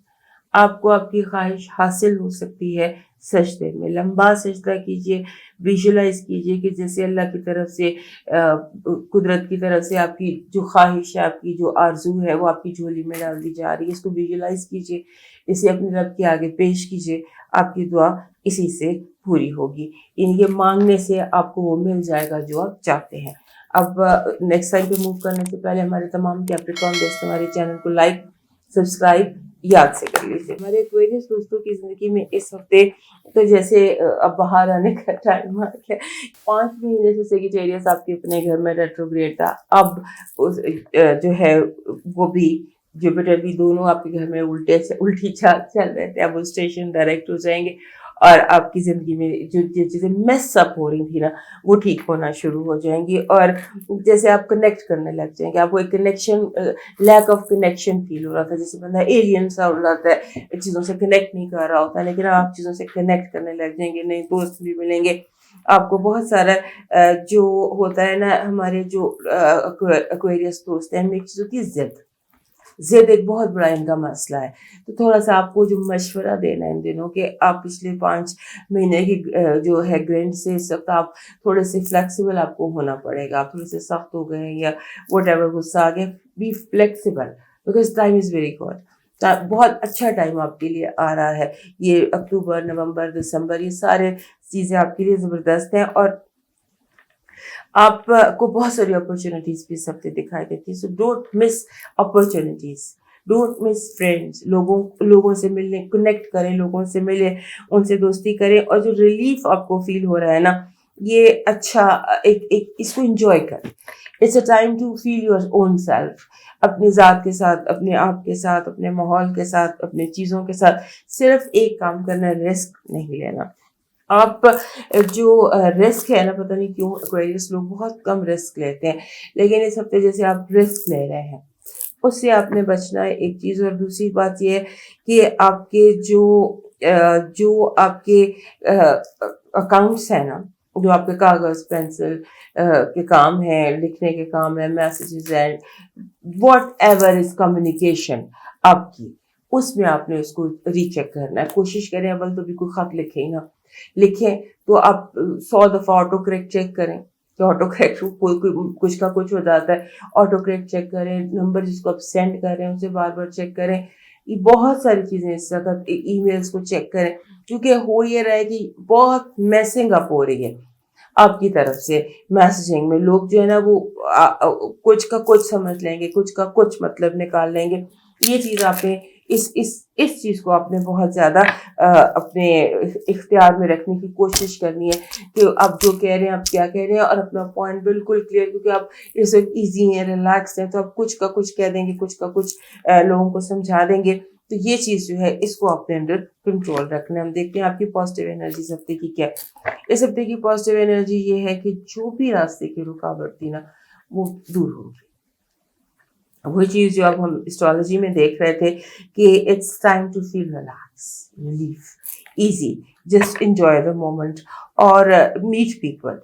آپ کو آپ کی خواہش حاصل ہو سکتی ہے سجدے میں. لمبا سجدہ کیجیے, ویژولائز کیجیے کہ جیسے اللہ کی طرف سے قدرت کی طرف سے آپ کی جو خواہش ہے, آپ کی جو آرزو ہے وہ آپ کی جھولی میں ڈال دی جا رہی ہے. اس کو ویژولائز کیجیے, اسے اپنے رب کے آگے پیش کیجیے, آپ کی دعا اسی سے پوری ہوگی. یہ مانگنے سے آپ کو وہ مل جائے گا جو آپ چاہتے ہیں. اب نیکسٹ ٹائم پہ موو کرنے سے پہلے ہمارے تمام کیپریکارن دوست ہمارے چینل کو لائک سبسکرائب یاد سے کر لیجیے. ہمارے ایکویرئس دوستوں کی زندگی میں اس ہفتے تو جیسے اب باہر آنے کا ٹائم آ گیا. 5 مہینے سے سیجیٹیریس آپ کے اپنے گھر میں ریٹروگریڈ تھا. اب جو ہے وہ بھی جوپیٹر بھی دونوں آپ کے گھر میں الٹی چال چل رہے تھے. اب وہ اسٹیشن ڈائریکٹ ہو جائیں گے اور آپ کی زندگی میں جو چیزیں میس اپ ہو رہی تھی نا وہ ٹھیک ہونا شروع ہو جائیں گی. اور جیسے آپ کنیکٹ کرنے لگ جائیں گے. آپ کو ایک کنیکشن, لیک آف کنیکشن فیل ہو رہا تھا, جیسے بندہ ایلین سا ہو رہا ہے, چیزوں سے کنیکٹ نہیں کر رہا ہوتا, لیکن آپ چیزوں سے کنیکٹ کرنے لگ جائیں گے. نئے دوست بھی ملیں گے آپ کو. بہت سارا جو ہوتا ہے نا ہمارے جو ایکویرئس دوست ہیں, ہمیں ایک چیز ہوتی ہے ضد ایک بہت بڑا ان کا مسئلہ ہے. تو تھوڑا سا آپ کو جو مشورہ دینا ہے ان دنوں کہ آپ پچھلے 5 مہینے کی جو ہے گرینڈ سے اس وقت آپ تھوڑے سے فلیکسیبل آپ کو ہونا پڑے گا. آپ تھوڑے سے سخت ہو گئے ہیں یا واٹ ایور غصہ آ گیا, be flexible because time is very good. بہت اچھا ٹائم آپ کے لیے آ رہا ہے. یہ اکتوبر, نومبر, دسمبر, یہ سارے چیزیں آپ کے لیے زبردست ہیں اور آپ کو بہت ساری اپرچونیٹیز بھی اس ہفتے دکھائی دیتی ہے. So don't miss opportunities, don't miss friends. لوگوں سے ملنے, کنیکٹ کریں, لوگوں سے ملیں, ان سے دوستی کریں, اور جو ریلیف آپ کو فیل ہو رہا ہے نا یہ اچھا ایک اس کو انجوائے کریں. It's a time to feel your own self. اپنی ذات کے ساتھ, اپنے آپ کے ساتھ, اپنے ماحول کے ساتھ, اپنے چیزوں کے ساتھ صرف ایک کام کرنا, رسک نہیں لینا. آپ جو رسک ہے نا, پتہ نہیں کیوں ایکویرئس لوگ بہت کم رسک لیتے ہیں, لیکن اس ہفتے جیسے آپ رسک لے رہے ہیں اس سے آپ نے بچنا ہے, ایک چیز. اور دوسری بات یہ ہے کہ آپ کے جو آپ کے اکاؤنٹس ہیں نا, جو آپ کے کاغذ پینسل کے کام ہیں, لکھنے کے کام ہیں, messages and what ever is communication آپ کی, اس میں آپ نے اس کو ری چیک کرنا ہے. کوشش کریں اول تو بھی کوئی خط لکھیں ہی نا, لکھیں تو آپ 100 دفعہ آٹو کریکٹ چیک کریں کہ آٹو کریکٹ کچھ کا کچھ ہو جاتا ہے. آٹو کریکٹ چیک کریں, نمبر جس کو آپ سینڈ کر رہے ہیں اسے بار بار چیک کریں. یہ بہت ساری چیزیں اس وقت, ای میلز کو چیک کریں, کیونکہ ہو یہ رہا ہے کہ بہت میسنگ اپ ہو رہی ہے آپ کی طرف سے میسیجنگ میں. لوگ جو ہے نا وہ کچھ کا کچھ سمجھ لیں گے, کچھ کا کچھ مطلب نکال لیں گے. یہ چیز آپ نے اس چیز کو آپ نے بہت زیادہ اپنے اختیار میں رکھنے کی کوشش کرنی ہے کہ آپ جو کہہ رہے ہیں آپ کیا کہہ رہے ہیں, اور اپنا پوائنٹ بالکل کلیئر, کیونکہ آپ اس وقت ایزی ہیں, ریلیکس ہیں, تو آپ کچھ کا کچھ کہہ دیں گے, کچھ کا کچھ لوگوں کو سمجھا دیں گے. تو یہ چیز جو ہے اس کو اپنے اندر کنٹرول رکھنا ہے. ہم دیکھتے ہیں آپ کی پازیٹیو انرجی اس ہفتے کی کیا. اس ہفتے کی پازیٹیو انرجی یہ ہے کہ جو بھی راستے کی رکاوٹ تھی نا وہ دور ہوگی. وہی چیز جو اب ہم اسٹرالوجی میں دیکھ رہے تھے کہ it's time to feel relax, relief, easy, just enjoy the moment اور میٹ پیپل.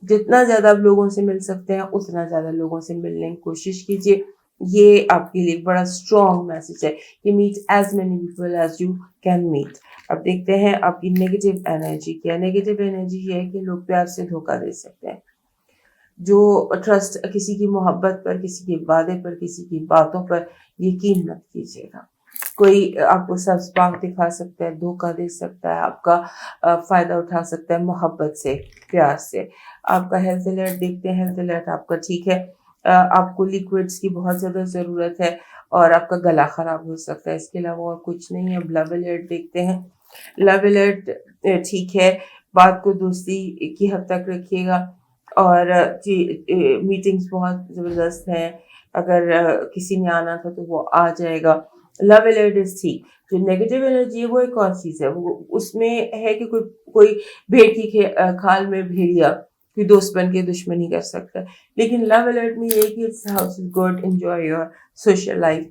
جتنا زیادہ آپ لوگوں سے مل سکتے ہیں اتنا زیادہ لوگوں سے ملنے کی کوشش کیجیے. یہ آپ کے لیے بڑا اسٹرانگ میسج ہے کہ meet as many people as you can meet. اب دیکھتے ہیں آپ کی نیگیٹو انرجی کیا. نیگیٹو انرجی یہ ہے کہ لوگ پیار سے دھوکہ دے سکتے ہیں. جو ٹرسٹ کسی کی محبت پر, کسی کے وعدے پر, کسی کی باتوں پر یقین مت کیجیے گا. کوئی آپ کو سبز پاک دکھا سکتا ہے, دھوکہ دے سکتا ہے, آپ کا فائدہ اٹھا سکتا ہے محبت سے, پیار سے. آپ کا ہیلتھ الرٹ دیکھتے ہیں, ہیلتھ الرٹ آپ کا ٹھیک ہے. آپ کو لیکوڈس کی بہت زیادہ ضرورت ہے اور آپ کا گلا خراب ہو سکتا ہے, اس کے علاوہ اور کچھ نہیں ہے. اب لو الرٹ دیکھتے ہیں, لو الرٹ ٹھیک ہے. بات کو دوستی کی حد تک رکھیے گا اور میٹنگز بہت زبردست ہیں. اگر کسی نے آنا تھا تو وہ آ جائے گا. لو الرٹ از ٹھیک. جو نیگیٹو انرجی ہے وہ ایک اور چیز ہے, وہ اس میں ہے کہ کوئی بھیڑ کی کھال میں بھیڑیا کوئی دوست بن کے دشمنی کر سکتا ہے. لیکن لو الرٹ میں یہ کہ it's house is good, enjoy your social life.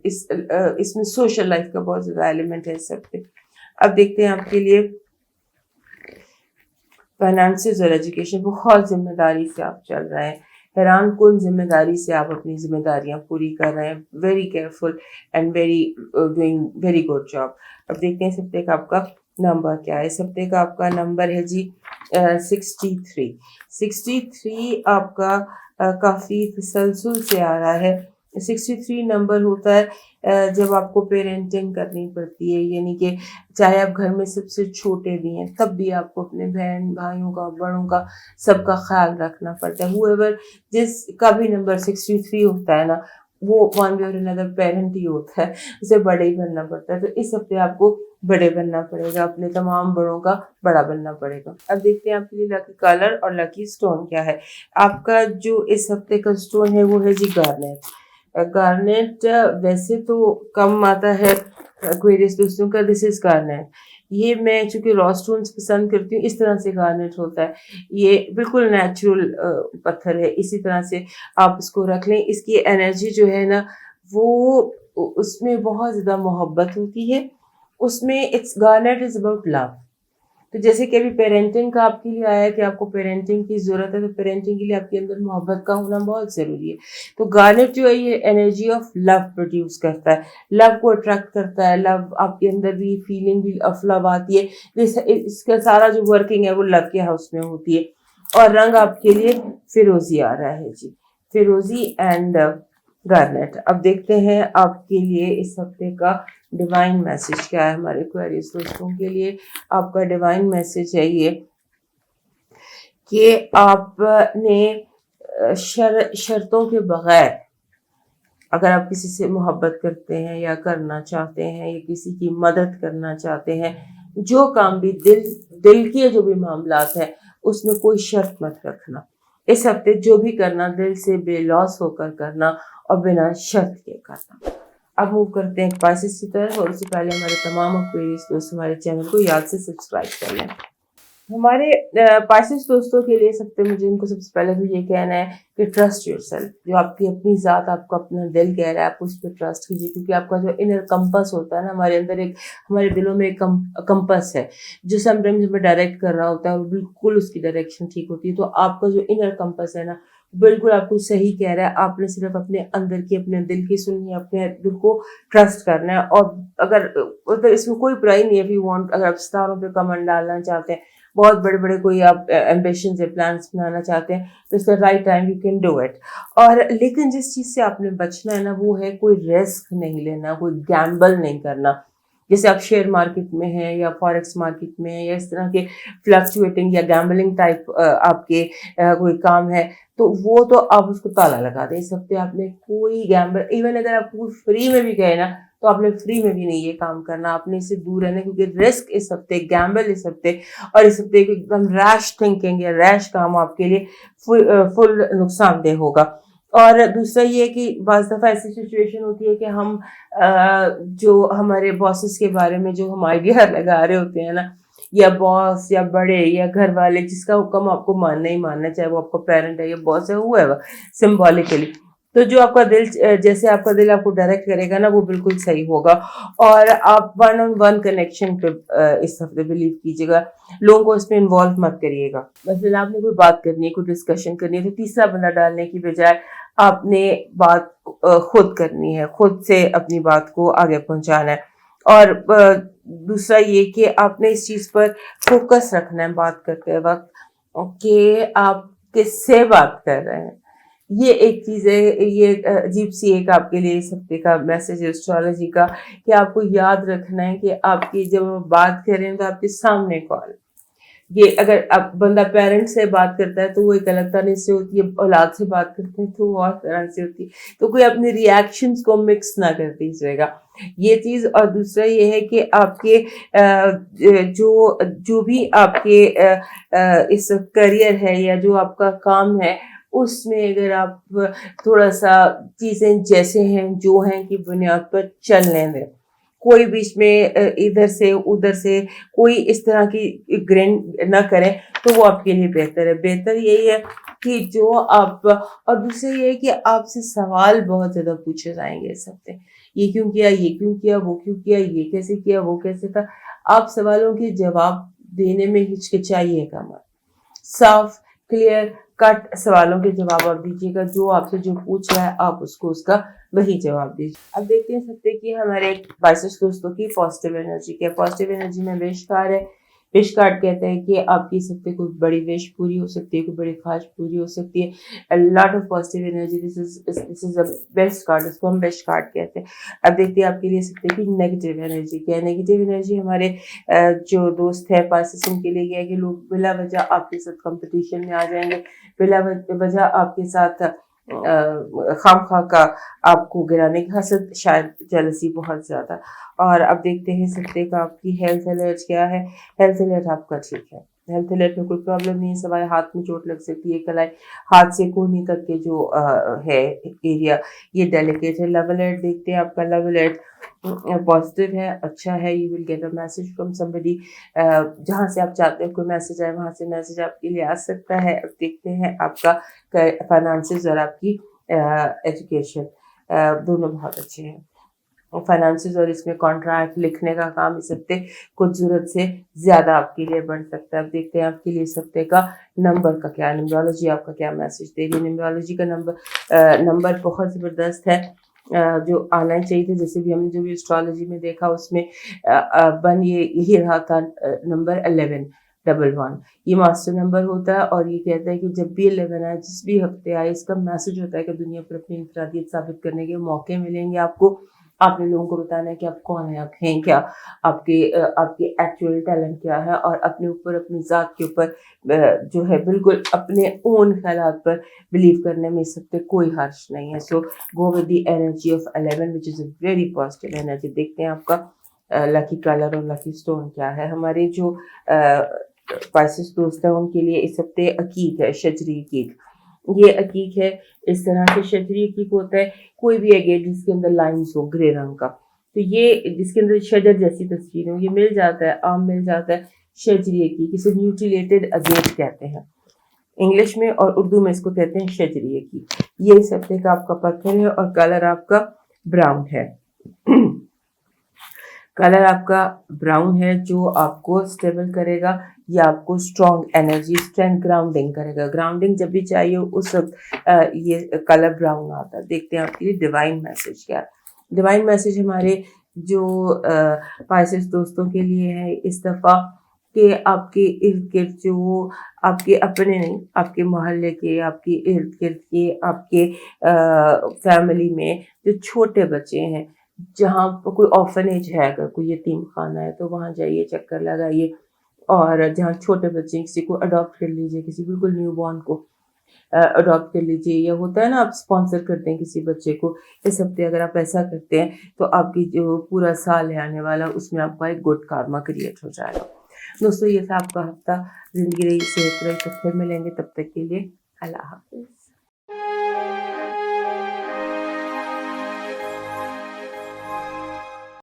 اس میں سوشل لائف کا بہت زیادہ ایلیمنٹ ہے اس وقت. اب دیکھتے ہیں آپ کے لیے فائنانسز اور ایجوکیشن. بہت ذمہ داری سے آپ چل رہے ہیں, हैरान कौन जिम्मेदारी से आप अपनी जिम्मेदारियां पूरी कर रहे हैं. Very careful and very doing very good job. अब देखते हैं इस हफ्ते का आपका नंबर क्या है. इस हफ्ते का आपका नंबर है जी 63. 63 आपका काफ़ी तसलसल से आ रहा है. 63 नंबर होता है जब आपको पेरेंटिंग करनी पड़ती है, यानी कि चाहे आप घर में सबसे छोटे भी हैं तब भी आपको अपने बहन भाइयों का, बड़ों का, सबका ख्याल रखना पड़ता है. हुएवर जिसका भी नंबर 63 होता है ना, वो वन वे और अनदर पेरेंट ही होता है, उसे बड़े ही बनना पड़ता है. तो इस हफ्ते आपको बड़े बनना पड़ेगा, अपने तमाम बड़ों का बड़ा बनना पड़ेगा. अब देखते हैं आपके लिए लकी कलर और लकी स्टोन क्या है. आपका जो इस हफ्ते का स्टोन है वो है जी गार्नेट. गार्नेट वैसे तो कम आता है एक्वेरियस दोस्तों का. This is garnet. ये मैं चूंकि रॉ स्टोन्स पसंद करती हूँ, इस तरह से गार्नेट होता है. ये बिल्कुल नेचुरल पत्थर है. इसी तरह से आप इसको रख लें. इसकी एनर्जी जो है ना, वो उसमें बहुत ज़्यादा मोहब्बत होती है. उसमें it's garnet is about love. तो जैसे कि अभी पेरेंटिंग का आपके लिए आया है कि आपको पेरेंटिंग की ज़रूरत है, तो पेरेंटिंग के लिए आपके अंदर मोहब्बत का होना बहुत ज़रूरी है. तो गार्नेट जो है ये एनर्जी ऑफ लव प्रोड्यूस करता है, लव को अट्रैक्ट करता है. लव आपके अंदर भी फीलिंग भी ऑफ लव आती है. इसका सारा जो वर्किंग है वो लव के हाउस में होती है. और रंग आपके लिए फिरोजी आ रहा है जी, फिरोजी एंड गार्नेट. अब देखते हैं आपके लिए इस हफ्ते का डिवाइन मैसेज क्या है. हमारे क्वेरीज दोस्तों के लिए आपका डिवाइन मैसेज है ये कि आपने शर्तों के बगैर, अगर आप किसी से मोहब्बत करते हैं या करना चाहते हैं या किसी की मदद करना चाहते हैं, जो काम भी दिल के जो भी मामलात है उसमें कोई शर्त मत रखना. इस हफ्ते जो भी करना दिल से बेलौस होकर करना और बिना शर्त के करना. अब मूव करते हैं पाइसेस की तरफ, और उससे पहले हमारे तमाम एक्वेरियस दोस्त हमारे चैनल को याद से सब्सक्राइब कर लें. हमारे पाइसेस दोस्तों के लिए सकते मुझे इनको सबसे पहले तो ये कहना है कि ट्रस्ट योरसेल्फ. जो आपकी अपनी ज़ात, आपका अपना दिल कह रहा है, आप उस पर ट्रस्ट कीजिए. क्योंकि आपका जो इनर कंपस होता है ना, हमारे अंदर एक, हमारे दिलों में एक कंपस है जो समटाइम्स हमें डायरेक्ट कर रहा होता है और बिल्कुल उसकी डायरेक्शन ठीक होती है. तो आपका जो इनर कंपस है ना, बिल्कुल आपको सही कह रहा है. आपने सिर्फ अपने अंदर की, अपने दिल की सुननी है, अपने दिल को ट्रस्ट करना है. और अगर मतलब इसमें कोई बुराई नहीं है, इफ यू वांट, अगर आप सितारों पे कमेंट डालना चाहते हैं, बहुत बड़े बड़े कोई आप एम्बिशंस या प्लान्स बनाना चाहते हैं, तो it's the right time, you can do it. और लेकिन जिस चीज़ से आपने बचना है ना, वो है कोई रिस्क नहीं लेना, कोई गैम्बल नहीं करना. जैसे आप शेयर मार्केट में हैं या फॉरेक्स मार्केट में हैं या इस तरह के फ्लक्चुएटिंग या गैम्बलिंग टाइप आपके कोई काम है, तो वो तो आप उसको ताला लगा दें. इस हफ्ते आपने कोई गैम्बल, इवन अगर आपको फ्री में भी गए ना, तो आपने फ्री में भी नहीं ये काम करना. आपने इससे दूर रहना, क्योंकि रिस्क इस हफ्ते, गैम्बल इस हफ्ते, और इस हफ्ते एकदम रैश थिंकिंग या रैश काम आपके लिए फुल नुकसानदेह होगा. और दूसरा ये कि बाज़ दफ़ा ऐसी सिचुएशन होती है कि हम जो हमारे बॉसेस के बारे में जो हम आइडिया लगा रहे होते हैं ना, या बॉस या बड़े या घर वाले, जिसका हुक्म आपको मानना ही मानना, चाहे वो आपका पेरेंट है या बॉस है, हुआ सिम्बॉलिकली, तो जो आपका दिल, जैसे आपका दिल आपको डायरेक्ट करेगा ना, वो बिल्कुल सही होगा. और आप वन ऑन वन कनेक्शन पे इस हफ्ते बिलीव कीजिएगा. लोगों को इसमें इन्वॉल्व मत करिएगा. मतलब आपने कोई बात करनी है, कोई डिस्कशन करनी है, तो तीसरा बंदा डालने की बजाय आपने बात खुद करनी है, खुद से अपनी बात को आगे पहुंचाना है. और दूसरा ये कि आपने इस चीज़ पर फोकस रखना है बात करते वक्त कि आप किससे बात कर रहे हैं. ये एक चीज़ है, ये अजीब सी एक आपके लिए इस हफ्ते का मैसेज है एस्ट्रोलॉजी का, कि आपको याद रखना है कि आपकी जब बात करें तो आपके सामने कौन. ये अगर आप बंदा पेरेंट से बात करता है तो वो एक अलग तरह से होती है, औलाद से बात करते हैं तो वो और तरह से होती है. तो कोई अपने रिएक्शंस को मिक्स ना कर दीजिएगा, ये चीज़. और दूसरा ये है कि आपके जो भी आपके इस करियर है या जो आपका काम है, उसमें अगर आप थोड़ा सा चीज़ें जैसे हैं जो हैं की बुनियाद पर चलने दें. कोई बीच में इधर से उधर से कोई इस तरह की ग्रेन ना करें, तो वो आपके लिए बेहतर है. बेहतर यही है कि जो आप, और दूसरा ये है कि आपसे सवाल बहुत ज़्यादा पूछे जाएंगे इस हफ्ते. ये क्यों किया, ये क्यों किया, वो क्यों किया, ये कैसे किया, वो कैसे था. आप सवालों के जवाब देने में हिचकिचाइएगा मत. साफ, क्लियर, कट सवालों के जवाब आप दीजिएगा, जो आपसे जो पूछ रहा है आप उसको उसका वही जवाब दीजिए। अब देखते हैं सकते कि हमारे पाइसेस दोस्तों की पॉजिटिव एनर्जी क्या है। पॉजिटिव एनर्जी में विश कार्ड है। विश कार्ड कहते हैं कि आपकी सकते कोई बड़ी विश पूरी हो सकती है, कोई बड़ी ख्वाहिश पूरी हो सकती है। A lot of positive energy, this is a best card, इसको हम बेस्ट कार्ड कहते हैं। अब देखते हैं आपके लिए सकते कि नेगेटिव एनर्जी क्या है। नेगेटिव एनर्जी हमारे जो दोस्त है पाइसेस उनके लिए क्या है कि लोग बिला वजह आपके साथ कंपटीशन में आ जाएंगे, बिला वजह आपके साथ खामखा का आपको गिराने की हसद, शायद जेलसी बहुत ज्यादा। और अब देखते हैं सकते का आपकी हेल्थ अलर्ट क्या है। हेल्थ अलर्ट आपका ठीक है, हेल्थ अलर्ट में कोई प्रॉब्लम नहीं है, सवाए हाथ में चोट लग सकती है, कलाई हाथ से कोहनी तक के जो है एरिया ये डेलिकेट है। लव अलर्ट देखते हैं, आपका लव अलर्ट पॉजिटिव है, अच्छा है। You will get a message from somebody, जहाँ से आप चाहते हैं कोई मैसेज आए वहाँ से मैसेज आपके लिए आ सकता है। अब देखते हैं आपका फाइनेंसेस और आपकी एजुकेशन, दोनों बहुत अच्छे हैं। फाइनेंसेस और इसमें कॉन्ट्रैक्ट लिखने का काम इस हफ्ते कुछ जरूरत से ज्यादा आपके लिए बढ़ सकता है। अब देखते हैं आपके लिए इस हफ्ते का नंबर का क्या, न्यूमरोलॉजी आपका क्या मैसेज दे रही है। न्यूमरोलॉजी का नंबर बहुत जबरदस्त है, जो आना चाहिए था। जैसे भी हमने जो भी एस्ट्रोलॉजी में देखा उसमें वन ये यही रहा था, नंबर 1111 ये मास्टर नंबर होता है। और ये कहता है कि जब भी 11 आए, जिस भी हफ्ते आए, इसका मैसेज होता है कि दुनिया पर अपनी इंफरादियत साबित करने के मौके मिलेंगे आपको। आपने लोगों को बताना है कि आप कौन है, आप हैं क्या, आपके एक्चुअल टैलेंट क्या है, और अपने ऊपर, अपनी ज़ात के ऊपर जो है बिल्कुल अपने ओन ख्यालात पर बिलीव करने में इस सकते कोई हर्ष नहीं है। So go with the energy of 11 which is a very positive energy. देखते हैं आपका लकी कलर और लकी स्टोन क्या है। हमारे जो पाइसेस दोस्त हैं उनके लिए इस हफ्ते अकीक है, शजरी अकीक। ये अकीक है, इस तरह से शजरी अकीक होता है कोई भी एगेट जिसके अंदर लाइन्स हो ग्रे रंग का, तो ये जिसके अंदर शजर जैसी तस्वीर हो, ये मिल जाता है, आम मिल जाता है। शजरी अकीक, इसे म्यूटिलेटेड अगेट कहते हैं इंग्लिश में, और उर्दू में इसको कहते हैं शजरी अकीक। ये इस हफ्ते का आपका पत्थर है और कलर आपका ब्राउन है। कलर आपका ब्राउन है, जो आपको स्टेबल करेगा, या आपको स्ट्रॉन्ग एनर्जी, स्ट्रेंथ, ग्राउंडिंग करेगा। ग्राउंडिंग जब भी चाहिए उस वक्त ये कलर ब्राउन आता है। देखते हैं आपके लिए डिवाइन मैसेज क्या है। डिवाइन मैसेज हमारे जो पाइसेस दोस्तों के लिए है इस दफ़ा, कि आपके इर्द गिर्द जो आपके अपने नहीं, आपके मोहल्ले के, आपके इर्द गिर्द के, आपके फैमिली में जो छोटे बच्चे हैं, जहाँ कोई ऑर्फनेज है, अगर कोई यतीम खाना है तो वहाँ जाइए, चक्कर लगाइए। और जहाँ छोटे बच्चे, किसी को अडॉप्ट कर लीजिए, किसी बिल्कुल न्यू बॉर्न को अडॉप्ट कर लीजिए। या होता है ना, आप स्पॉन्सर करते हैं किसी बच्चे को, इस हफ्ते अगर आप ऐसा करते हैं तो आपकी जो पूरा साल है आने वाला, उसमें आपका एक गुड कार्मा क्रिएट हो जाएगा। दोस्तों ये था आपका हफ्ता। जिंदगी रही, सेहत रही, तो फिर मिलेंगे, तब तक के लिए अल्लाह हाफिज।